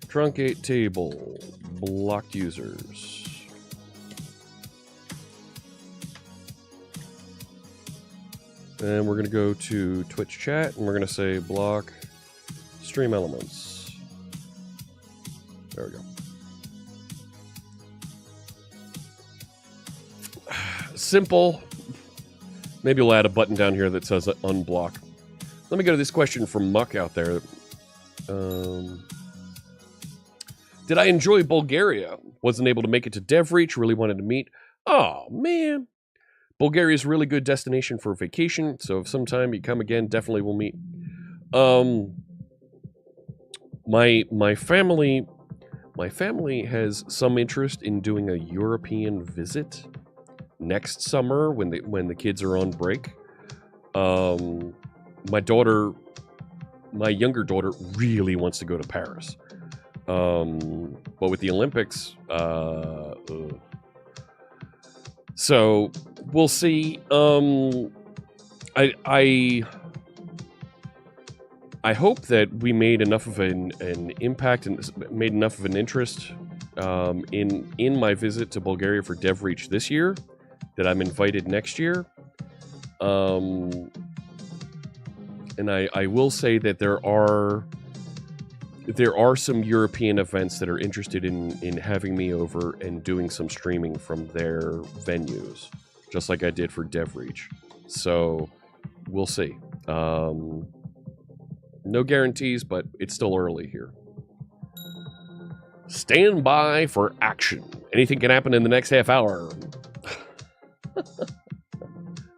Truncate table, blocked users. And we're going to go to Twitch chat, and we're going to say block stream elements. There we go. Simple. Maybe we'll add a button down here that says unblock. Let me go to this question from Muck out there. Did I enjoy Bulgaria? Wasn't able to make it to DevReach. Really wanted to meet. Oh, man. Bulgaria is a really good destination for a vacation, so if sometime you come again, definitely we'll meet. My family my family has some interest in doing a European visit next summer when the kids are on break. My younger daughter really wants to go to Paris. But with the Olympics, so we'll see. I hope that we made enough of an impact and made enough of an interest in my visit to Bulgaria for DevReach this year that I'm invited next year. And I will say that there are some European events that are interested in having me over and doing some streaming from their venues, just like I did for DevReach. So we'll see. No guarantees, but it's still early here. Stand by for action. Anything can happen in the next half hour.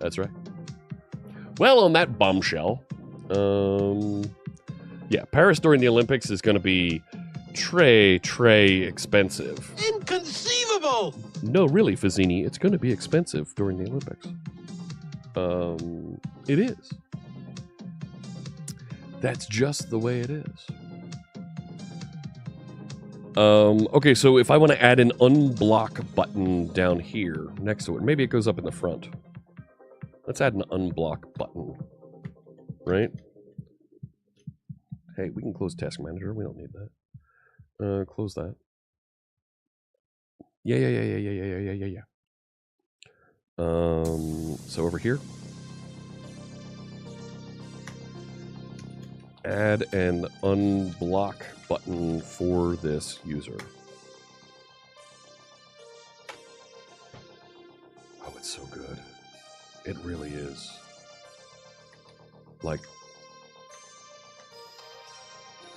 That's right. Well, on that bombshell, yeah, Paris during the Olympics is going to be très expensive. Inconceivable! No, really, Fazzini, it's going to be expensive during the Olympics. It is. That's just the way it is. Okay, so if I want to add an unblock button down here next to it, maybe it goes up in the front. Let's add an unblock button, right? Hey, we can close Task Manager. We don't need that. Close that. Yeah. So over here, add an unblock button for this user. Oh, it's so good. It really is. Like,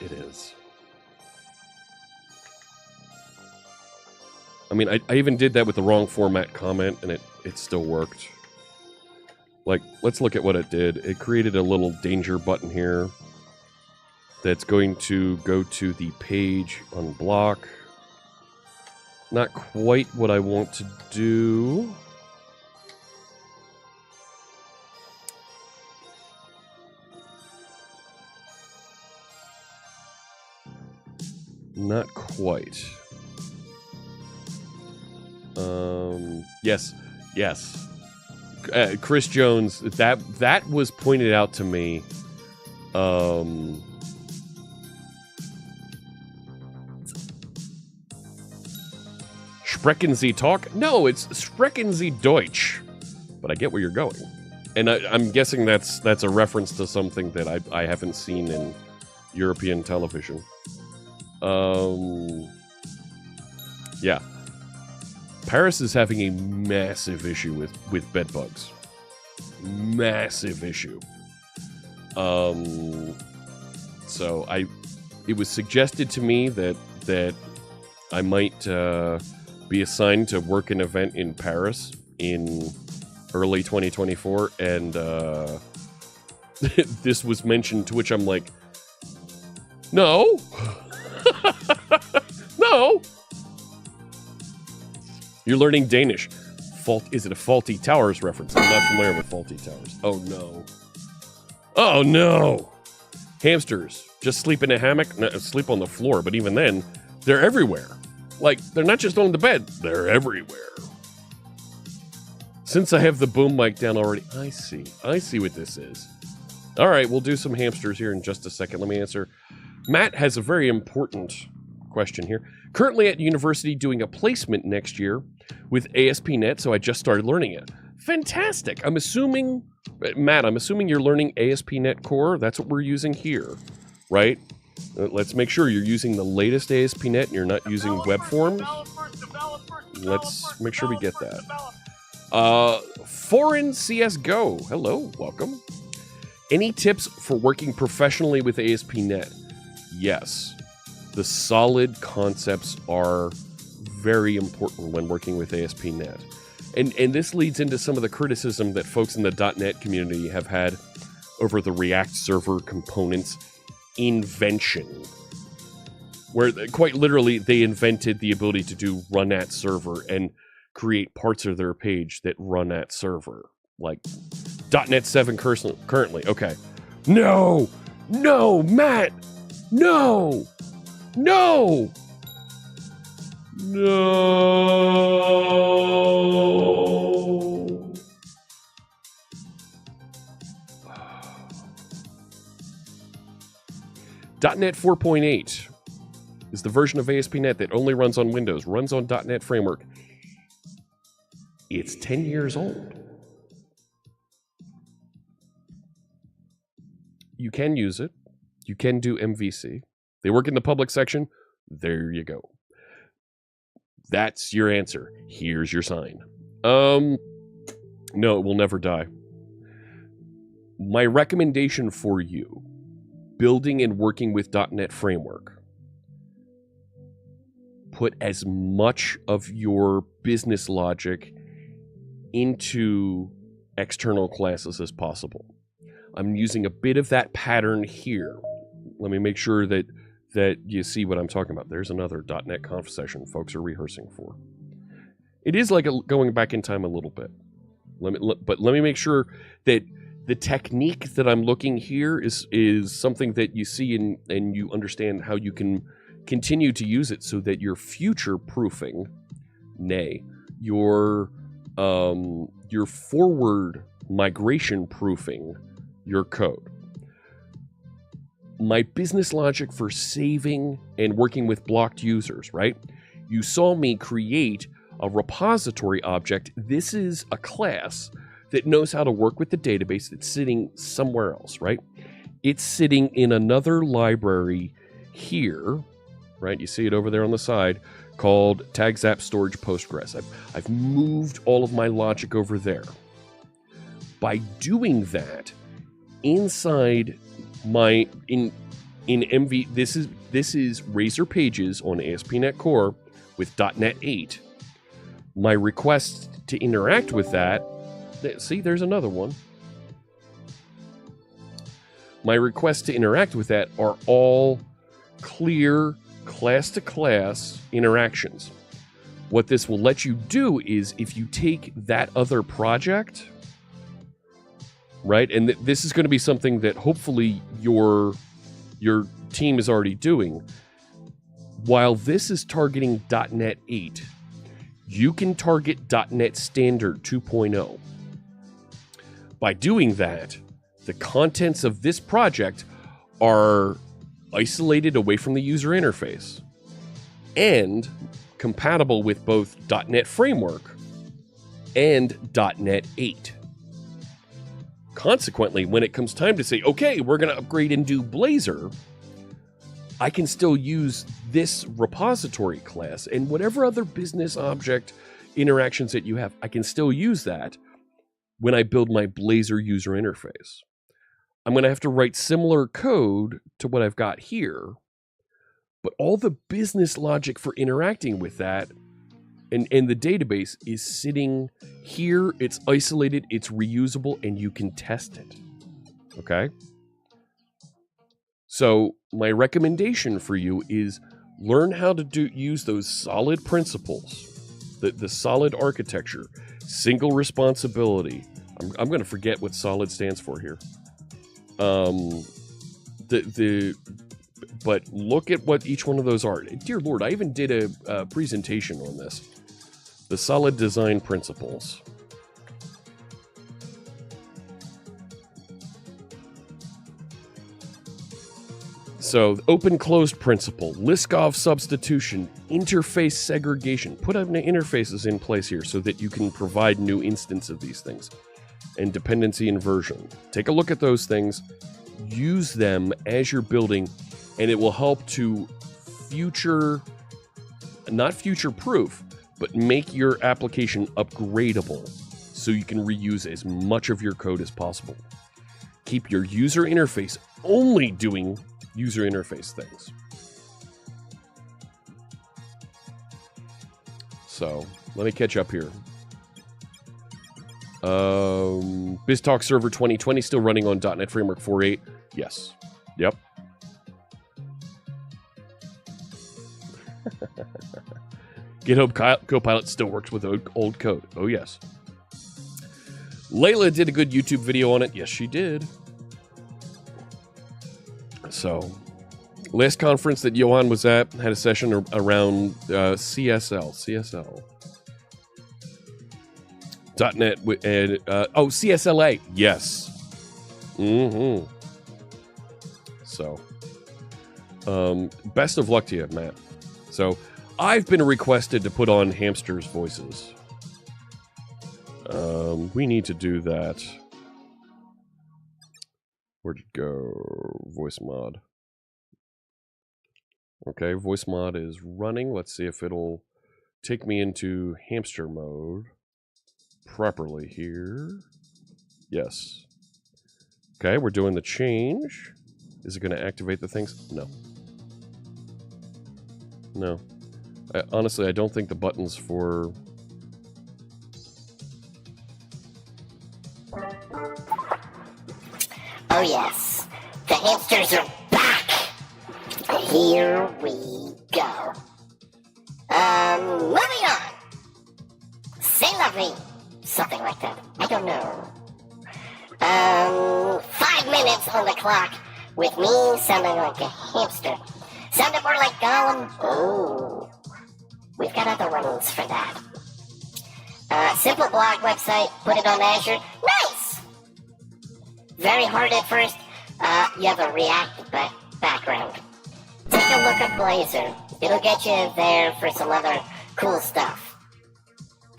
it is. I mean, I even did that with the wrong format comment, and it still worked. Like, let's look at what it did. It created a little danger button here that's going to go to the page unblock. Not quite what I want to do. Not quite. Yes. Chris Jones, that was pointed out to me. Sprechen Sie Talk? No, it's Sprechen Sie Deutsch. But I get where you're going. And I'm guessing that's a reference to something that I haven't seen in European television. Yeah. Paris is having a massive issue with bed bugs. Massive issue. So it was suggested to me that I might be assigned to work an event in Paris in early 2024, and this was mentioned, to which I'm like, no. No. You're learning Danish. Is it a Faulty Towers reference? I'm not familiar with Faulty Towers. Oh no. Oh no. Hamsters just sleep in a hammock, sleep on the floor, but even then, they're everywhere. Like, they're not just on the bed, they're everywhere. Since I have the boom mic down already, I see what this is. All right, we'll do some hamsters here in just a second. Let me answer. Matt has a very important question here. Currently at university doing a placement next year with ASP.NET, so I just started learning it. Fantastic. I'm assuming, Matt, you're learning ASP.NET Core. That's what we're using here, right? Let's make sure you're using the latest ASP.NET and you're not using web forms. Let's make sure we get that. Foreign CSGO. Hello, welcome. Any tips for working professionally with ASP.NET? Yes. The solid concepts are very important when working with ASP.NET. And this leads into some of the criticism that folks in the .NET community have had over the React server components invention. where quite literally they invented the ability to do run at server and create parts of their page that run at server, like .NET 7 currently. Okay, no, Matt, no. .NET 4.8 is the version of ASP.NET that only runs on Windows, runs on .NET Framework. It's 10 years old. You can use it. You can do MVC. They work in the public section. There you go. That's your answer. Here's your sign. No, it will never die. My recommendation for you, building and working with .NET Framework, put as much of your business logic into external classes as possible. I'm using a bit of that pattern here. Let me make sure that you see what I'm talking about. There's another .NET Conf session folks are rehearsing for. It is like going back in time a little bit. But let me make sure that the technique that I'm looking here is something that you see and you understand how you can continue to use it so that you're future proofing, your forward migration proofing your code. My business logic for saving and working with blocked users, right? You saw me create a repository object. This is a class that knows how to work with the database that's sitting somewhere else, right? It's sitting in another library here, right? You see it over there on the side called TagZap Storage Postgres. I've moved all of my logic over there. By doing that, inside my in MV, this is Razor Pages on ASP.NET Core with .NET 8. My requests to interact with that, see, there's another one. My requests to interact with that are all clear class-to-class interactions. What this will let you do is if you take that other project, right, and this is going to be something that hopefully your team is already doing, while this is targeting .NET 8, you can target .NET Standard 2.0. By doing that, the contents of this project are isolated away from the user interface and compatible with both .NET Framework and .NET 8. Consequently, when it comes time to say, okay, we're going to upgrade and do Blazor, I can still use this repository class and whatever other business object interactions that you have, I can still use that when I build my Blazor user interface. I'm going to have to write similar code to what I've got here, but all the business logic for interacting with that and the database is sitting here. It's isolated, it's reusable, and you can test it. Okay? So my recommendation for you is learn how to use those solid principles, the solid architecture, single responsibility. I'm going to forget what solid stands for here. But look at what each one of those are. Dear Lord, I even did a presentation on this. The solid design principles. So, open-closed principle, Liskov substitution, interface segregation. Put interfaces in place here so that you can provide new instance of these things. And dependency inversion. Take a look at those things, use them as you're building, and it will help to not future-proof, but make your application upgradable so you can reuse as much of your code as possible. Keep your user interface only doing user interface things. So, let me catch up here. BizTalk Server 2020 still running on .NET Framework 4.8. Yes. Yep. GitHub Copilot still works with old code. Oh, yes. Layla did a good YouTube video on it. Yes, she did. So, last conference that Johan was at had a session around CSL. .NET and CSLA. Yes. Mm-hmm. So, best of luck to you, Matt. So, I've been requested to put on hamsters' voices. We need to do that. Where'd it go? Voice mod. Okay, voice mod is running. Let's see if it'll take me into hamster mode properly here. Yes. Okay, we're doing the change. Is it going to activate the things? No. No. Honestly, I don't think the buttons for... Oh yes, the hamsters are back! Here we go. Moving on! C'est la vie! Something like that. I don't know. 5 minutes on the clock with me sounding like a hamster. Sounded more like Gollum. Oh, we've got other ones for that. Simple blog website, put it on Azure. Nice! Very hard at first. You have a React background. Take a look at Blazor. It'll get you there for some other cool stuff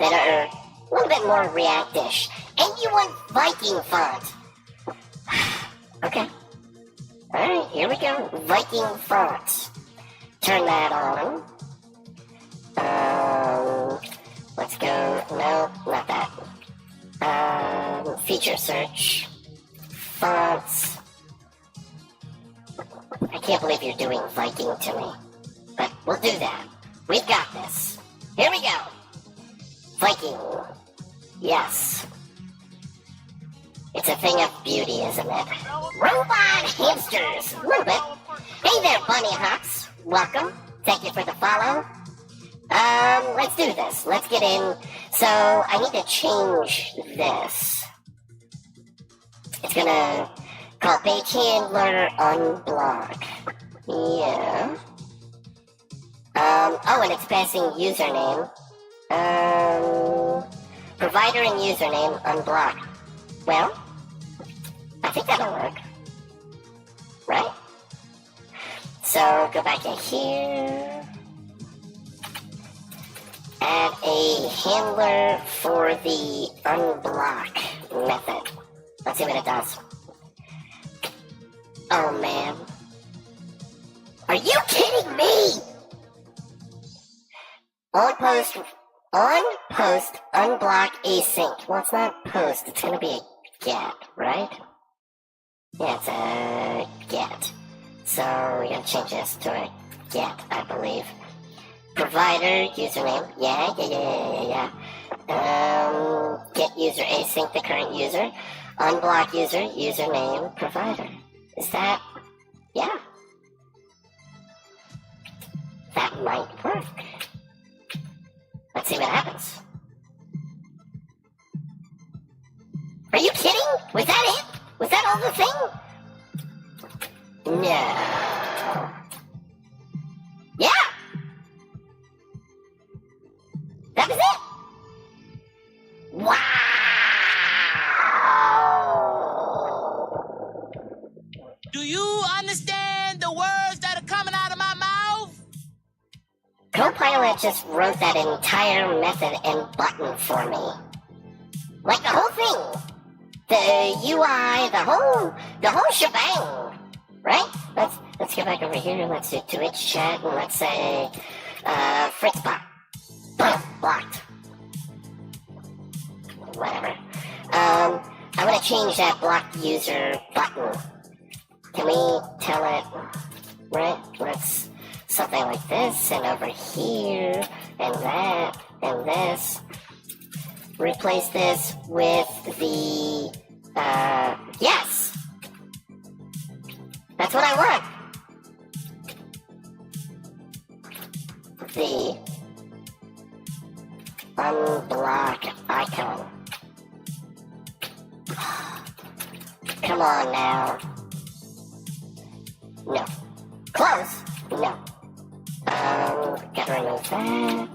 that are a little bit more React-ish. And you want Viking font. Okay. Alright, here we go. Viking font. Turn that on. Let's go. No, not that. Feature search. Fonts. I can't believe you're doing Viking to me. But we'll do that. We've got this. Here we go. Viking. Yes. It's a thing of beauty, isn't it? Robot hamsters! A little bit. Hey there, bunny hops. Welcome. Thank you for the follow. Let's do this. Let's get in. So, I need to change this. It's gonna call page handler unblock. Yeah. Oh, and it's passing username. Provider and username unblock. Well, I think that'll work. Right? So, go back to here. Add a handler for the unblock method. Let's see what it does. Oh, man. Are you kidding me? On post, unblock async. Well, it's not post, it's gonna be a get, right? Yeah, it's a get. So, we gotta change this to a get, I believe. Provider, username, yeah. Get user async the current user. Unblock user, username, provider. Is that, yeah. That might work. Let's see what happens. Are you kidding? Was that it? Was that all the thing? No. Yeah! That was it! Wow! Do you understand the words that are coming out of my mouth? Copilot just wrote that entire method and button for me. Like the whole thing. The UI, the whole shebang. Right? Let's go back over here. Let's do Twitch chat and let's say Fritzbot. Boom, blocked. Whatever. I'm gonna change that blocked user button. Can we tell it, right? Let's something like this, and over here, and that, and this. Replace this with the, yes! That's what I want! The unblock icon. Come on now. No. Close? No. Gotta remove that.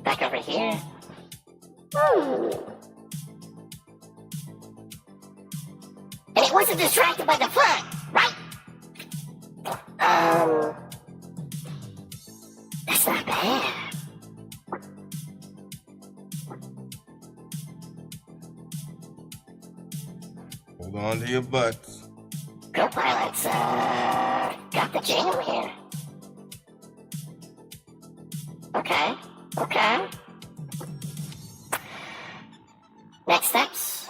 Back over here. And it wasn't distracted by the font, right? That's not bad. Hold on to your butts. Copilot's, got the jam here. Okay. Next steps.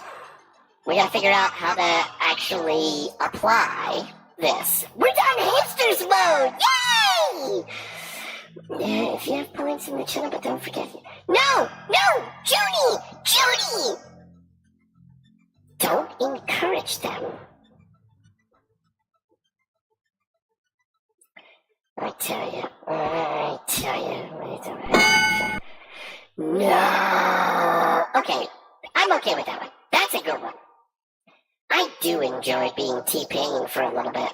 We gotta figure out how to actually apply this. We're done hamsters mode! Yay! If you have points in the channel, but don't forget. No! Judy! Don't encourage them. I tell you. No! Okay, I'm okay with that one. That's a good one. I do enjoy being T-Pain for a little bit.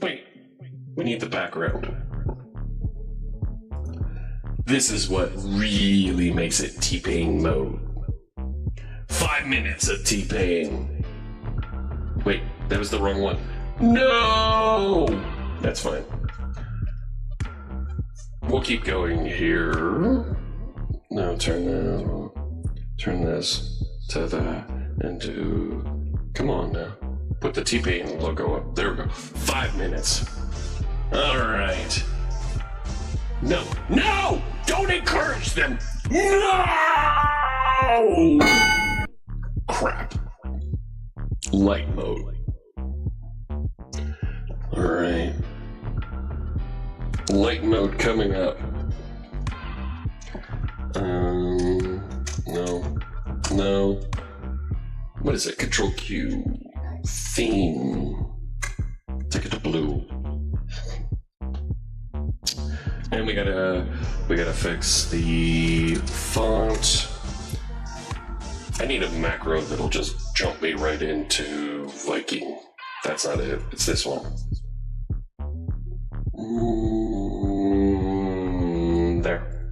Wait, we need the background. This is what really makes it T-Pain mode. 5 minutes of T-Pain. Wait, that was the wrong one. No! That's fine. We'll keep going here. Now turn this to that and do... Come on now. Put the T-Pain logo up. There we go. 5 minutes. Alright. No! Don't encourage them! No! Crap. Light mode. Alright. Light mode coming up. No. What is it? Control Q. Theme. Take it to blue. And we gotta fix the font. I need a macro that'll just jump me right into Viking. That's not it. It's this one. There.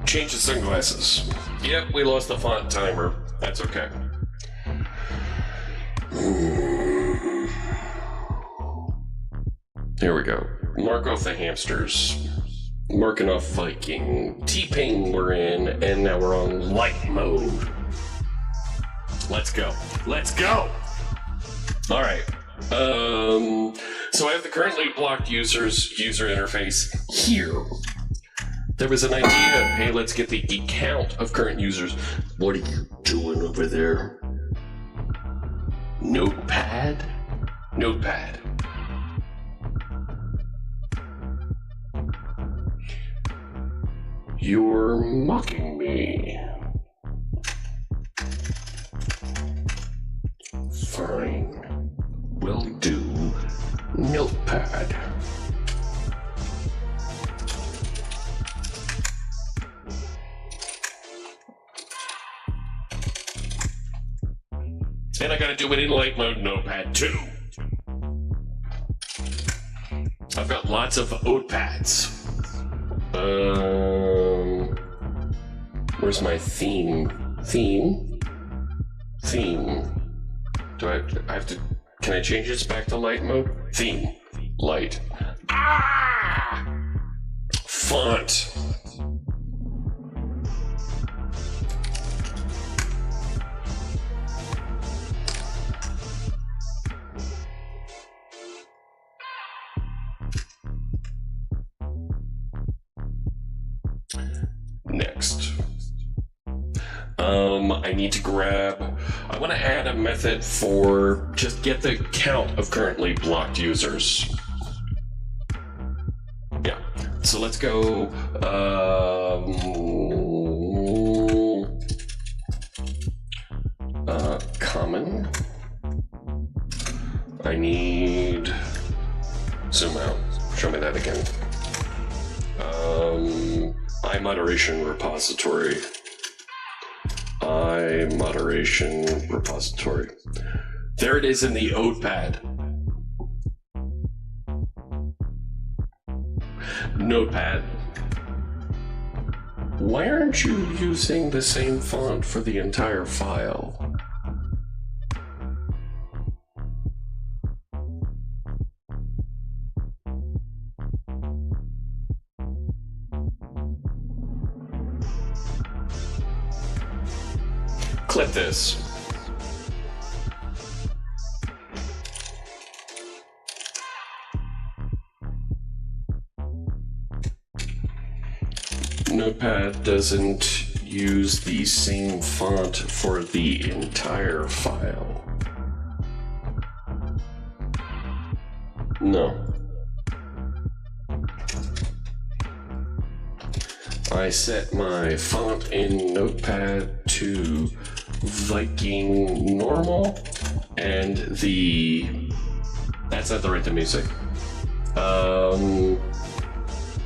Change the sunglasses. Yep, we lost the font timer. That's okay. Here we go. Mark off the hamsters. Marking off Viking. T-Pain we're in, and now we're on light mode. Let's go. All right. So I have the currently blocked users user interface here. There was an idea, hey, let's get the count of current users. What are you doing over there? Notepad. You're mocking me. Fine. Will do. Notepad. And I gotta do it in light mode notepad too. I've got lots of otepads. Where's my theme? Theme? Do I have to, can I change this back to light mode? Theme. Light. Ah! Font. Next. I need to I want to add a method for just get the count of currently blocked users. Yeah, so let's go, common. I need Zoom out. Show me that again. iModeration repository. iModeration repository. There it is in the Notepad. Notepad. Why aren't you using the same font for the entire file? Clip this. Notepad doesn't use the same font for the entire file. No. I set my font in Notepad to Viking normal, and that's not the right to music.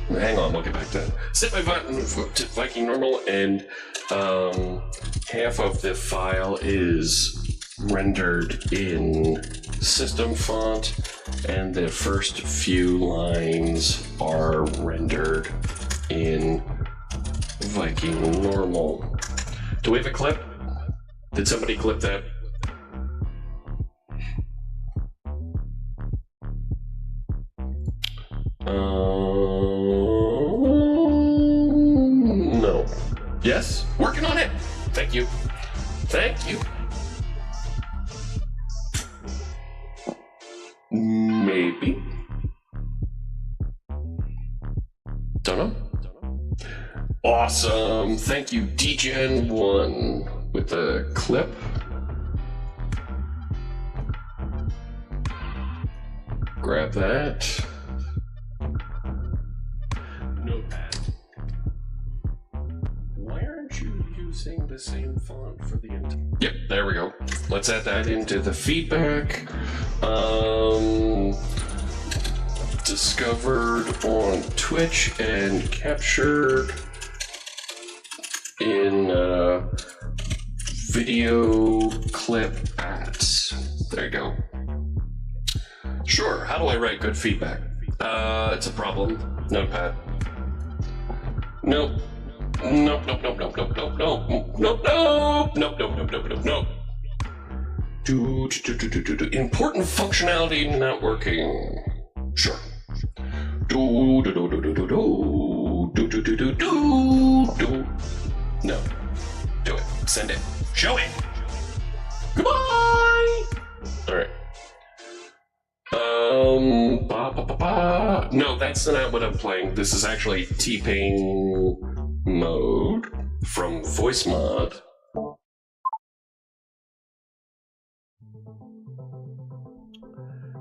Hang on, we'll get back to that. Set my font to Viking normal, and half of the file is rendered in system font, and the first few lines are rendered in Viking normal. Do we have a clip? Did somebody clip that? No. Yes? Working on it. Thank you. Thank you. Maybe. Don't know. Awesome. Thank you, DGen1, with the clip. Grab that. Notepad. Why aren't you using the same font for the entire? Yep, there we go. Let's add that into the feedback. Discovered on Twitch and captured in video clip ads. There you go. Sure, how do I write good feedback? It's a problem. Notepad. Nope. Nope, nope, nope, nope, nope, nope, nope, nope, nope, nope, nope, nope, nope, nope, nope. Important functionality not working. Sure. No. Do it. Send it. Show it. Goodbye. All right. No, that's not what I'm playing. This is actually T-Pain mode from Voice Mod.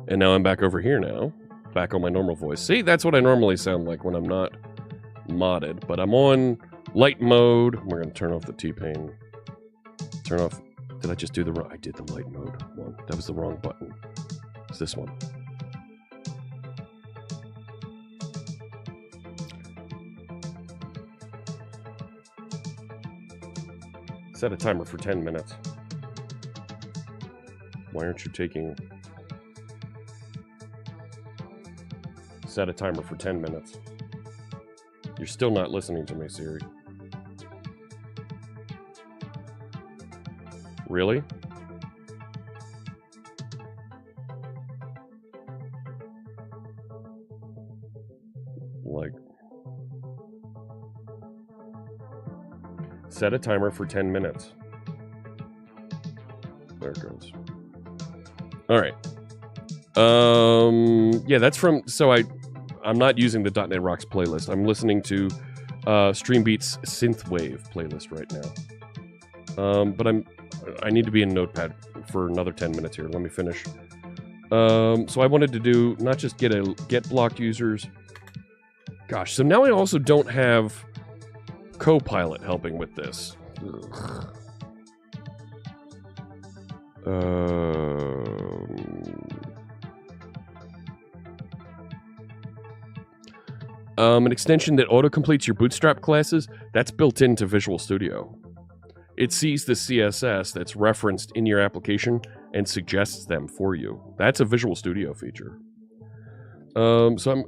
And now I'm back over here now. Back on my normal voice. See, that's what I normally sound like when I'm not modded. But I'm on light mode. We're going to turn off the T-Pain. Turn off. Did I just do the wrong? I did the light mode one. That was the wrong button. It's this one. Set a timer for 10 minutes. Why aren't you taking... Set a timer for 10 minutes. You're still not listening to me, Siri. Really? Like... Set a timer for 10 minutes. There it goes. All right. Yeah, that's from... So I'm not using the .NET Rocks playlist. I'm listening to Streambeat's Synthwave playlist right now. But I need to be in Notepad for another 10 minutes here. Let me finish. So I wanted to do not just get blocked users. Gosh, so now I also don't have Copilot helping with this. An extension that auto-completes your Bootstrap classes, that's built into Visual Studio. It sees the CSS that's referenced in your application and suggests them for you. That's a Visual Studio feature. So I'm...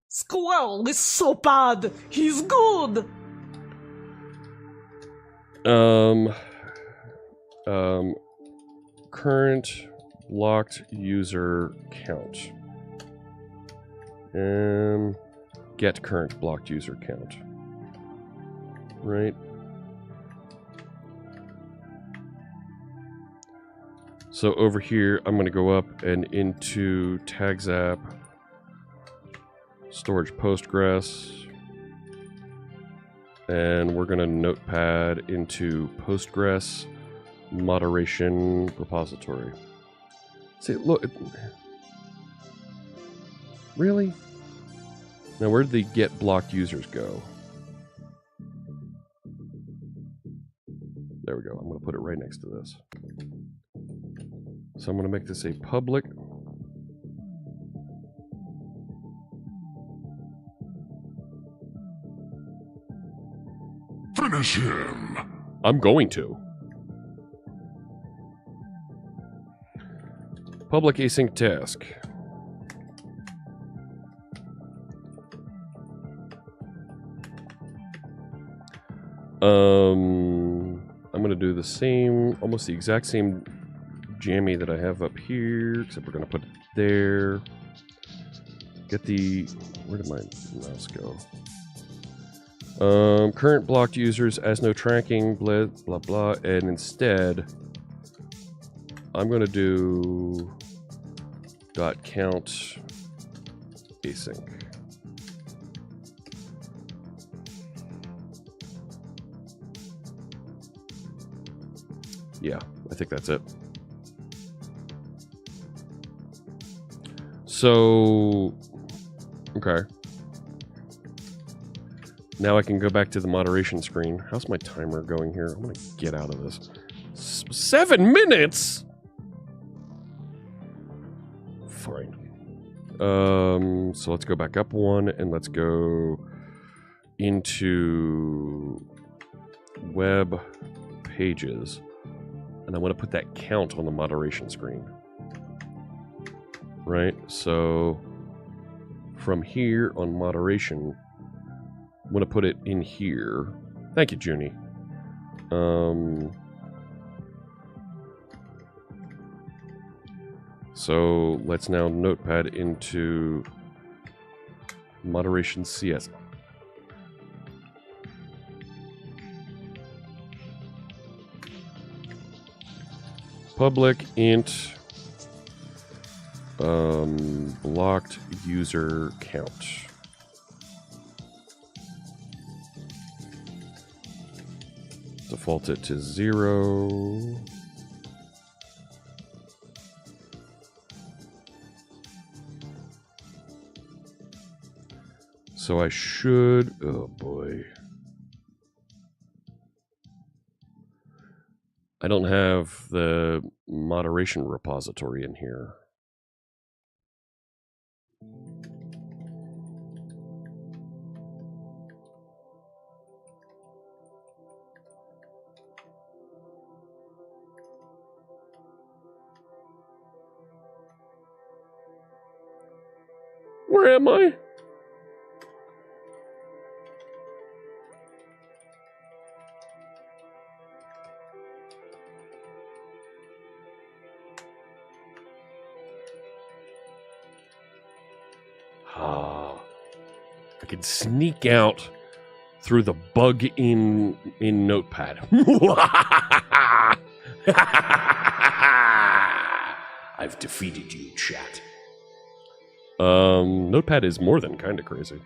Squirrel is so bad. He's good. Current blocked user count. Get current blocked user count. Right. So over here, I'm going to go up and into tags app, storage Postgres, and we're going to notepad into Postgres moderation repository. See, look. Really? Now, where did the get blocked users go? There we go. I'm going to put it right next to this. So I'm going to make this a public. Finish him. I'm going to. Public async task. I'm going to do the same, almost the exact same jammy that I have up here, except we're going to put it there. Get the, where did my mouse go? Current blocked users as no tracking, blah, blah, blah, and instead, I'm going to do .count async. Yeah, I think that's it. So, okay. Now I can go back to the moderation screen. How's my timer going here? I'm gonna get out of this. 7 minutes? Fine. So let's go back up one and let's go into web pages. And I want to put that count on the moderation screen. Right, so from here on moderation, I'm going to put it in here. Thank you, Junie. So let's now notepad into moderation CS. Public int blocked user count. Default it to 0. So I should, oh boy. I don't have the moderation repository in here. Where am I? I could sneak out through the bug in Notepad. I've defeated you, chat. Notepad is more than kind of crazy.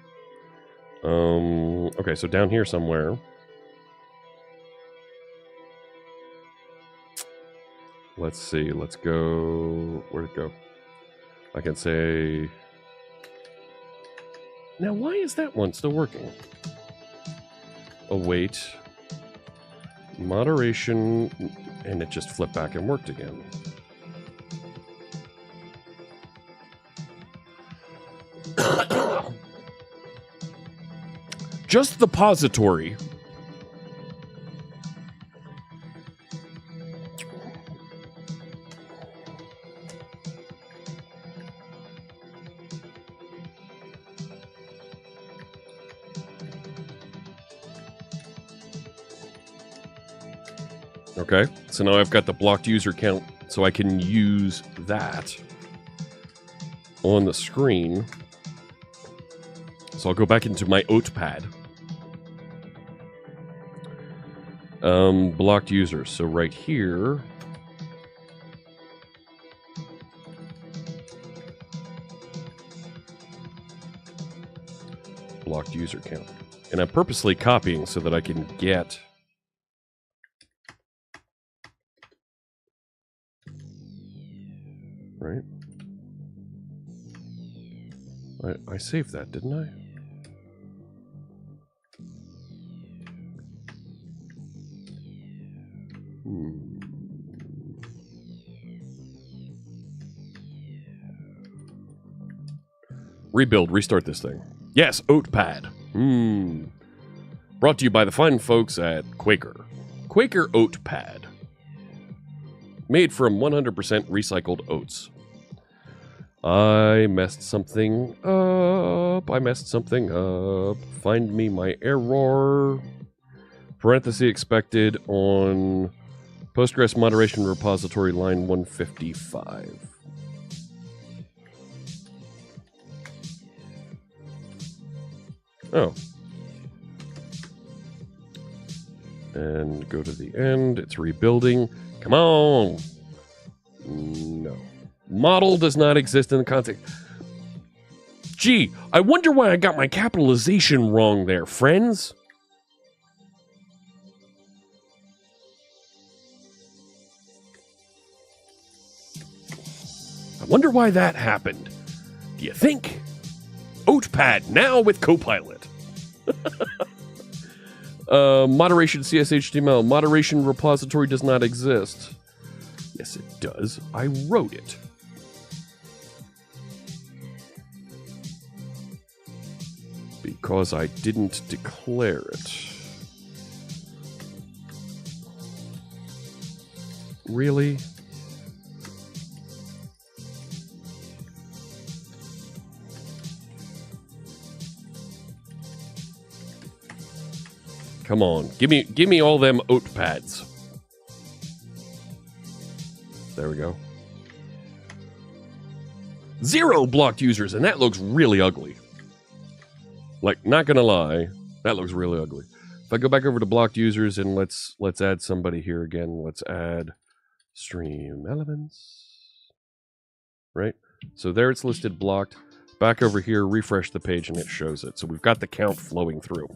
Okay, so down here somewhere. Let's see, let's go, where'd it go? I can say, now why is that one still working? Await, moderation, and it just flipped back and worked again. just the pository. Okay, so now I've got the blocked user count, so I can use that on the screen. So I'll go back into my Notepad. Blocked users. So right here, blocked user count. And I'm purposely copying so that I can get right. I saved that, didn't I? Rebuild, restart this thing. Yes, Oatpad. Brought to you by the fine folks at Quaker. Quaker Oatpad. Made from 100% recycled oats. I messed something up. Find me my error. Parenthesis expected on Postgres moderation repository line 155. Oh. And go to the end. It's rebuilding. Come on. No. Model does not exist in the context. Gee, I wonder why I got my capitalization wrong there, friends. I wonder why that happened. Do you think? Oatpad now with Copilot. Moderation CSHTML. Moderation repository does not exist. Yes, it does. I wrote it. Because I didn't declare it. Really? Come on, give me all them oat pads. There we go. 0 blocked users, and that looks really ugly. Like, not gonna lie, that looks really ugly. If I go back over to blocked users and let's add somebody here again. Let's add stream elements. Right? So there it's listed blocked. Back over here, refresh the page and it shows it. So we've got the count flowing through.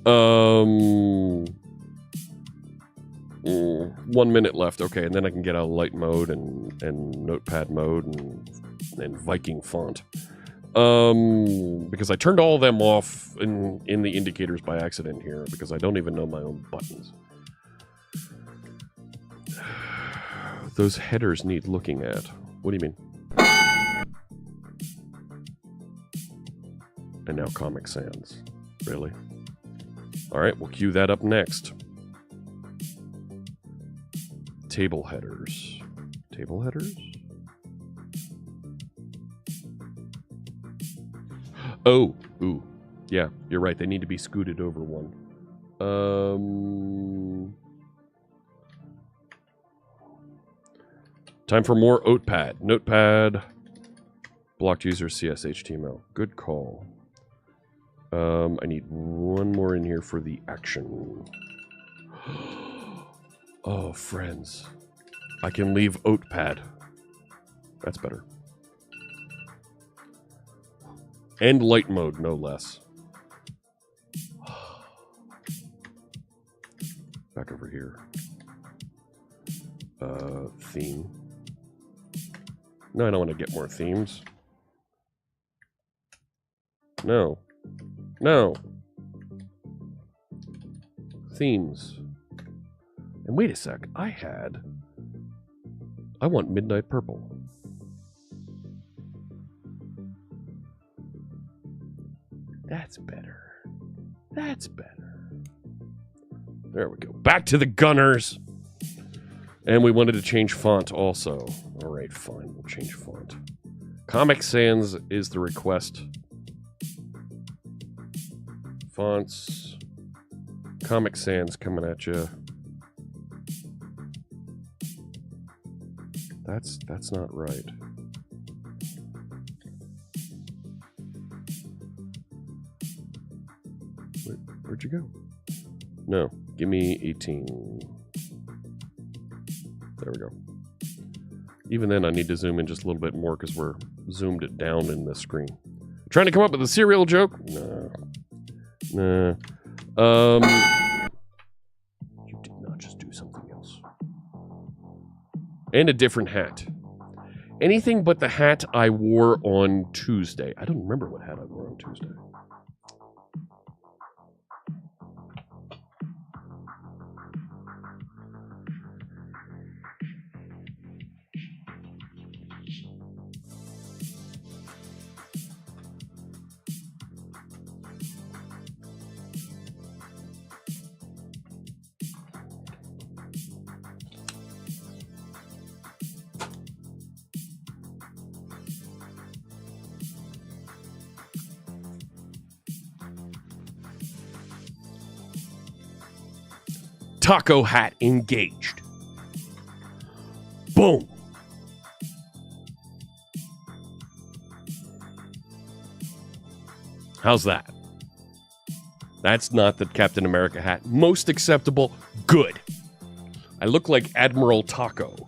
1 minute left. Okay, and then I can get out of light mode and notepad mode and Viking font. Because I turned all of them off in the indicators by accident here because I don't even know my own buttons. Those headers need looking at. What do you mean? And now Comic Sans. Really? Alright, we'll queue that up next. Table headers. Table headers? Oh, ooh. Yeah, you're right. They need to be scooted over one. Time for more Oatpad. Notepad. Blocked user CSHTML. Good call. I need one more in here for the action. Oh, friends. I can leave Oatpad. That's better. And light mode, no less. Back over here. Theme. No, I don't want to get more themes. No. No. Themes. And wait a sec. I want Midnight Purple. That's better. That's better. There we go. Back to the gunners. And we wanted to change font also. All right, fine. We'll change font. Comic Sans is the request. Fonts. Comic Sans coming at you. That's not right. Where'd you go? No, give me 18. There we go. Even then, I need to zoom in just a little bit more because we're zoomed it down in the screen. Trying to come up with a serial joke? No. Nah. You did not just do something else. And a different hat. Anything but the hat I wore on Tuesday. I don't remember what hat I wore on Tuesday. Taco hat engaged. Boom. How's that? That's not the Captain America hat. Most acceptable. Good. I look like Admiral Taco,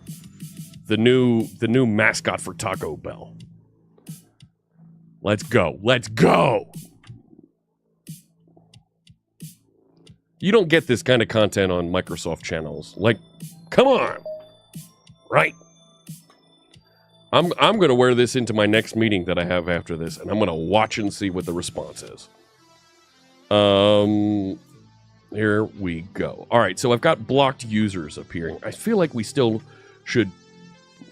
the new mascot for Taco Bell. Let's go. Let's go. You don't get this kind of content on Microsoft channels. Like, come on. Right. I'm going to wear this into my next meeting that I have after this, and I'm going to watch and see what the response is. Here we go. All right, so I've got blocked users appearing. I feel like we still should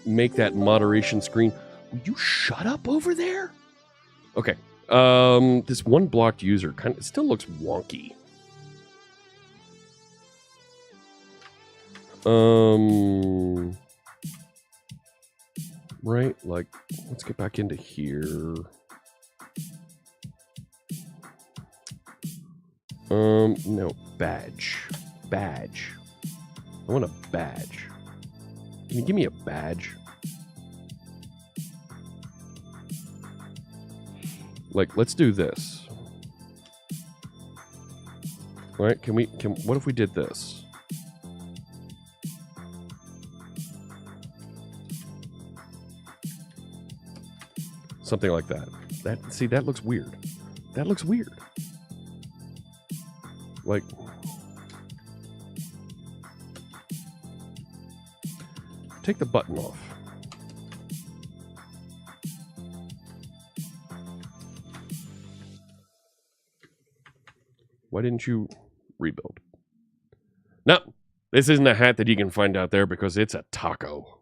make that moderation screen. Will you shut up over there? Okay. This one blocked user kind of still looks wonky. Right, like, let's get back into here. No, badge. Badge. I want a badge. Can you give me a badge? Like, let's do this. Right, what if we did this? Something like that. See, that looks weird. That looks weird. Like, take the button off. Why didn't you rebuild? No, this isn't a hat that you can find out there because it's a taco.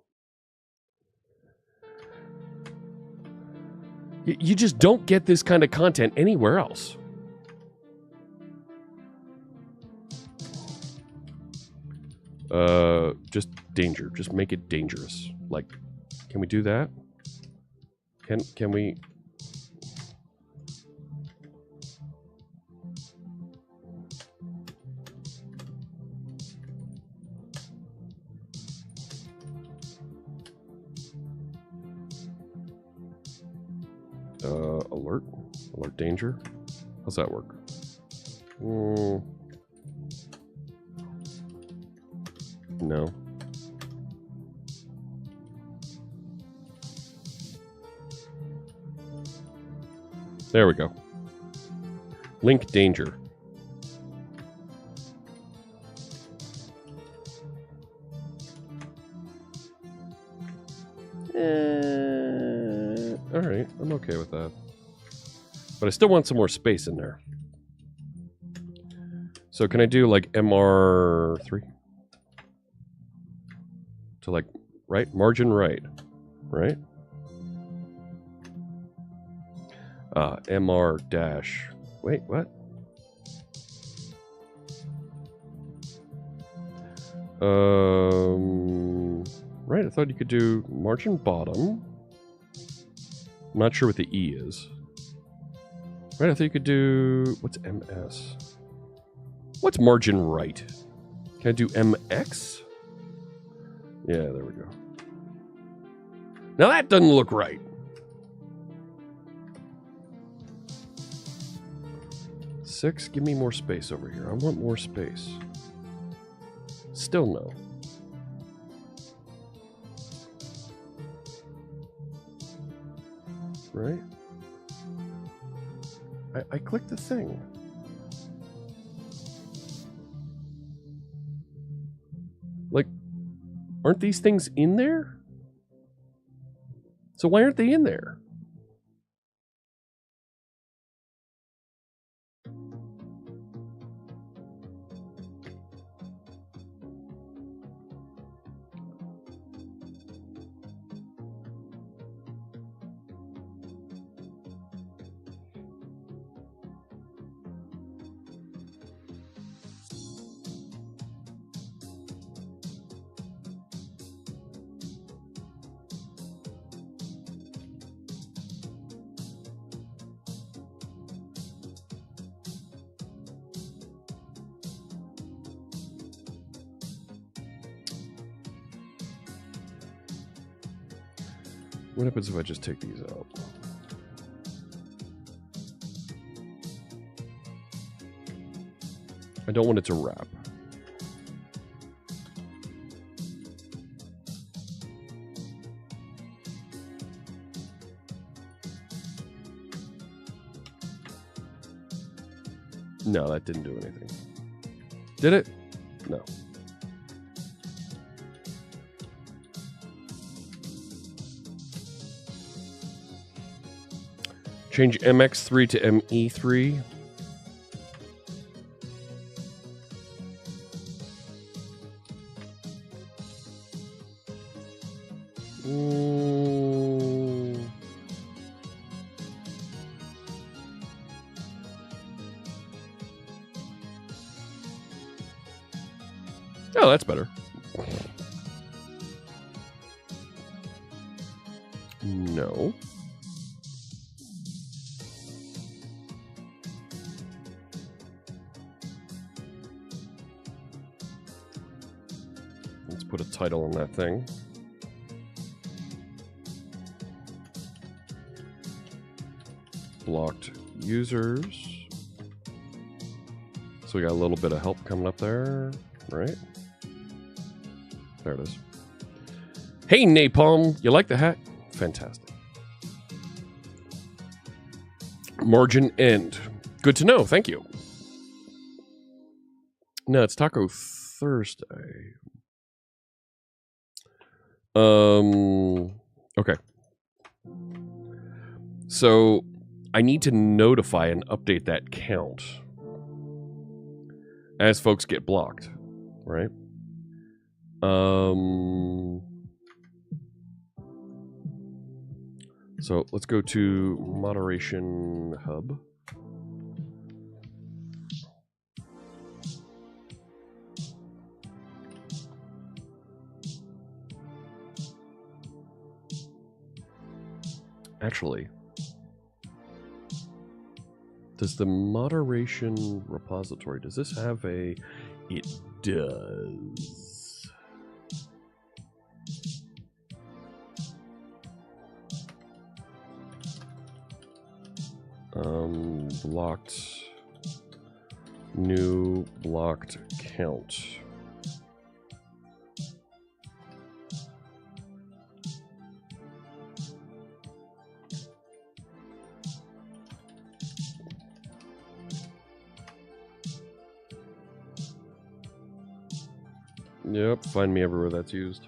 You just don't get this kind of content anywhere else. Just danger. Just make it dangerous. Like, can we do that? Can we? Alert danger. How's that work? No. There we go. Link danger. All right, I'm okay with that. But I still want some more space in there. So can I do like MR3? To like, right? Margin right. Right? MR dash. Wait, what? Right, I thought you could do margin bottom. I'm not sure what the E is. Right, I thought you could do... What's MS? What's margin right? Can I do MX? Yeah, there we go. Now that doesn't look right. Six, give me more space over here. I want more space. Still no. Right? I clicked the thing. Like, aren't these things in there? So why aren't they in there? What happens if I just take these out? I don't want it to wrap. No, that didn't do anything. Did it? No. Change MX3 to ME3. Oh, that's better. No. Let's put a title on that thing. Blocked users. So we got a little bit of help coming up there, right? There it is. Hey, Napalm, you like the hat? Fantastic. Margin end. Good to know. Thank you. No, it's Taco Thursday. Okay. So I need to notify and update that count as folks get blocked, right? So let's go to moderation hub. Actually, does the moderation repository, does this have a... It does. Blocked, new blocked count. Yep, find me everywhere that's used.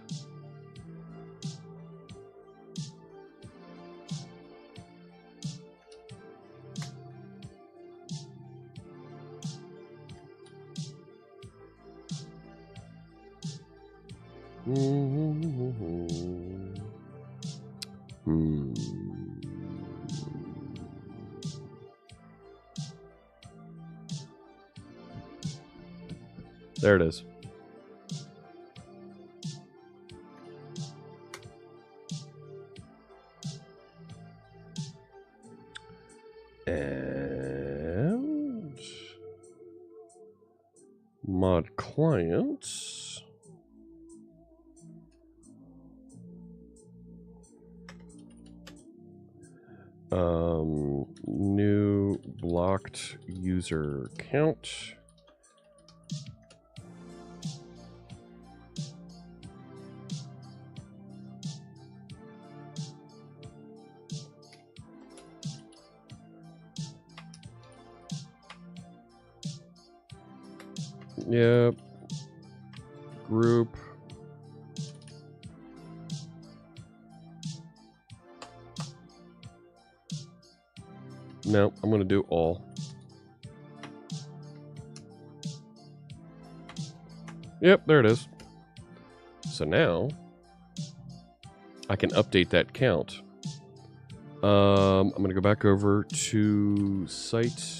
There it is. And mod clients. New blocked user count. Yep. Group. No, I'm going to do all. Yep, there it is. So now I can update that count. I'm going to go back over to site.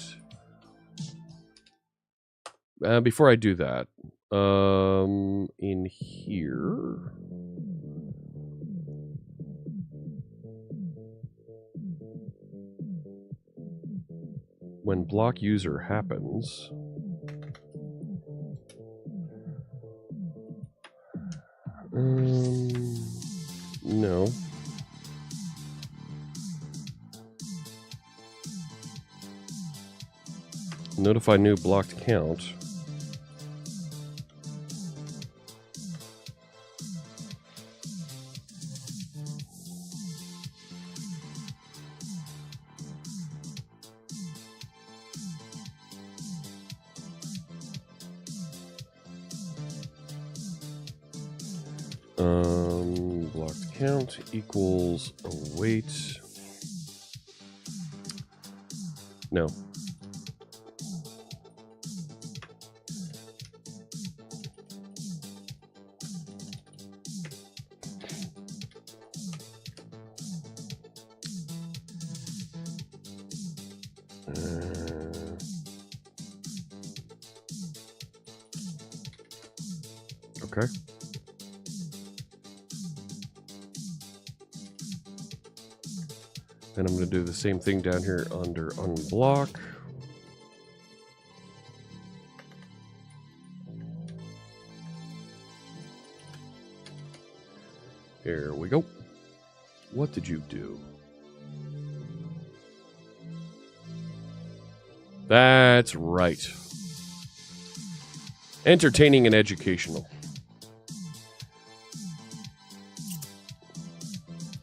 Before I do that, in here, when block user happens, no. Notify new blocked count. Blocked count equals await. No. Okay. And I'm going to do the same thing down here under unblock. Here we go. What did you do? That's right. Entertaining and educational.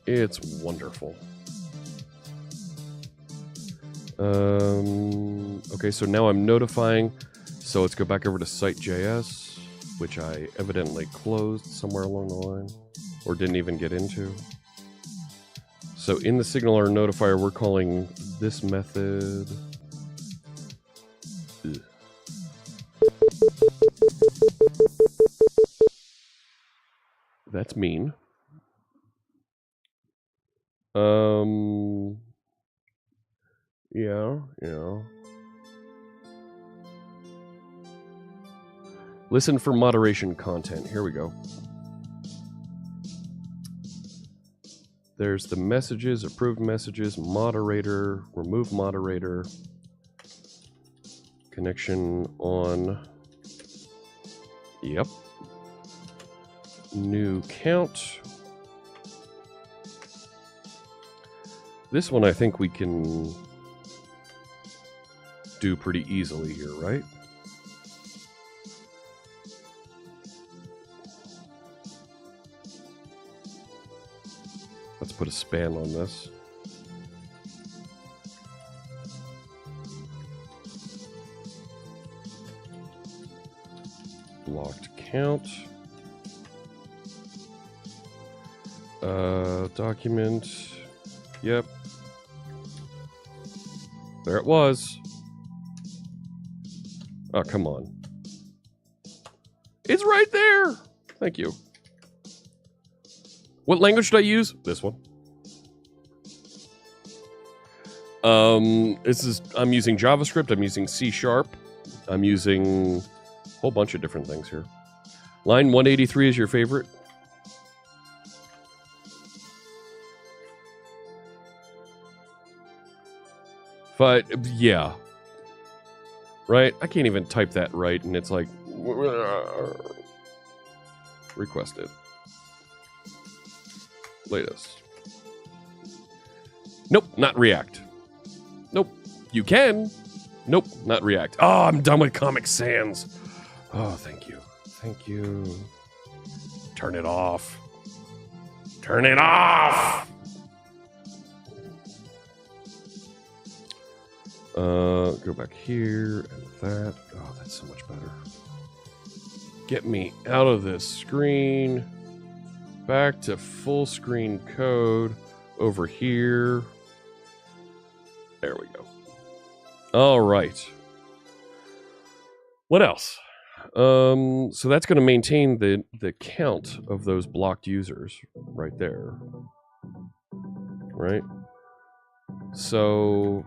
It's wonderful. Okay, so now I'm notifying. So let's go back over to site.js, which I evidently closed somewhere along the line, or didn't even get into. So in the signaler notifier, we're calling this method. Ugh. That's mean. Yeah. Listen for moderation content. Here we go. There's the messages, approved messages, moderator, remove moderator, connection on. Yep. New count. This one I think we can do pretty easily here, right? Let's put a span on this. Blocked count. Document. Yep. There it was. Oh, come on. It's right there. Thank you. What language did I use? This one. I'm using JavaScript. I'm using C#. I'm using a whole bunch of different things here. Line 183 is your favorite. But, yeah. Right? I can't even type that right, and it's like... Requested. Latest. Nope, not React. Nope. You can. Nope, not React. Oh, I'm done with Comic Sans. Oh, thank you. Thank you. Turn it off. Turn it off! Go back here and that. Oh, that's so much better. Get me out of this screen. Back to full screen code over here. There we go. All right. What else? So that's going to maintain the count of those blocked users right there. Right? So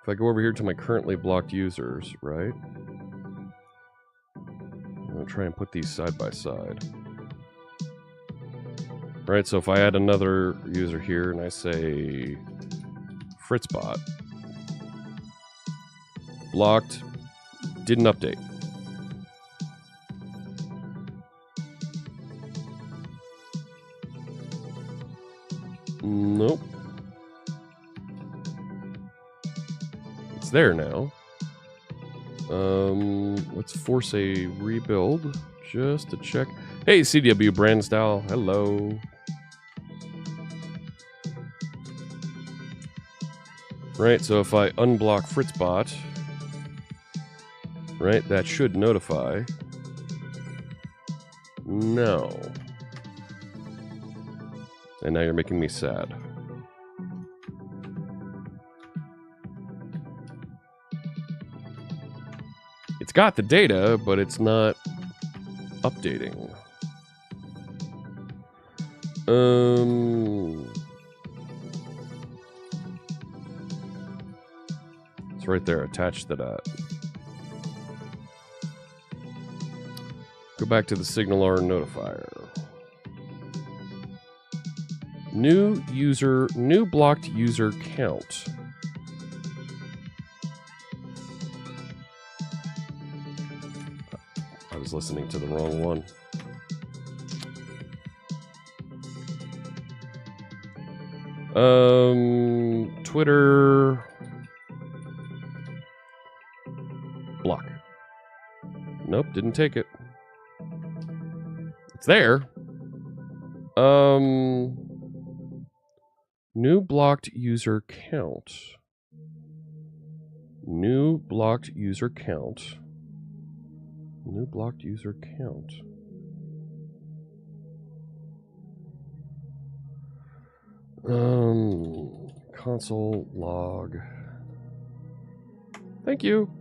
if I go over here to my currently blocked users, right? I'm going to try and put these side by side. Right, so if I add another user here and I say Fritzbot, blocked, didn't update. Nope. It's there now. Let's force a rebuild just to check. Hey, CW Brandstyle, hello. Right, so if I unblock Fritzbot, right, that should notify. No. And now you're making me sad. It's got the data, but it's not updating. It's right there, attached to that. Go back to the SignalR notifier. New user, new blocked user count. I was listening to the wrong one. Twitter block. Nope, didn't take it. It's there. New blocked user count. New blocked user count. New blocked user count. Console log. Thank you.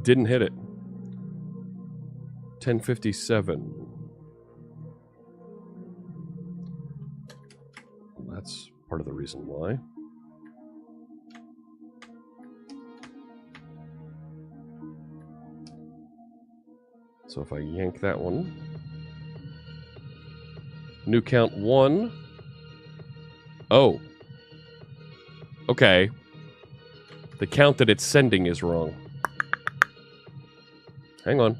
Didn't hit it. 1057. That's part of the reason why. So if I yank that one. New count 1. Oh. Okay. The count that it's sending is wrong. Hang on.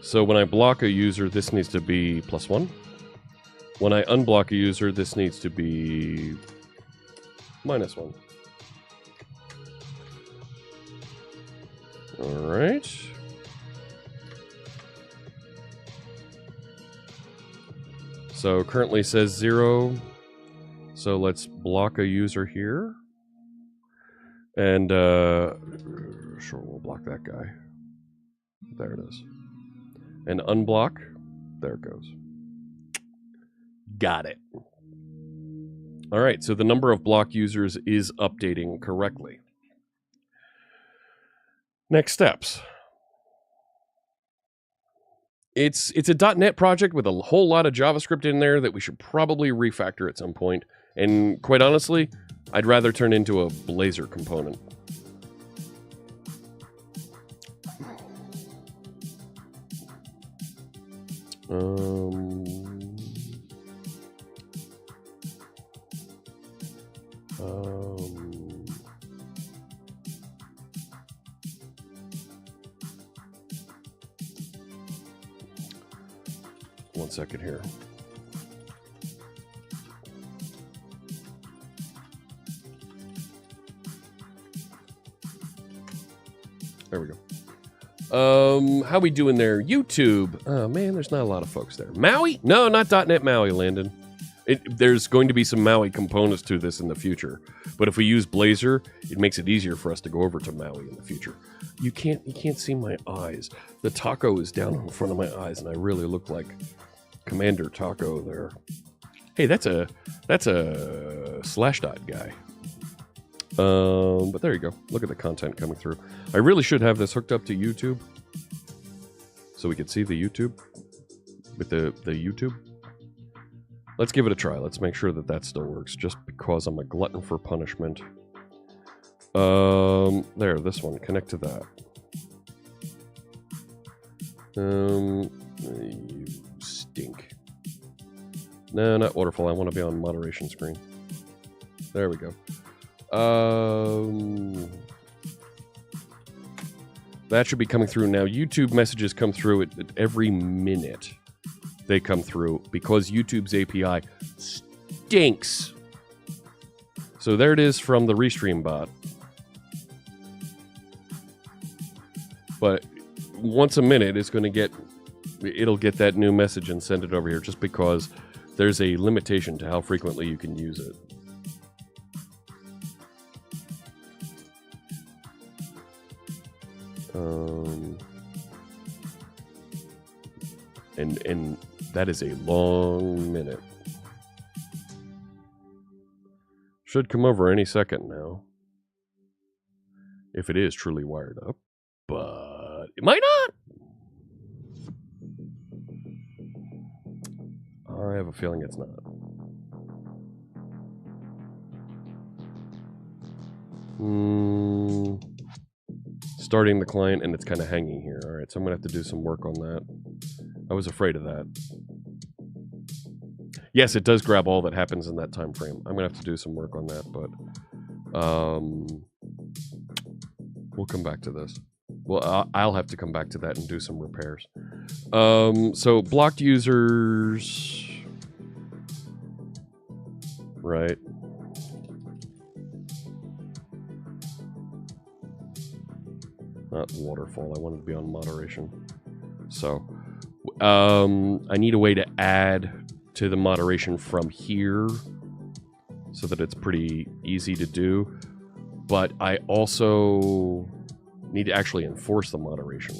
So when I block a user, this needs to be +1. When I unblock a user, this needs to be -1. All right. So currently says 0. So let's block a user here. And sure, we'll block that guy. There it is. And unblock. There it goes. Got it. All right, so the number of block users is updating correctly. Next steps. It's a .NET project with a whole lot of JavaScript in there that we should probably refactor at some point. And quite honestly, I'd rather turn into a Blazor component. One second here. There we go. How we doing there? YouTube. Oh man, there's not a lot of folks there. Maui? No, not .NET Maui, Landon. There's going to be some Maui components to this in the future. But if we use Blazor, it makes it easier for us to go over to Maui in the future. You can't see my eyes. The taco is down in front of my eyes, and I really look like Commander Taco there. Hey, that's a Slashdot guy. But there you go. Look at the content coming through. I really should have this hooked up to YouTube so we could see the YouTube with the YouTube. Let's give it a try. Let's make sure that that still works, just because I'm a glutton for punishment. There, this one. Connect to that. You stink. No, not waterfall. I want to be on moderation screen. There we go. That should be coming through now. YouTube messages come through at every minute. They come through because YouTube's API stinks. So there it is from the Restream bot. But once a minute, it'll get that new message and send it over here, just because there's a limitation to how frequently you can use it. And that is a long minute. Should come over any second now. If it is truly wired up. But it might not. I have a feeling it's not. Starting the client, and it's kind of hanging here. All right, so I'm going to have to do some work on that. I was afraid of that. Yes, it does grab all that happens in that time frame. I'm going to have to do some work on that, but we'll come back to this. Well, I'll have to come back to that and do some repairs. So blocked users, right? Not waterfall. I wanted to be on moderation. So I need a way to add to the moderation from here so that it's pretty easy to do. But I also need to actually enforce the moderation.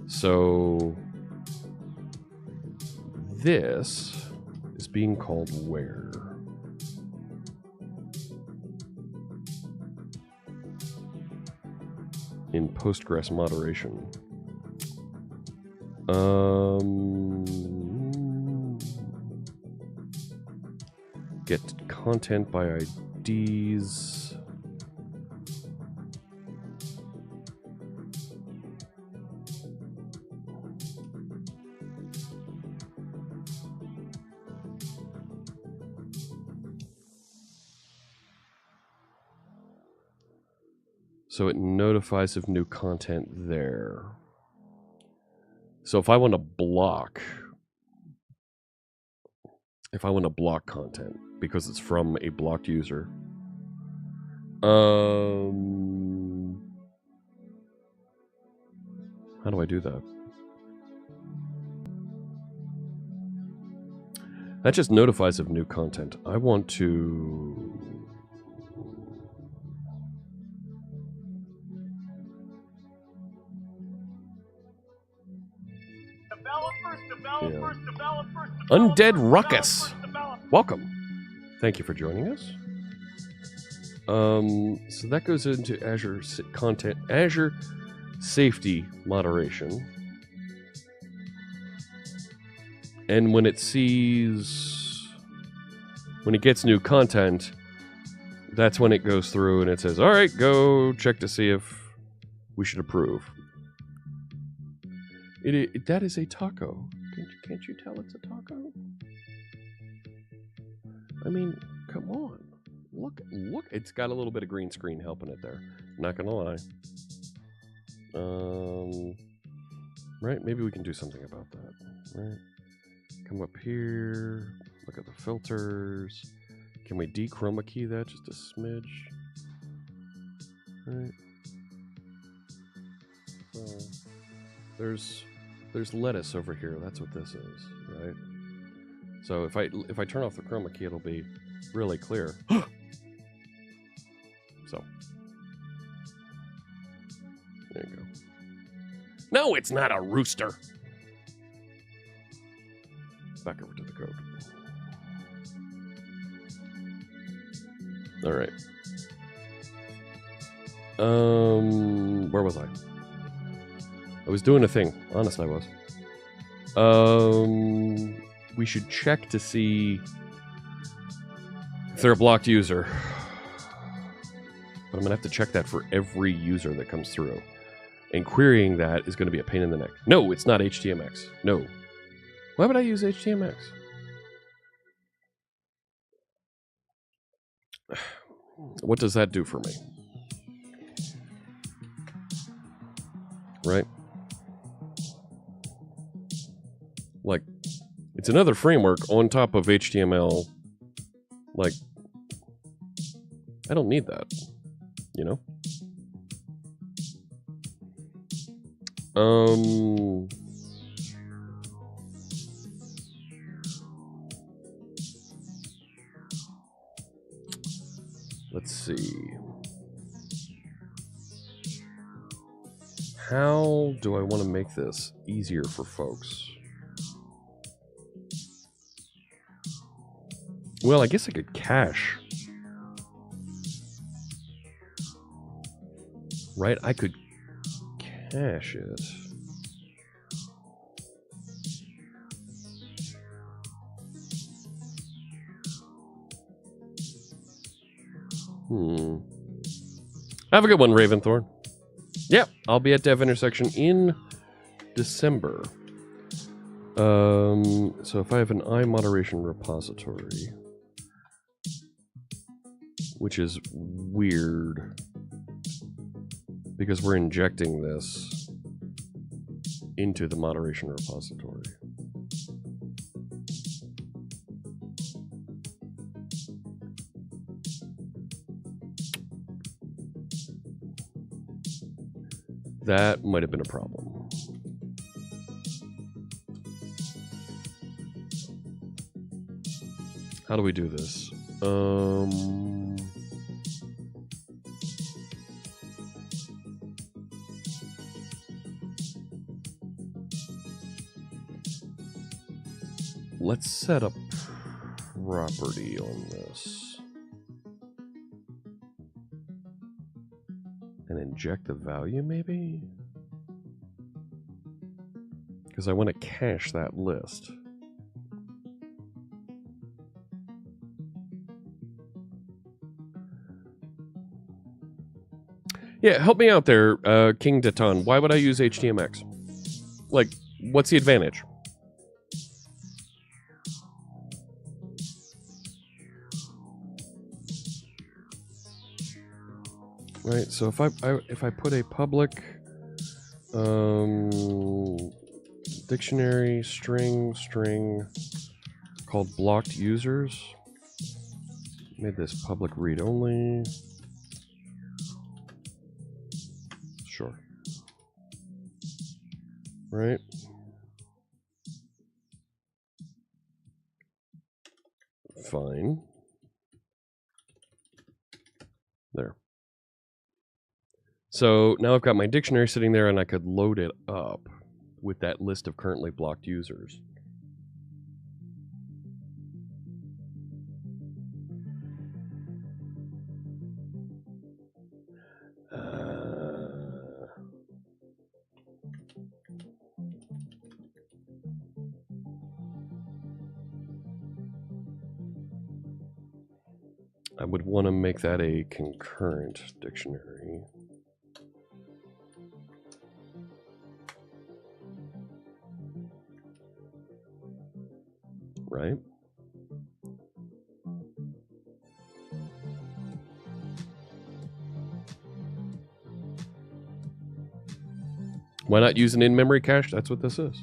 So this is being called where? In Postgres moderation. Get content by IDs. So it notifies of new content there. So if I want to block content because it's from a blocked user, how do I do that? That just notifies of new content. I want to... Undead Ruckus. Welcome. Thank you for joining us. So that goes into Azure content, Azure safety moderation. And when it sees when it gets new content, that's when it goes through and it says, all right, go check to see if we should approve. That is a taco. Can't you tell it's a taco? I mean, come on. Look. It's got a little bit of green screen helping it there. Not gonna lie. Right, maybe we can do something about that. Right. Come up here. Look at the filters. Can we de-chroma key that just a smidge? Right. There's lettuce over here. That's what this is, right? So if I turn off the chroma key, it'll be really clear. So there you go. No, it's not a rooster. Back over to the code. All right. Where was I? I was doing a thing. Honest, I was. We should check to see if they're a blocked user. But I'm gonna have to check that for every user that comes through. And querying that is gonna be a pain in the neck. No, it's not HTMX. No. Why would I use HTMX? What does that do for me? Right? Like, it's another framework on top of HTML. Like, I don't need that, you know? Let's see. How do I want to make this easier for folks? Well, I guess I could cache. Right? I could cache it. Have a good one, Raventhorn. Yep, I'll be at Dev Intersection in December. So if I have an iModeration repository, which is weird because we're injecting this into the moderation repository. That might have been a problem. How do we do this? Let's set a property on this. And inject the value, maybe? Because I want to cache that list. Yeah, help me out there, King Deton. Why would I use HTMX? Like, what's the advantage? Right, so if I put a public dictionary string called blocked users, made this public read only. Sure. Right. Fine. There. So now I've got my dictionary sitting there and I could load it up with that list of currently blocked users. I would want to make that a concurrent dictionary. Right? Why not use an in-memory cache? That's what this is.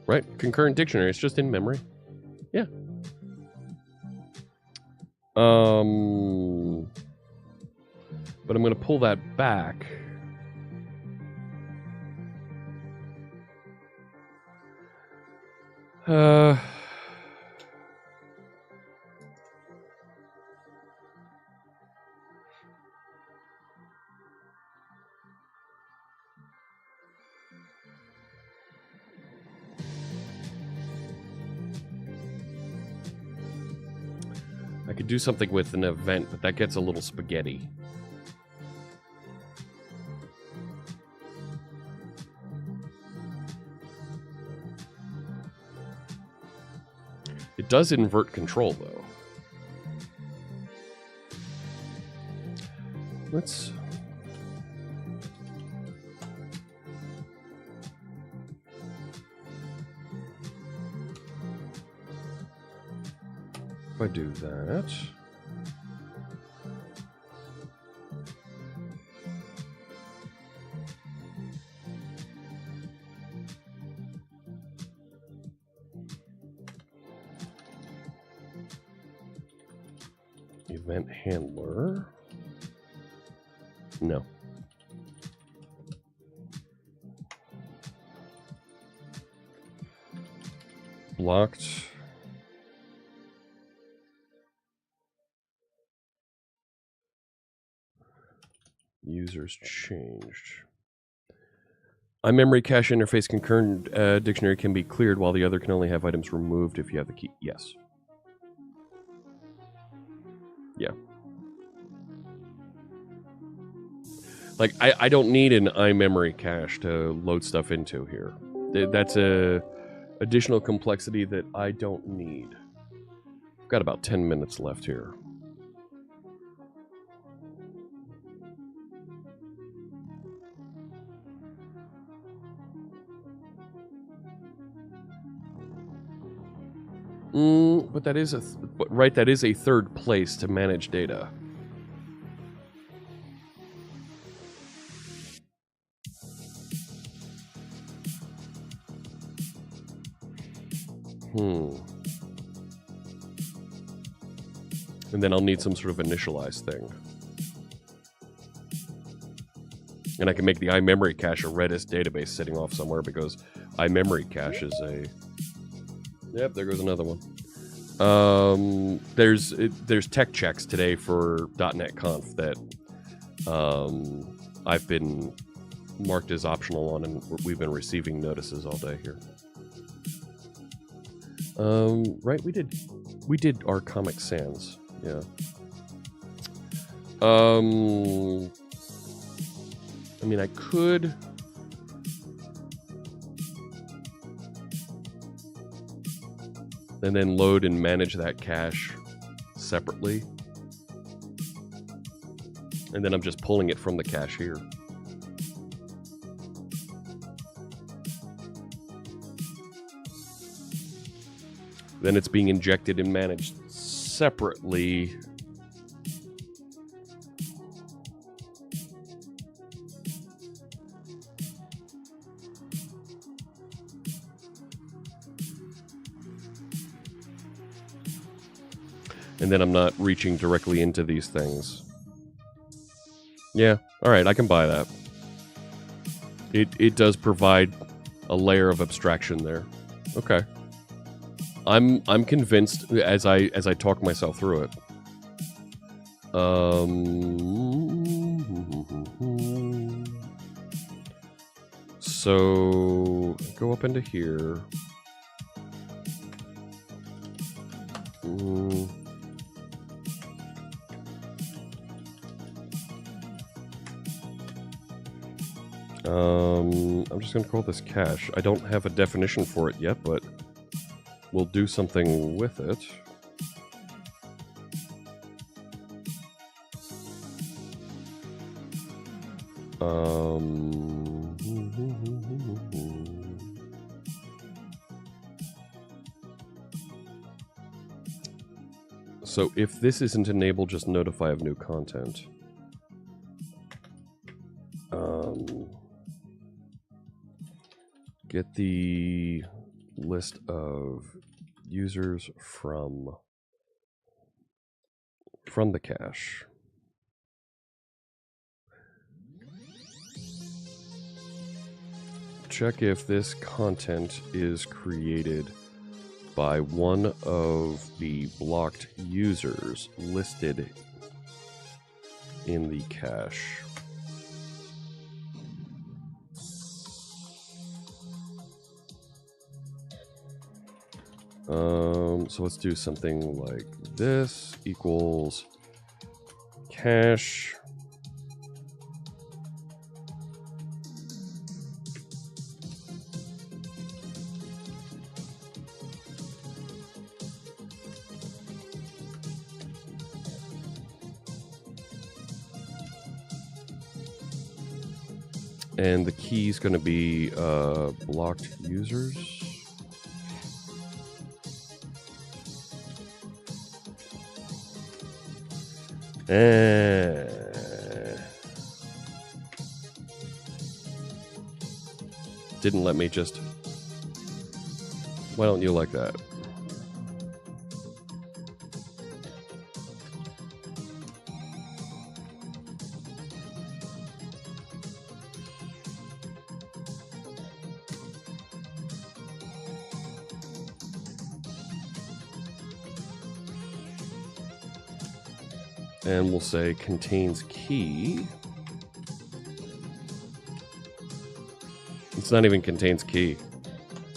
Right? Concurrent dictionary. It's just in memory. Yeah. But I'm going to pull that back. I could do something with an event, but that gets a little spaghetti. It does invert control, though. Let's... If I do that... Event handler. No. Blocked. Users changed. iMemory cache interface concurrent dictionary can be cleared while the other can only have items removed if you have the key. Yes. Yeah. Like, I don't need an iMemory cache to load stuff into here. That's a additional complexity that I don't need. I've got about 10 minutes left here. But that is that is a third place to manage data. And then I'll need some sort of initialize thing. And I can make the iMemory cache a Redis database sitting off somewhere because iMemory cache is a... Yep, there goes another one. There's tech checks today for .NET Conf that I've been marked as optional on, and we've been receiving notices all day here. Right, we did our Comic Sans, yeah. I mean, I could... and then load and manage that cache separately. And then I'm just pulling it from the cache here. Then it's being injected and managed separately. And then I'm not reaching directly into these things. Yeah, alright, I can buy that. It does provide a layer of abstraction there. Okay. I'm convinced as I talk myself through it. So go up into here. I'm just going to call this cache. I don't have a definition for it yet, but we'll do something with it. So if this isn't enabled, just notify of new content. Get the list of users from the cache. Check if this content is created by one of the blocked users listed in the cache. So let's do something like this equals cache and the key is going to be blocked users. Didn't let me just... Why don't you like that? And we'll say contains key. It's not even contains key.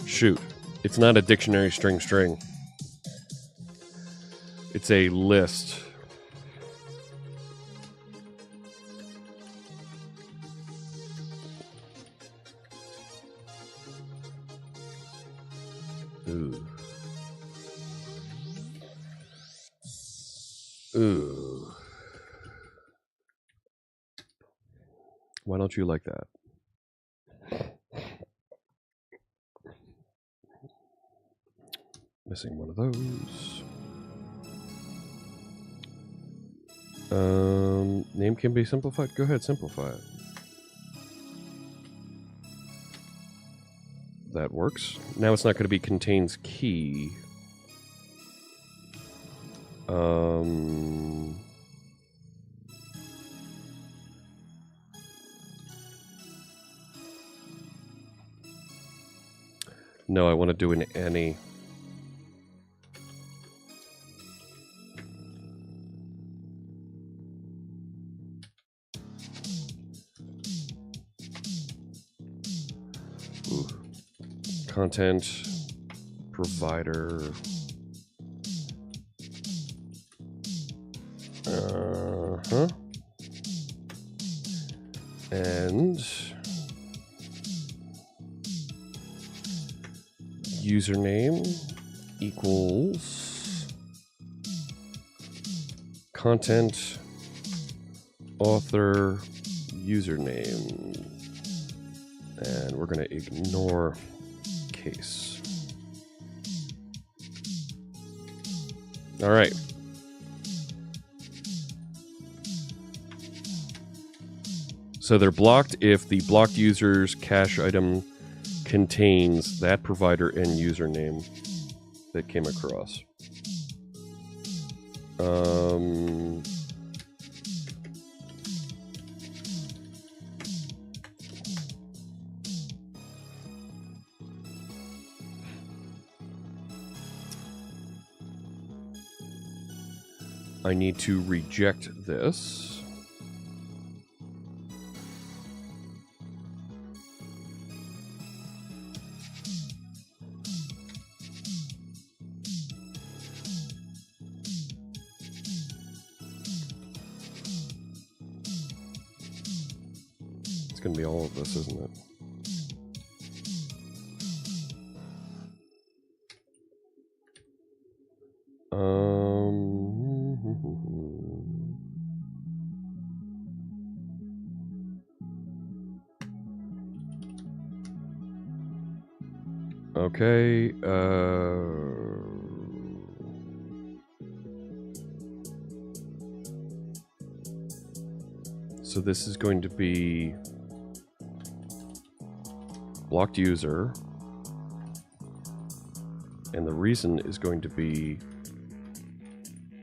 Shoot. It's not a dictionary string. It's a list. Ooh. Ooh. Why don't you like that? Missing one of those. Name can be simplified. Go ahead, simplify it. That works. Now it's not going to be contains key. No, I want to do an any. Ooh. Content provider. And username equals content author username, and we're going to ignore case. All right. So they're blocked if the blocked user's cache item contains that provider and username that came across. I need to reject this. It's going to be all of this, isn't it? Okay. So this is going to be blocked user. And the reason is going to be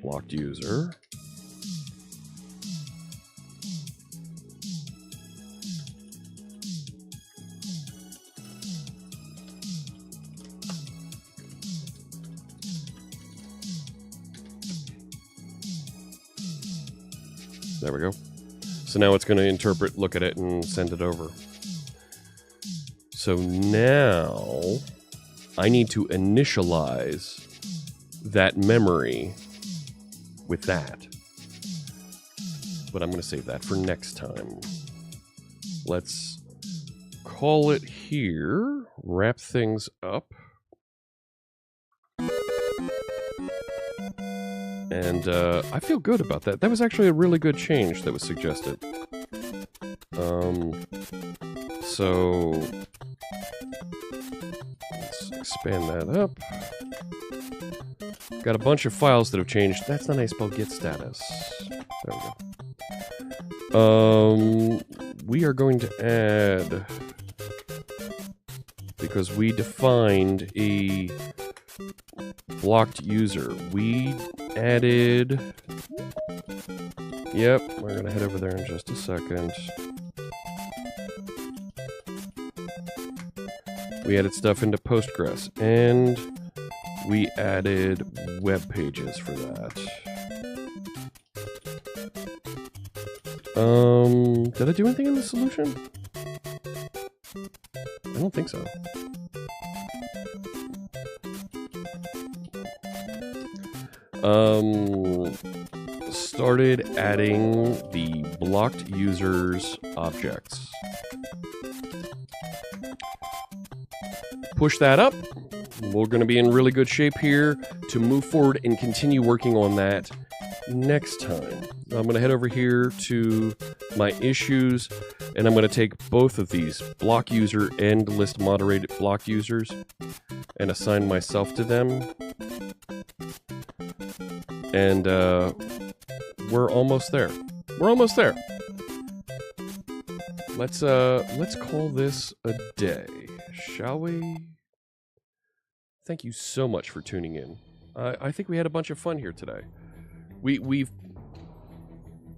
blocked user. There we go. So now it's going to interpret, look at it, and send it over. So now I need to initialize that memory with that. But I'm going to save that for next time. Let's call it here, wrap things up. And I feel good about that. That was actually a really good change that was suggested. So let's expand that up. Got a bunch of files that have changed. That's not how you spell get status. There we go. We are going to add, because we defined a blocked user, we added, yep, we're going to head over there in just a second. We added stuff into Postgres, and we added web pages for that. Did I do anything in the solution? I don't think so. Started adding the blocked users objects. Push that up. We're going to be in really good shape here to move forward and continue working on that next time. I'm going to head over here to my issues, and I'm going to take both of these, block user and list moderated block users, and assign myself to them. And we're almost there. We're almost there. Let's call this a day, shall we? Thank you so much for tuning in. I think we had a bunch of fun here today. We've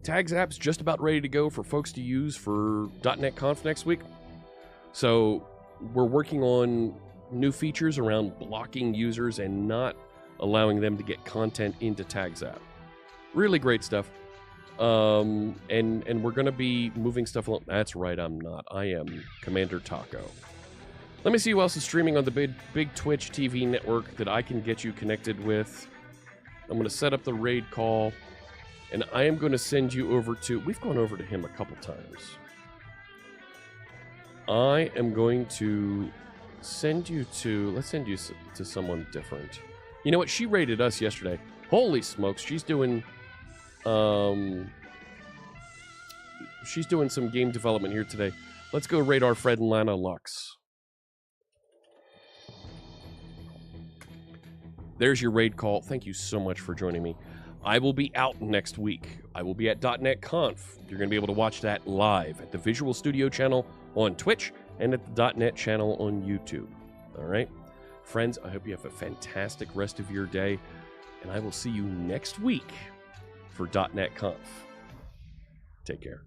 Tags app's just about ready to go for folks to use for .NET Conf next week. So we're working on new features around blocking users and not allowing them to get content into Tags app. Really great stuff. And we're going to be moving stuff along. That's right, I'm not. I am Commander Taco. Let me see who else is streaming on the big Twitch TV network that I can get you connected with. I'm going to set up the raid call, and I am going to send you over to... We've gone over to him a couple times. I am going to send you to... Let's send you to someone different. You know what? She raided us yesterday. Holy smokes, she's doing... she's doing some game development here today. Let's go raid our friend Lana Lux. There's your raid call. Thank you so much for joining me. I will be out next week. I will be at .NET Conf. You're going to be able to watch that live at the Visual Studio channel on Twitch and at the .NET channel on YouTube. All right? Friends, I hope you have a fantastic rest of your day, and I will see you next week for .NET Conf. Take care.